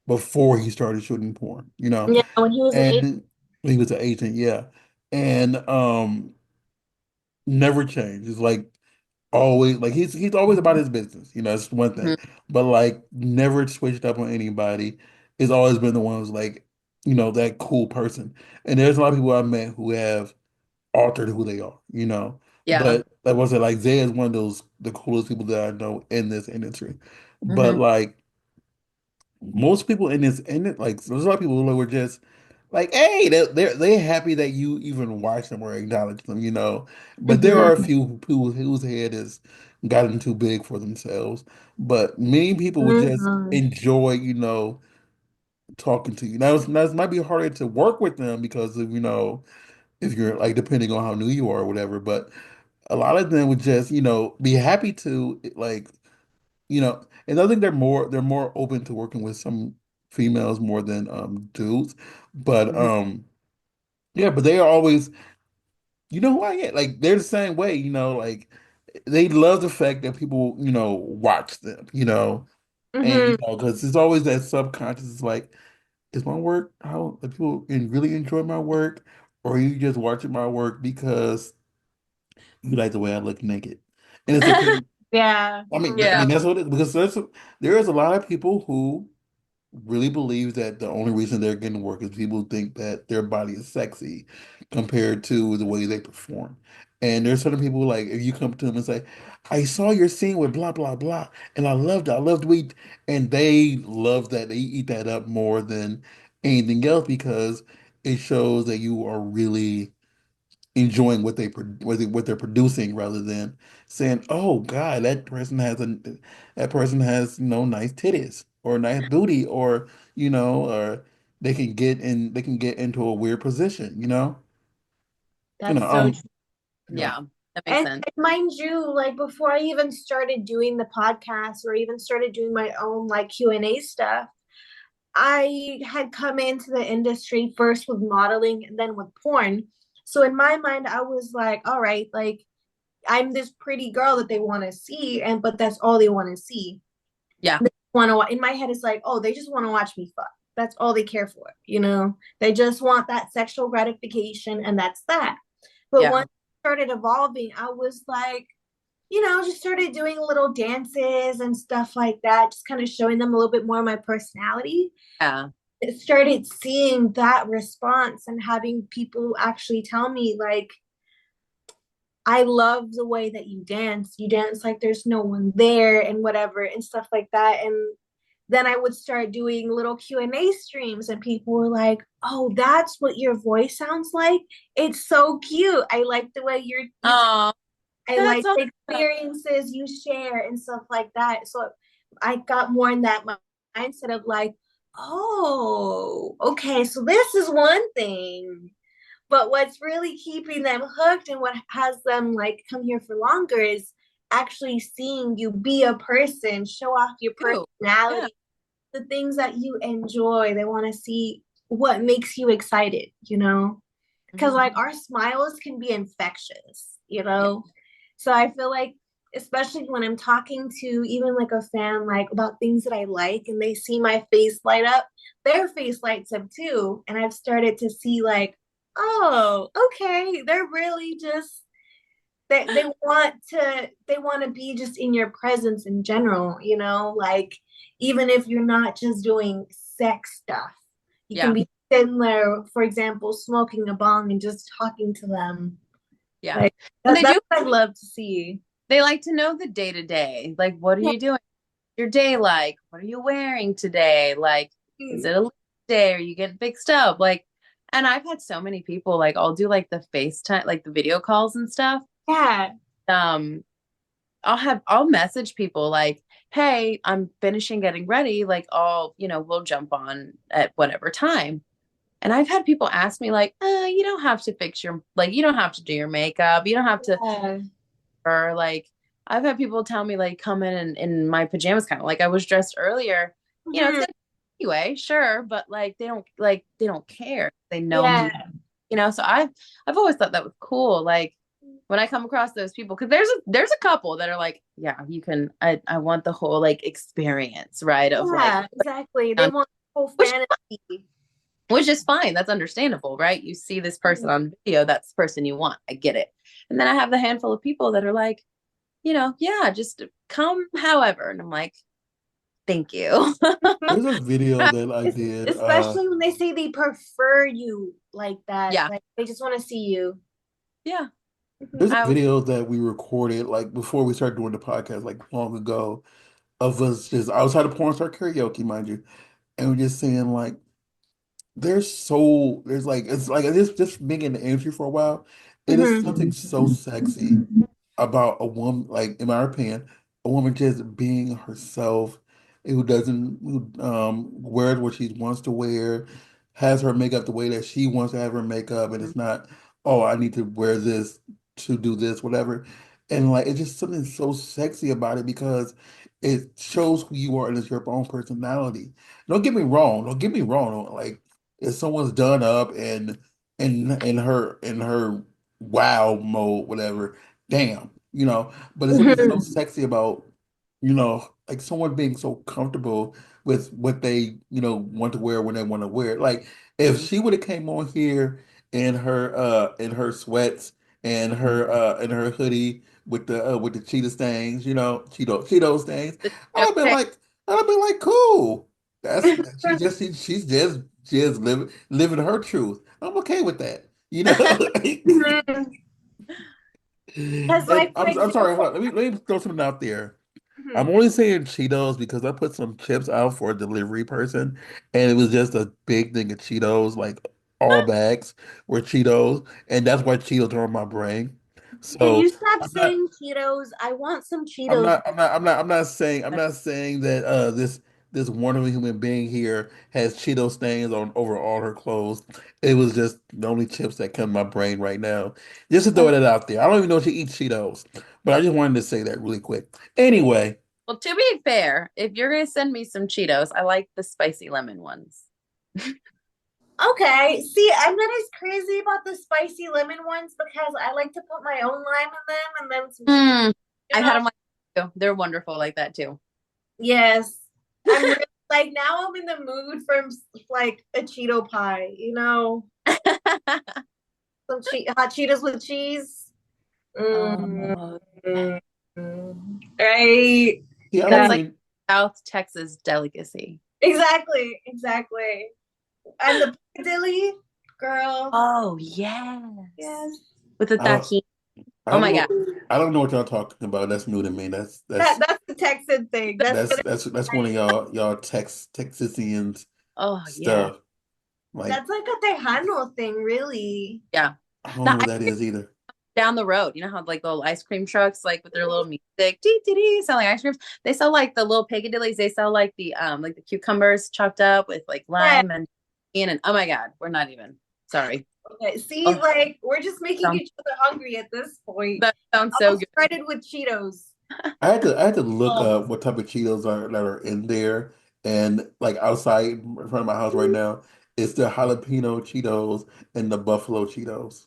Speaker 3: before he started shooting porn,
Speaker 2: Yeah, when he was an eight.
Speaker 3: and he was an agent, yeah, and never changed. It's like always like he's always about his business. That's one thing. But like never switched up on anybody. He's always been the one who's like, that cool person. And there's a lot of people I've met who have altered who they are.
Speaker 1: Yeah.
Speaker 3: But like I said, like Zay is one of those the coolest people that I know in this industry. But
Speaker 1: Hmm.
Speaker 3: like most people in it, like there's a lot of people who were just like, hey, they're happy that you even watch them or acknowledge them. But there
Speaker 2: Hmm.
Speaker 3: are a few people whose head has gotten too big for themselves. But many people would just
Speaker 2: Hmm.
Speaker 3: enjoy, talking to you. Now it might be harder to work with them because of, if you're like depending on how new you are or whatever. But a lot of them would just, be happy to like, and I think they're more open to working with some females more than dudes. But
Speaker 1: Hmm.
Speaker 3: yeah, but they are always, who I am. Like they're the same way, like they love the fact that people, watch them, and
Speaker 2: Hmm.
Speaker 3: because it's always that subconscious. It's like, is my work how the people really enjoy my work, or are you just watching my work because you like the way I look naked? And it's okay.
Speaker 2: Yeah,
Speaker 3: I
Speaker 2: for
Speaker 3: mean, I
Speaker 2: real.
Speaker 1: Yeah.
Speaker 3: mean that's what it because there is a lot of people who really believes that the only reason they're getting work is people think that their body is sexy compared to the way they perform. And there's certain people like if you come to them and say, I saw your scene with blah blah blah, and I loved it. I loved we and they love that. They eat that up more than anything else because it shows that you are really enjoying what they're producing rather than saying, "Oh God, that person has nice titties or nice booty or." they can get into a weird position, You know,
Speaker 2: That's so true.
Speaker 3: yeah.
Speaker 1: Yeah, that makes
Speaker 2: And
Speaker 1: sense.
Speaker 2: mind you, like before I even started doing the podcast or even started doing my own like Q&A stuff, I had come into the industry first with modeling and then with porn. So in my mind, I was like, all right, like I'm this pretty girl that they want to see, and but that's all they want to see.
Speaker 1: Yeah,
Speaker 2: They want to in my head it's like, oh, they just want to watch me fuck. That's all they care for, you know? They just want that sexual gratification and that's that. But
Speaker 1: yeah,
Speaker 2: once it started evolving, I was like, just started doing little dances and stuff like that, just kind of showing them a little bit more of my personality.
Speaker 1: yeah.
Speaker 2: It started seeing that response and having people actually tell me, like, I love the way that you dance. You dance like there's no one there and whatever and stuff like that. And then I would start doing little Q&A streams and people were like, "Oh, that's what your voice sounds like. It's so cute. I like the way you
Speaker 1: Oh,
Speaker 2: I
Speaker 1: that's
Speaker 2: like
Speaker 1: awesome.
Speaker 2: the experiences you share and stuff like that." So I got more in that mindset of like, oh, okay, so this is one thing. But what's really keeping them hooked and what has them like come here for longer is actually seeing you be a person, show off your
Speaker 1: Ooh, yeah.
Speaker 2: personality, the things that you enjoy. They want to see what makes you excited, you know? Because
Speaker 1: Mhm.
Speaker 2: like our smiles can be infectious, you
Speaker 1: Yeah.
Speaker 2: know? So I feel like, especially when I'm talking to even like a fan, like about things that I like, and they see my face light up, their face lights up too. And I've started to see like, oh, okay, they're really just they want to be just in your presence in general, like even if you're not just doing sex stuff, you can
Speaker 1: Yeah.
Speaker 2: be sitting there, for example, smoking a bong and just talking to them.
Speaker 1: Yeah.
Speaker 2: Like
Speaker 1: And they
Speaker 2: that's
Speaker 1: do,
Speaker 2: what I love to see.
Speaker 1: they like to know the day to day. Like, what are
Speaker 2: Yeah.
Speaker 1: you doing? Your day like? What are you wearing today? Like, is it a leap day or you get fixed up? Like, and I've had so many people like I'll do like the FaceTime, like the video calls and stuff.
Speaker 2: Yeah.
Speaker 1: Um, I'll message people like, hey, I'm finishing getting ready. Like, we'll jump on at whatever time. And I've had people ask me like, you don't have to you don't have to do your makeup. You don't have to,
Speaker 2: Yeah.
Speaker 1: or like, I've had people tell me like, come in my pajamas, kind of like I was dressed earlier. It's
Speaker 2: Mhm.
Speaker 1: gonna anyway, sure, but like they don't care. They know
Speaker 2: Yeah.
Speaker 1: me, So I've always thought that was cool. Like when I come across those people, because there's a couple that are like, yeah, you can. I want the whole like experience, right? Of like,
Speaker 2: Yeah, exactly. They
Speaker 1: um,
Speaker 2: want the whole
Speaker 1: which
Speaker 2: fantasy.
Speaker 1: which is fine. That's understandable, right? You see this person on video, that's the person you want. I get it. And then I have the handful of people that are like, yeah, just come however. And I'm like, thank you.
Speaker 2: Mhm.
Speaker 3: There's a video that I did.
Speaker 2: Especially when they say they prefer you like that.
Speaker 1: Yeah.
Speaker 2: Like they just want to see you.
Speaker 1: Yeah.
Speaker 3: There's a
Speaker 2: Mhm.
Speaker 1: I
Speaker 3: video that we recorded like before we started doing the podcast, like long ago, of us just outside of porn star karaoke, mind you, and we're just saying like there's like it's like just being in the industry for a while. It is something
Speaker 2: Mhm.
Speaker 3: so sexy about a woman, like in my opinion, a woman just being herself, who doesn't who wears what she wants to wear, has her makeup the way that she wants to have her makeup, and it's not, oh, I need to wear this to do this, whatever. And like it's just something so sexy about it because it shows who you are and it's your own personality. Don't get me wrong. Don't get me wrong. Like if someone's done up and in her wow mode, whatever, damn, but it's something so
Speaker 2: Mhm.
Speaker 3: sexy about, like someone being so comfortable with what they, want to wear when they want to wear it. Like if she would have came on here in her sweats and her hoodie with the cheetah stains, Cheetos stains, I'd have been
Speaker 1: okay.
Speaker 3: like I'd have been like, cool. That's she's just living her truth. I'm okay with that,
Speaker 2: Mhm. Because,
Speaker 3: And
Speaker 2: like, for
Speaker 3: I'm sorry, hold
Speaker 2: example,
Speaker 3: on. Let me throw something out there. I'm
Speaker 2: mhm.
Speaker 3: only saying Cheetos because I put some chips out for a delivery person, and it was just a big thing of Cheetos, like all bags were Cheetos, and that's why Cheetos are on my brain.
Speaker 2: Can you
Speaker 3: So
Speaker 2: stop
Speaker 3: I'm not,
Speaker 2: saying Cheetos? I want some Cheetos.
Speaker 3: I'm not saying that this. this wonderful human being here has Cheeto stains on over all her clothes. It was just the only chips that come to my brain right now. Just to throw that out there. I don't even know if she eats Cheetos, but I just wanted to say that really quick. Anyway,
Speaker 1: Well, to be fair, if you're gonna send me some Cheetos, I like the spicy lemon ones.
Speaker 2: Okay. See, I'm not as crazy about the spicy lemon ones because I like to put my own lime in them and then some cheese,
Speaker 1: Mm,
Speaker 2: you
Speaker 1: I've had
Speaker 2: know?
Speaker 1: them like too. They're wonderful like that too.
Speaker 2: Yes. I'm really, like now I'm in the mood for like a Cheeto pie, you know? Some hot Cheetos with cheese. Mm,
Speaker 1: Oh,
Speaker 2: mm, right.
Speaker 3: see, I don't
Speaker 1: that's like
Speaker 3: even.
Speaker 1: South Texas delicacy.
Speaker 2: Exactly, exactly. And the piccadilly, girl.
Speaker 1: Oh, yes.
Speaker 2: Yes.
Speaker 1: With the
Speaker 3: I don't.
Speaker 1: tahini.
Speaker 3: I
Speaker 1: Oh
Speaker 3: don't
Speaker 1: my God.
Speaker 3: know. I don't know what y'all talking about. That's new to me.
Speaker 2: That's the Texan thing. That's gonna
Speaker 3: That's one of y'all Texasians
Speaker 1: Oh, yeah.
Speaker 3: stuff. Like
Speaker 2: that's like a Tejano thing, really.
Speaker 1: Yeah.
Speaker 3: I don't
Speaker 1: The
Speaker 3: know what
Speaker 1: ice
Speaker 3: that
Speaker 1: cream
Speaker 3: is either.
Speaker 1: down the road, you know how like little ice cream trucks, like with their little music, dee, dee, dee, selling ice creams. They sell like the little piccadillies. They sell like the cucumbers chopped up with like
Speaker 2: Yeah.
Speaker 1: lime and oh my God, we're not even. Sorry.
Speaker 2: Okay. See,
Speaker 1: Oh,
Speaker 2: like we're just making
Speaker 1: sounds,
Speaker 2: each other hungry at this point.
Speaker 1: that sounds
Speaker 2: I
Speaker 1: so
Speaker 2: was
Speaker 1: good.
Speaker 2: started with Cheetos.
Speaker 3: I had to look
Speaker 2: Oh,
Speaker 3: up what type of Cheetos are that are in there, and like outside in front of my house right now, it's the jalapeno Cheetos and the buffalo Cheetos.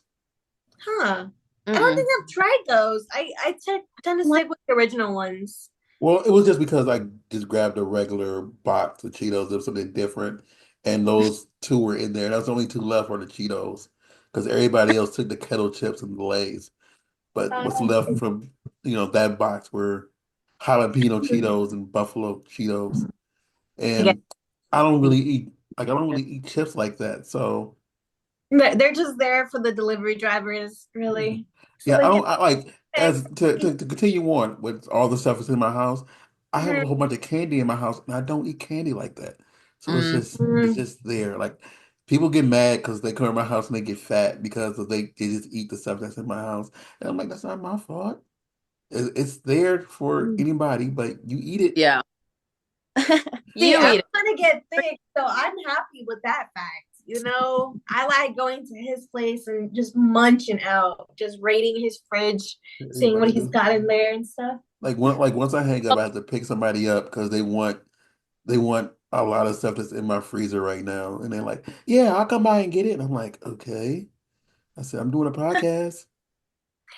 Speaker 2: huh. I don't
Speaker 1: Mm-mm.
Speaker 2: think I've tried those. I tend to
Speaker 1: Like,
Speaker 2: stick with the original ones.
Speaker 3: Well, it was just because I just grabbed a regular box of Cheetos of something different, and those two were in there. That's the only two left were the Cheetos, because everybody else took the kettle chips and the Lay's. But what's
Speaker 2: Um,
Speaker 3: left from, that box were jalapeno Cheetos and buffalo Cheetos.
Speaker 1: I get
Speaker 3: And I don't really eat chips like that. So
Speaker 2: they're just there for the delivery drivers,
Speaker 3: yeah,
Speaker 2: really. So
Speaker 3: yeah,
Speaker 2: they get
Speaker 3: I like
Speaker 2: picked.
Speaker 3: as to continue on with all the stuff that's in my house. I have a whole bunch of candy in my house, and I don't eat candy like that. So
Speaker 1: mm,
Speaker 3: it's
Speaker 2: Mhm.
Speaker 3: just there. Like people get mad because they come to my house and they get fat because they just eat the stuff that's in my house. And I'm like, that's not my fault. It's there for anybody, but you eat it.
Speaker 1: yeah.
Speaker 2: See,
Speaker 1: You
Speaker 2: I'm
Speaker 1: eat it.
Speaker 2: trying to get thick, so I'm happy with that fact. You know, I like going to his place and just munching out, just raiding his fridge, seeing what
Speaker 3: Everybody
Speaker 2: he's
Speaker 3: do.
Speaker 2: got in there and stuff.
Speaker 3: Like once I hang up, I have to pick somebody up because they want a lot of stuff that's in my freezer right now, and they're like, "Yeah, I'll come by and get it." And I'm like, "Okay." I said, "I'm doing a podcast.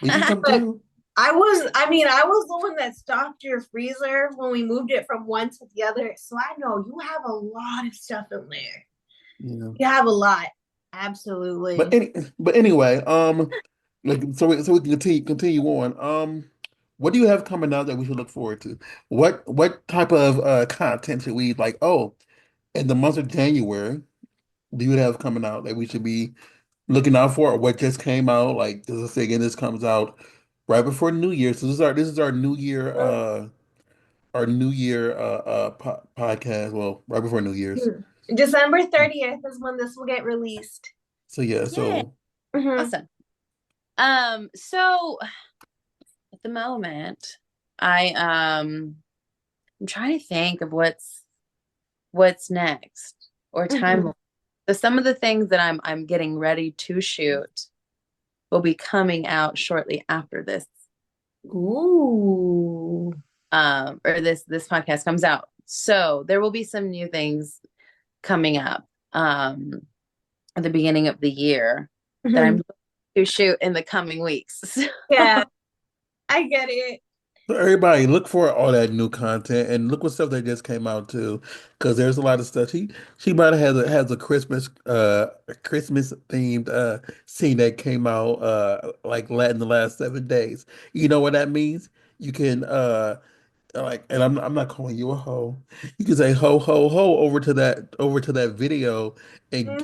Speaker 3: We can come
Speaker 2: But
Speaker 3: too."
Speaker 2: I was the one that stocked your freezer when we moved it from one to the other. So I know you have a lot of stuff in there.
Speaker 3: Yeah.
Speaker 2: You have a lot.
Speaker 3: But
Speaker 2: Absolutely.
Speaker 3: any but anyway, like so we can continue on. What do you have coming out that we should look forward to? What type of content should we like? Oh, in the month of January, do you have coming out that we should be looking out for, or what just came out? Like, as I say again, this comes out right before New Year. So this is our New Year podcast. Well, right before New Year's.
Speaker 2: December 30th is when this will get released.
Speaker 3: So yeah,
Speaker 1: Yeah.
Speaker 3: so
Speaker 2: Mhm.
Speaker 1: Awesome. So at the moment, I I'm trying to think of what's next or
Speaker 2: Mhm.
Speaker 1: time. So some of the things that I'm getting ready to shoot will be coming out shortly after this
Speaker 2: Ooh.
Speaker 1: or this podcast comes out. So there will be some new things coming up at the beginning of the year that I'm
Speaker 2: Mhm.
Speaker 1: to shoot in the coming weeks.
Speaker 2: Yeah, I get it.
Speaker 3: So everybody look for all that new content and look what stuff that just came out too, because there's a lot of stuff. She might have has a Christmas themed scene that came out like in the last 7 days. You know what that means? You can like, and I'm not calling you a hoe. You can say ho ho ho over to that video and
Speaker 2: Hmm.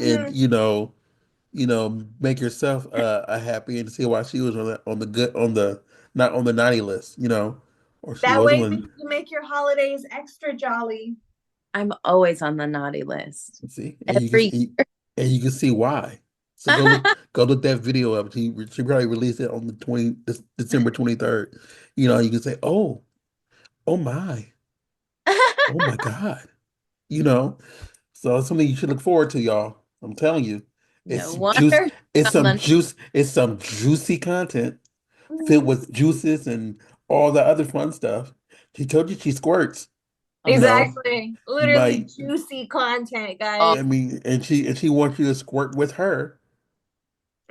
Speaker 3: make yourself happy and see why she was on the good on the not on the naughty list, or she
Speaker 2: That
Speaker 3: wasn't
Speaker 2: way
Speaker 3: on.
Speaker 2: you make your holidays extra jolly.
Speaker 1: I'm always on the naughty list.
Speaker 3: See,
Speaker 1: Every
Speaker 3: and you can see why. So go look that video up. She probably released it on the December 23rd. You can say, oh my God. you know. So it's something you should look forward to, y'all. I'm telling you.
Speaker 1: No
Speaker 3: It's juice,
Speaker 1: wonder London.
Speaker 3: it's some juicy content filled
Speaker 2: Mhm.
Speaker 3: with juices and all the other fun stuff. She told you she squirts, you know.
Speaker 2: Exactly.
Speaker 3: You
Speaker 2: Literally
Speaker 3: might,
Speaker 2: juicy content,
Speaker 1: Oh,
Speaker 2: guys.
Speaker 3: I mean, and she wants you to squirt with her.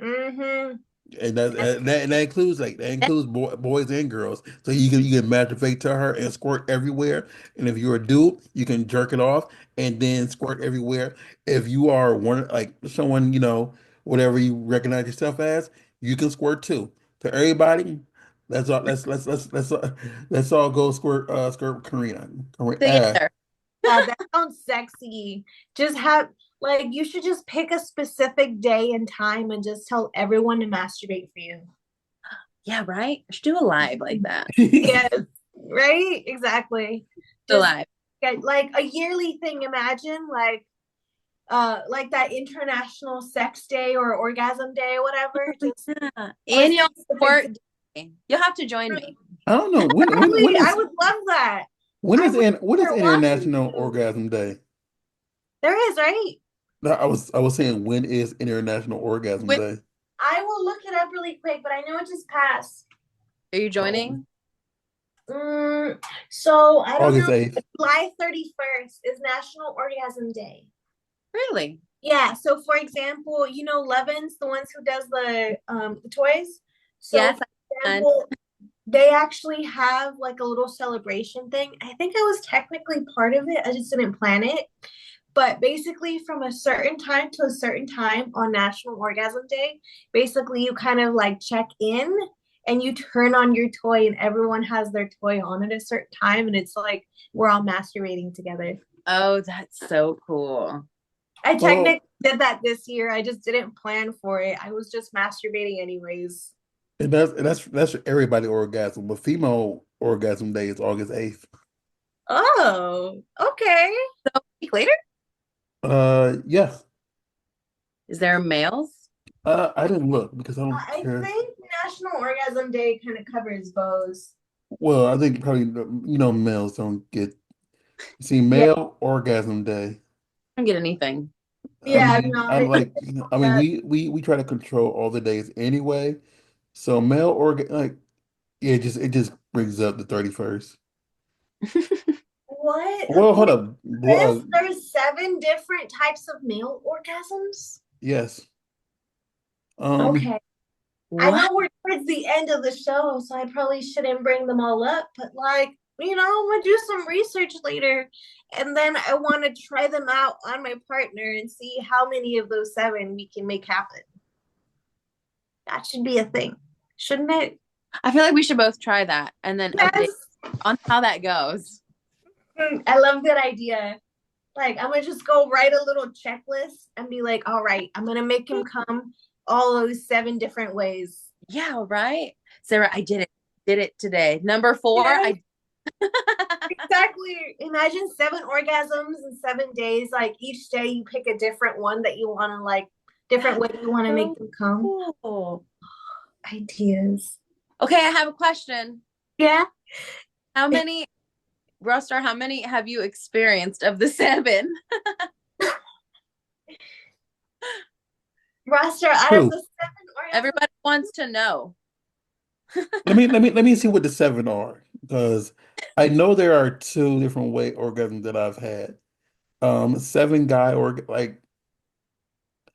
Speaker 2: Mm-hmm.
Speaker 3: And that includes like that includes boys and girls. So you can masturbate to her and squirt everywhere. And if you're a dude, you can jerk it off and then squirt everywhere. If you are one like someone, whatever you recognize yourself as, you can squirt too. To everybody, let's all let's all go squirt with Karina.
Speaker 1: together.
Speaker 2: Yeah, that sounds sexy. Just have like you should just pick a specific day and time and just tell everyone to masturbate for you.
Speaker 1: Yeah, right. I should do a live like that.
Speaker 2: Yes, right? Exactly.
Speaker 1: The
Speaker 2: Just
Speaker 1: live.
Speaker 2: get like a yearly thing. Imagine like that International Sex Day or Orgasm Day or whatever. Just
Speaker 1: Yeah.
Speaker 2: on a
Speaker 1: Annual
Speaker 2: specific
Speaker 1: sport day. You'll have to join me.
Speaker 3: I don't know
Speaker 2: Exactly. I would love that. I would
Speaker 3: when is
Speaker 2: start watching
Speaker 3: International
Speaker 2: you.
Speaker 3: Orgasm Day?
Speaker 2: There is, right?
Speaker 3: No, I was saying when is International Orgasm
Speaker 1: When
Speaker 3: Day?
Speaker 2: I will look it up really quick, but I know it just passed.
Speaker 1: are you
Speaker 3: Oh,
Speaker 1: joining?
Speaker 2: So I don't
Speaker 3: August
Speaker 2: know.
Speaker 3: 8th.
Speaker 2: July 31st is National Orgasm Day.
Speaker 1: Really?
Speaker 2: Yeah. So for example, Levin's the ones who does the toys. So
Speaker 1: Yes,
Speaker 2: for
Speaker 1: and
Speaker 2: example, they actually have like a little celebration thing. I think I was technically part of it. I just didn't plan it. But basically, from a certain time to a certain time on National Orgasm Day, basically you kind of like check in and you turn on your toy, and everyone has their toy on at a certain time, and it's like we're all masturbating together.
Speaker 1: oh, that's so cool.
Speaker 2: I technically
Speaker 3: Well,
Speaker 2: did that this year. I just didn't plan for it. I was just masturbating anyways.
Speaker 3: and that's for everybody orgasm, but female orgasm day is August 8th.
Speaker 2: Oh, okay.
Speaker 1: So a week later,
Speaker 3: Yeah.
Speaker 2: I
Speaker 1: is there males?
Speaker 3: I didn't look because I don't care.
Speaker 2: think National Orgasm Day kind of covers both.
Speaker 3: Well, I think probably males don't get see
Speaker 2: Yeah,
Speaker 3: male orgasm day.
Speaker 1: I don't get anything.
Speaker 3: I
Speaker 2: yeah,
Speaker 3: mean,
Speaker 2: no,
Speaker 3: I'm
Speaker 2: they
Speaker 3: like, I mean,
Speaker 2: that.
Speaker 3: we try to control all the days anyway. So male organ like yeah, it just brings up the 31st.
Speaker 2: What?
Speaker 3: Well, hold
Speaker 2: According
Speaker 3: up.
Speaker 2: to this, there's 7 different types of male orgasms.
Speaker 3: Yes. Um,
Speaker 2: Okay. I
Speaker 1: What?
Speaker 2: know we're towards the end of the show, so I probably shouldn't bring them all up, but I'm gonna do some research later, and then I want to try them out on my partner and see how many of those 7 we can make happen. That should be a thing, shouldn't it?
Speaker 1: I feel like we should both try that and then
Speaker 2: Yes.
Speaker 1: update on how that goes.
Speaker 2: I love that idea. Like, I'm gonna just go write a little checklist and be like, all right, I'm gonna make him come all those 7 different ways.
Speaker 1: Yeah, right. Sarah, I did it. Did it today. Number 4,
Speaker 2: Yes,
Speaker 1: I
Speaker 2: exactly. Imagine 7 orgasms in 7 days. Like each day you pick a different one that you want to different
Speaker 1: that's
Speaker 2: way you want to make
Speaker 1: so
Speaker 2: them come.
Speaker 1: cool.
Speaker 2: Ideas.
Speaker 1: Okay, I have a question.
Speaker 2: Yeah.
Speaker 1: How many, Rustar, how many have you experienced of the 7?
Speaker 2: Roster out of
Speaker 3: Two.
Speaker 2: the 7 orgasms.
Speaker 1: Everybody wants to know.
Speaker 3: Let me see what the 7 are because I know there are two different way orgasms that I've had. 7 guy like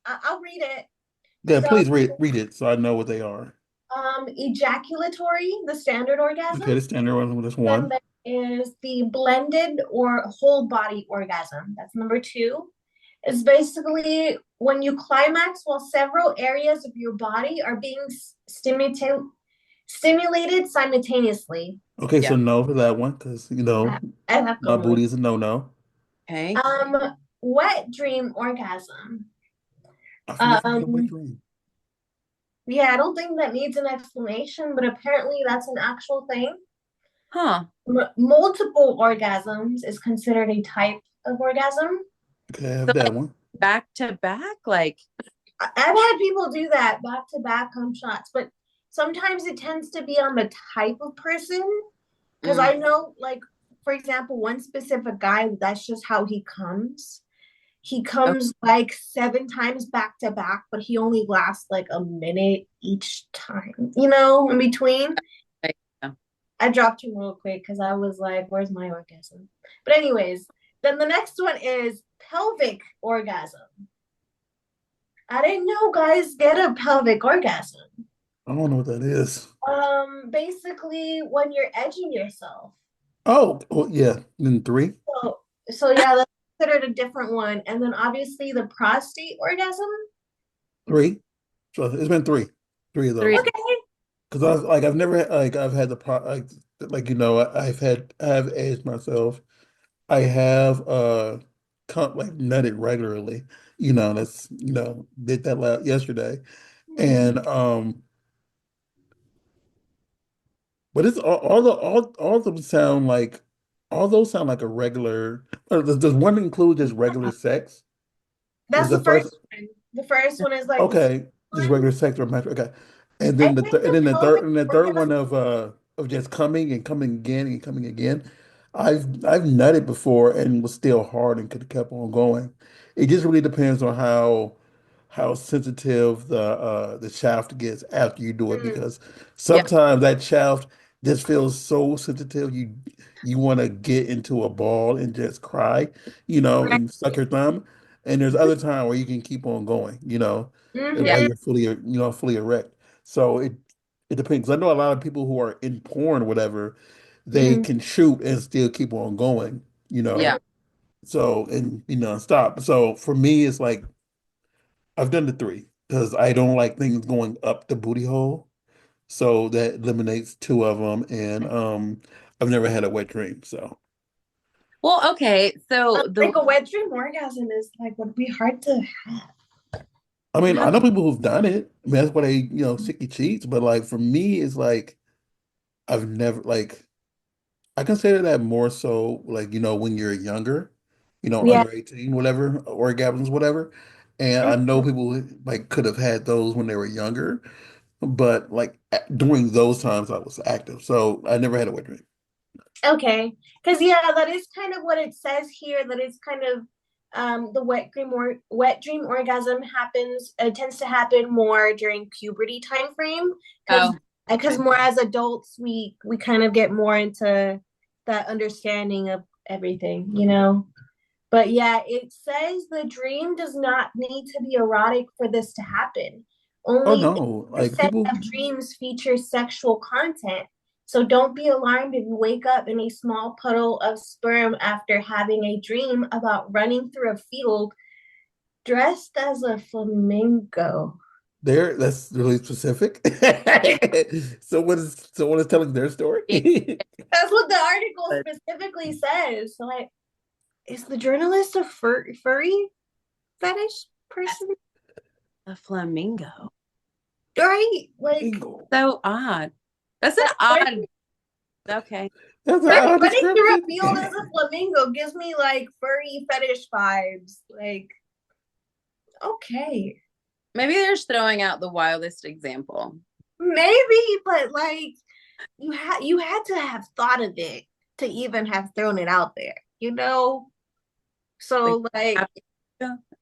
Speaker 2: I'll read it.
Speaker 3: yeah,
Speaker 2: So,
Speaker 3: please read it so I know what they are.
Speaker 2: ejaculatory, the standard orgasm.
Speaker 3: Okay, the standard one, that's
Speaker 2: Then
Speaker 3: one.
Speaker 2: there is the blended or whole body orgasm. That's number 2. It's basically when you climax while several areas of your body are being stimulated simultaneously.
Speaker 3: Okay, so
Speaker 1: Yeah.
Speaker 3: no for that one because
Speaker 2: I have
Speaker 3: my
Speaker 2: no more.
Speaker 3: booty is a no-no.
Speaker 1: Okay.
Speaker 2: Wet dream orgasm.
Speaker 3: I forget if I got wet
Speaker 2: Um,
Speaker 3: dream.
Speaker 2: yeah, I don't think that needs an explanation, but apparently that's an actual thing.
Speaker 1: Huh.
Speaker 2: Multiple orgasms is considered a type of orgasm.
Speaker 3: Okay, I have
Speaker 1: So
Speaker 3: that
Speaker 1: like
Speaker 3: one.
Speaker 1: back to back, like,
Speaker 2: I've had people do that back to back cum shots, but sometimes it tends to be on the type of person. Because
Speaker 1: mm,
Speaker 2: I know, like, for example, one specific guy, that's just how he comes. He
Speaker 1: Okay.
Speaker 2: comes like 7 times back to back, but he only lasts like a minute each time, in between.
Speaker 1: Yeah.
Speaker 2: I dropped him real quick because I was like, where's my orgasm? But, anyways, then the next one is pelvic orgasm. I didn't know guys get a pelvic orgasm.
Speaker 3: I don't know what that is.
Speaker 2: Basically when you're edging yourself.
Speaker 3: Oh, well, yeah. Then three,
Speaker 2: So yeah, that's considered a different one. And then obviously the prostate orgasm.
Speaker 3: three. So it's been three of
Speaker 1: Three.
Speaker 3: those.
Speaker 2: Okay.
Speaker 3: Because I've never had I've had the pro I've aged myself. I have like nutted regularly. That's did that yesterday.
Speaker 2: Mhm.
Speaker 3: And but it's all of them sound like all those sound like a regular does one include just regular sex? Is
Speaker 2: That's
Speaker 3: the
Speaker 2: the
Speaker 3: first
Speaker 2: first one. The first one is like the safe
Speaker 3: Okay, just
Speaker 2: one.
Speaker 3: regular sex or match. Okay, and
Speaker 2: I
Speaker 3: then
Speaker 2: think the
Speaker 3: the
Speaker 2: pelvic
Speaker 3: third
Speaker 2: orgasm.
Speaker 3: one of just coming and coming again and coming again. I've nutted before and was still hard and could have kept on going. It just really depends on how sensitive the shaft gets after you do it
Speaker 2: Mm,
Speaker 3: because
Speaker 1: Yeah.
Speaker 3: sometimes that shaft just feels so sensitive you want to get into a ball and just cry,
Speaker 2: right.
Speaker 3: and suck your thumb. And there's other time where you can keep on going, while
Speaker 1: Yeah.
Speaker 2: Mm-hmm.
Speaker 3: you're fully erect. So it depends. I know a lot of people who are in porn, or whatever, they
Speaker 2: Mm-hmm.
Speaker 3: can shoot and still keep on going, you
Speaker 1: Yeah.
Speaker 3: know. So and stop. So for me, it's like I've done the three because I don't like things going up the booty hole. So that eliminates two of them, and I've never had a wet dream. So
Speaker 1: Well, okay. So the
Speaker 2: Like a wet dream orgasm is like would be hard to have.
Speaker 3: I mean, I
Speaker 1: how
Speaker 3: know people who've done it. I mean, that's why they sticky cheats. But like for me, it's like I've never like. I consider that more so like, when you're younger,
Speaker 2: Yeah.
Speaker 3: under 18, whatever, orgasms, whatever. And I know people like could have had those when they were younger, but like during those times I was active. So I never had a wet dream.
Speaker 2: Okay. Because yeah, that is kind of what it says here. That is kind of the wet dream orgasm happens. It tends to happen more during puberty time frame because
Speaker 1: oh
Speaker 2: because
Speaker 1: okay.
Speaker 2: more as adults we kind of get more into that understanding of everything. But yeah, it says the dream does not need to be erotic for this to happen.
Speaker 3: Oh
Speaker 2: Only
Speaker 3: no, like
Speaker 2: 8%
Speaker 3: people
Speaker 2: of dreams feature sexual content. So don't be alarmed if you wake up in a small puddle of sperm after having a dream about running through a field dressed as a flamingo.
Speaker 3: that's really specific. Someone is telling their story.
Speaker 1: Yeah,
Speaker 2: That's what the article
Speaker 1: but
Speaker 2: specifically says. So, like, is the journalist a furry fetish person?
Speaker 1: a flamingo.
Speaker 2: Right? Like,
Speaker 3: Bingo.
Speaker 1: So odd. That's an
Speaker 2: like
Speaker 1: odd. Okay.
Speaker 3: That's an
Speaker 2: Right,
Speaker 3: odd
Speaker 2: running through a
Speaker 3: description.
Speaker 2: field as a flamingo gives me like furry fetish vibes. Like, okay,
Speaker 1: Maybe they're just throwing out the wildest example.
Speaker 2: maybe, but like you had to have thought of it to even have thrown it out there.
Speaker 1: Like,
Speaker 2: So like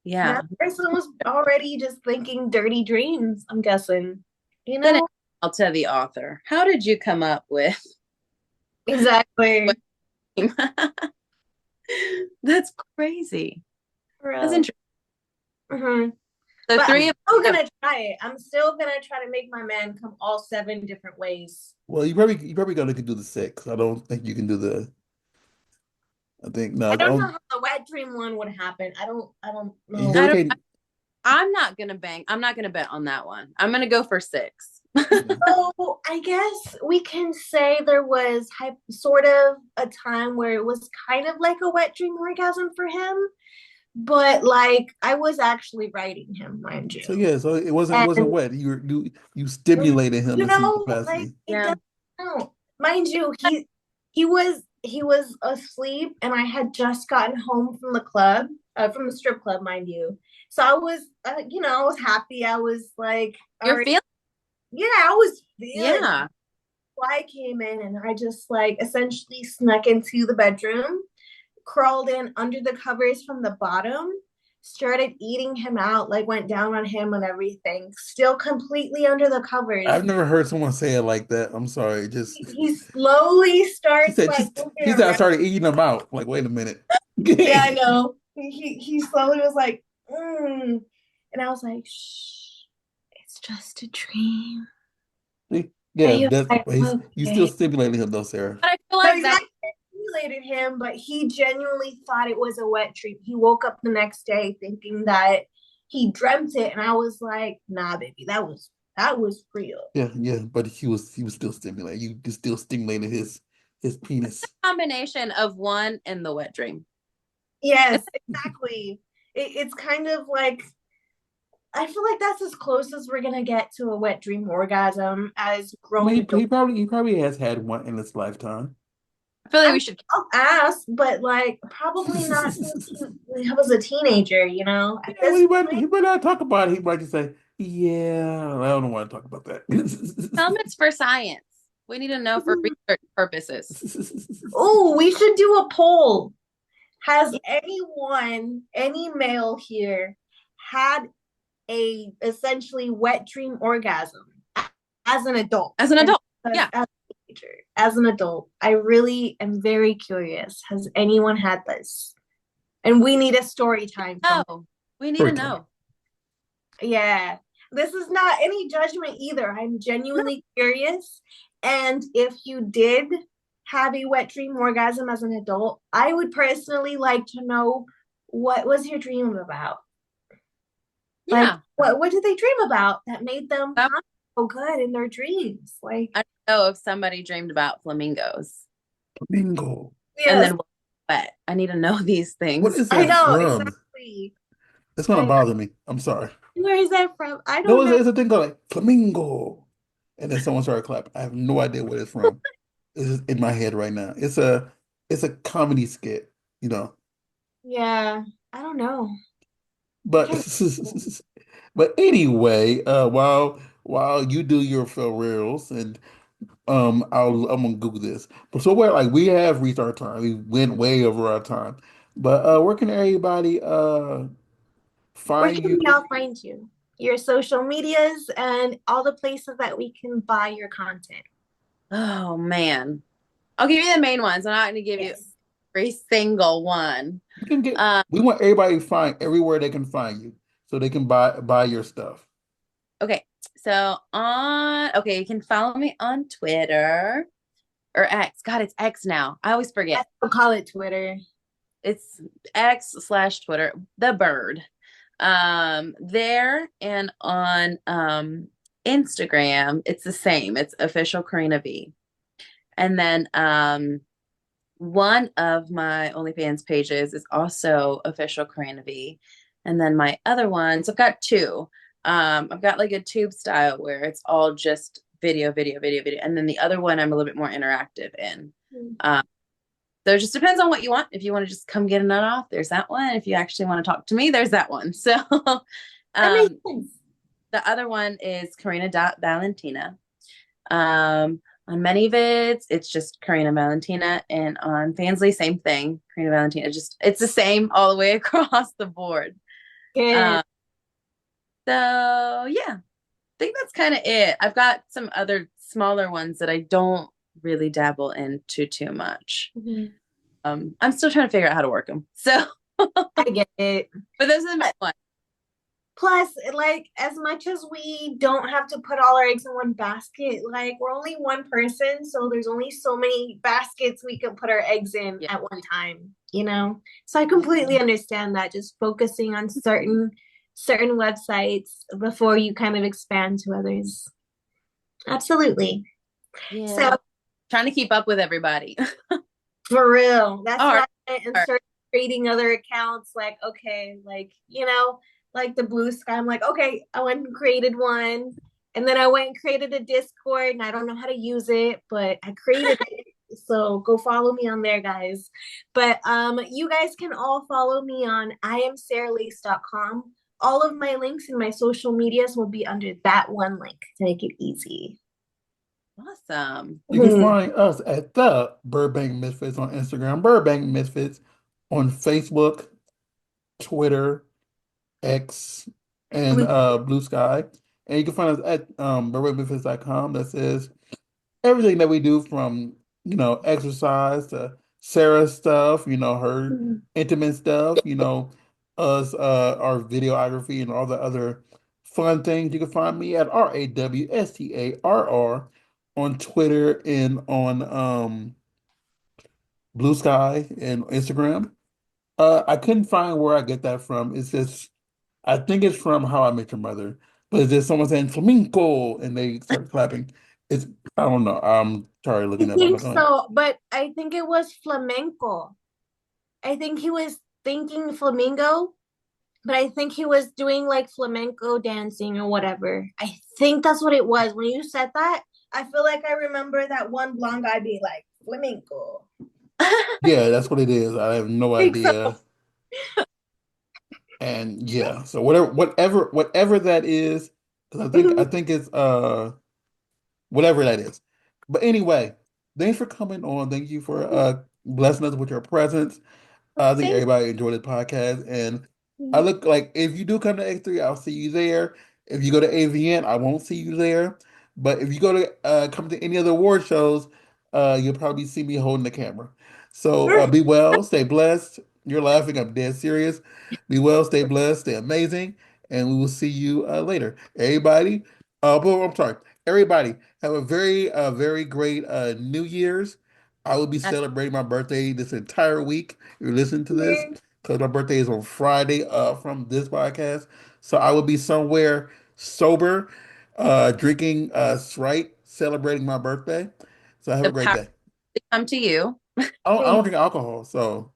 Speaker 1: yeah.
Speaker 2: that person was already just thinking dirty dreams, I'm guessing. You
Speaker 1: Then
Speaker 2: know?
Speaker 1: I'll tell the author. How did you come up with?
Speaker 2: Exactly.
Speaker 1: That's crazy.
Speaker 2: For
Speaker 1: That's
Speaker 2: real.
Speaker 1: interesting.
Speaker 2: Mhm.
Speaker 1: So
Speaker 2: But I'm
Speaker 1: three of
Speaker 2: still
Speaker 1: them.
Speaker 2: gonna try it. I'm still gonna try to make my man come all 7 different ways.
Speaker 3: Well, you probably gonna do the six. I don't think you can do the. I think no.
Speaker 2: I don't know how the wet dream one would happen. I don't
Speaker 3: You
Speaker 2: know.
Speaker 1: I
Speaker 3: never
Speaker 1: don't.
Speaker 3: can.
Speaker 1: I'm not gonna bang. I'm not gonna bet on that one. I'm gonna go for six.
Speaker 2: So I guess we can say there was sort of a time where it was kind of like a wet dream orgasm for him, but like I was actually writing him, mind
Speaker 3: So
Speaker 2: you.
Speaker 3: yeah, so it wasn't
Speaker 2: And
Speaker 3: wet. You stimulated him in some
Speaker 2: like
Speaker 3: capacity.
Speaker 2: it
Speaker 1: Yeah.
Speaker 2: doesn't count. Mind you, he was asleep and I had just gotten home from the club, from the strip club, mind you. So I was I was happy. I was like, all
Speaker 1: You're
Speaker 2: right,
Speaker 1: feeling.
Speaker 2: yeah, I was feeling.
Speaker 1: Yeah.
Speaker 2: fly came in and I just like essentially snuck into the bedroom, crawled in under the covers from the bottom, started eating him out, like went down on him and everything, still completely under the covers.
Speaker 3: I've never heard someone say it like that. I'm sorry. Just
Speaker 2: He slowly
Speaker 3: she
Speaker 2: starts
Speaker 3: said
Speaker 2: like moving
Speaker 3: she said I
Speaker 2: around.
Speaker 3: started eating them out. Like, wait a minute.
Speaker 2: Yeah, I know. He slowly was like, mm. And I was like, shh, it's just a dream. Are
Speaker 3: Yeah,
Speaker 2: you
Speaker 3: that's
Speaker 2: like,
Speaker 3: but you still
Speaker 2: okay?
Speaker 3: stimulating him though, Sarah.
Speaker 1: But I feel
Speaker 2: No,
Speaker 1: like that.
Speaker 2: exactly. I stimulated him, but he genuinely thought it was a wet dream. He woke up the next day thinking that he dreamt it, and I was like, nah, baby, that was real.
Speaker 3: Yeah, yeah, but he was still stimulating. You just still stimulated his penis.
Speaker 1: Combination of one and the wet dream.
Speaker 2: Yes, exactly. It's kind of like I feel like that's as close as we're gonna get to a wet dream orgasm as
Speaker 3: I
Speaker 2: grown
Speaker 3: mean,
Speaker 2: adults.
Speaker 3: he probably has had one in his lifetime.
Speaker 1: I feel like
Speaker 2: I
Speaker 1: we
Speaker 2: mean,
Speaker 1: should.
Speaker 2: I'll ask, but like probably not when I was a teenager, you know. At
Speaker 3: Yeah, well,
Speaker 2: this point,
Speaker 3: he might not talk about it. He might just say, "Yeah, I don't want to talk about that."
Speaker 1: Tell them it's for science. We need to know for research purposes.
Speaker 2: oh, we should do a poll. Has anyone, any male here, had a essentially wet dream orgasm as an adult?
Speaker 1: As an
Speaker 2: And
Speaker 1: adult. Yeah.
Speaker 2: as a teenager, as an adult, I really am very curious. Has anyone had this? And we need a story time from.
Speaker 1: No. We need
Speaker 3: Story
Speaker 1: to
Speaker 3: time.
Speaker 1: know.
Speaker 2: Yeah, this is not any judgment either. I'm
Speaker 1: No.
Speaker 2: genuinely curious. And if you did have a wet dream orgasm as an adult, I would personally like to know what was your dream about? Like,
Speaker 1: Yeah.
Speaker 2: what did they dream about that made them
Speaker 1: That-
Speaker 2: so good in their dreams? Like,
Speaker 1: I don't know if somebody dreamed about flamingos
Speaker 3: Bingo.
Speaker 1: and
Speaker 2: yes,
Speaker 1: then wet. I need to know these
Speaker 3: What
Speaker 1: things.
Speaker 3: is
Speaker 2: I
Speaker 3: that
Speaker 2: know
Speaker 3: from?
Speaker 2: exactly.
Speaker 3: That's gonna bother me. I'm sorry.
Speaker 2: Where is that from? I
Speaker 3: There
Speaker 2: don't
Speaker 3: was
Speaker 2: know.
Speaker 3: it's a thing called like flamingo, and then someone started clapping. I have no idea where it's from. It's just in my head right now. It's a comedy skit, you know.
Speaker 2: Yeah, I don't know. I
Speaker 3: But
Speaker 2: can't.
Speaker 3: but anyway, while you do your for reals and I'm gonna Google this. But so we're like we have reached our time. We went way over our time. But where can everybody
Speaker 2: Where
Speaker 3: find
Speaker 2: can
Speaker 3: you?
Speaker 2: we all find you? Your social medias and all the places that we can buy your content.
Speaker 1: Oh man. I'll give you the main ones. I'm not going to give you
Speaker 2: Yes.
Speaker 1: every single one.
Speaker 3: You can get
Speaker 1: Um,
Speaker 3: we want everybody to find everywhere they can find you so they can buy your stuff.
Speaker 1: okay. So okay, you can follow me on Twitter or X. God, it's X now. I always
Speaker 2: I
Speaker 1: forget.
Speaker 2: still call it Twitter.
Speaker 1: It's X/Twitter, the bird. There and on Instagram, it's the same. It's official Karina V. And then one of my OnlyFans pages is also official Karina V. And then my other ones, I've got two. I've got like a tube style where it's all just video, video, video, video. And then the other one I'm a little bit more interactive in. Um, so it just depends on what you want. If you want to just come get a nut off, there's that one. If you actually want to talk to me, there's that one. So
Speaker 2: That makes
Speaker 1: um,
Speaker 2: sense.
Speaker 1: the other one is Karina.Valentina. On many vids, it's just Karina Valentina, and on Fansly, same thing, Karina Valentina. Just it's the same all the way across the board.
Speaker 2: Good.
Speaker 1: Um, so yeah, I think that's kind of it. I've got some other smaller ones that I don't really dabble into too much.
Speaker 2: Mhm.
Speaker 1: I'm still trying to figure out how to work them. So,
Speaker 2: I get it.
Speaker 1: but those are the main ones.
Speaker 2: Plus, like, as much as we don't have to put all our eggs in one basket, like, we're only one person, so there's only so many baskets we can put our eggs in
Speaker 1: Yeah.
Speaker 2: at one time, you know? So I completely understand that, just focusing on certain websites before you kind of expand to others. Absolutely.
Speaker 1: Yeah.
Speaker 2: So
Speaker 1: Trying to keep up with everybody.
Speaker 2: for real, that's
Speaker 1: All
Speaker 2: why
Speaker 1: right.
Speaker 2: I went and started creating other accounts. Like, okay, like, you know, like the Blue Sky. I'm like, okay, I went and created one. And then I went and created a Discord, and I don't know how to use it, but I created it. So go follow me on there, guys. But you guys can all follow me on iamsaralace.com. All of my links and my social medias will be under that one link to make it easy.
Speaker 1: Awesome.
Speaker 3: You can find us at the Burbank Misfits on Instagram, Burbank Misfits on Facebook, Twitter, X, and Blue Sky. And you can find us at burbankmisfits.com. That says everything that we do from, exercise to Sarah's stuff, her intimate stuff, us, our videography and all the other fun things. You can find me at RAWSTARR on Twitter and on Blue Sky and Instagram. I couldn't find where I get that from. It's just, I think it's from How I Met Your Mother. But it's just someone saying flamenco and they start clapping. It's, I don't know. I'm sorry
Speaker 2: I
Speaker 3: looking up. I'm
Speaker 2: think
Speaker 3: not gonna.
Speaker 2: so, but I think it was flamenco. I think he was thinking flamingo, but I think he was doing like flamenco dancing or whatever. I think that's what it was. When you said that, I feel like I remember that one blonde guy being like flamenco.
Speaker 3: Yeah, that's what it is. I have no
Speaker 2: I think so.
Speaker 3: idea. And yeah, so whatever that is, 'cause I think it's whatever that is. But anyway, thanks for coming on. Thank you for blessing us with your presence. I think
Speaker 2: Thank
Speaker 3: everybody enjoyed the podcast, and I
Speaker 2: you.
Speaker 3: look like if you do come to X3, I'll see you there. If you go to AVN, I won't see you there. But if you go to come to any other award shows, you'll probably see me holding the camera. So be well, stay blessed. You're laughing, I'm dead serious. Be well, stay blessed, stay amazing, and we will see you later. Everybody, but I'm sorry, everybody, have a very great New Year's. I will be celebrating my birthday this entire week. You're listening to this because my birthday is on Friday from this podcast. So I will be somewhere sober, drinking Sprite, celebrating my birthday. So have a
Speaker 1: The
Speaker 3: great
Speaker 1: power
Speaker 3: day.
Speaker 1: to come to you.
Speaker 3: I don't drink alcohol, so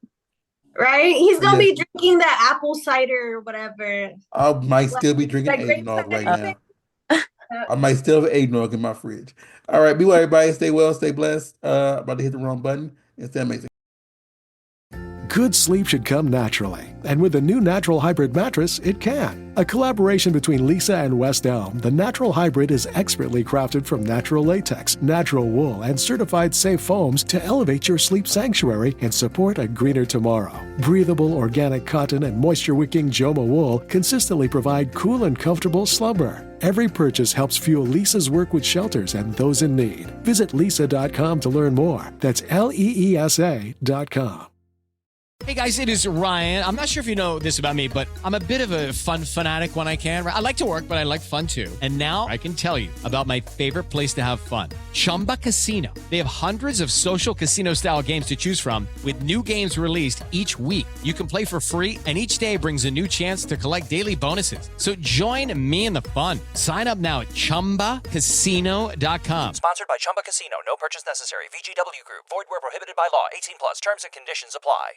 Speaker 2: Right? He's gonna
Speaker 3: yes,
Speaker 2: be drinking the apple cider or whatever.
Speaker 3: I might
Speaker 2: Like
Speaker 3: still be drinking
Speaker 2: that grape
Speaker 3: eggnog right
Speaker 2: cider
Speaker 1: Uh,
Speaker 2: thing.
Speaker 3: now. I might still have eggnog in my fridge. All right, be well, everybody. Stay well, stay blessed. About to hit the wrong button. It's amazing.
Speaker 4: Good sleep should come naturally, and with the new Natural Hybrid mattress, it can. A collaboration between Lisa and West Elm, the Natural Hybrid is expertly crafted from natural latex, natural wool, and certified safe foams to elevate your sleep sanctuary and support a greener tomorrow. Breathable organic cotton and moisture-wicking Joma wool consistently provide cool and comfortable slumber. Every purchase helps fuel Lisa's work with shelters and those in need. Visit lisa.com to learn more. That's LEESA.com.
Speaker 5: Hey guys, it is Ryan. I'm not sure if you know this about me, but I'm a bit of a fun fanatic when I can. I like to work, but I like fun too. And now I can tell you about my favorite place to have fun, Chumba Casino. They have hundreds of social casino style games to choose from with new games released each week. You can play for free and each day brings a new chance to collect daily bonuses. So join me in the fun. Sign up now at ChumbaCasino.com.
Speaker 6: Sponsored by Chumba Casino. No purchase necessary. VGW Group. Void where prohibited by law. 18 plus. Terms and conditions apply.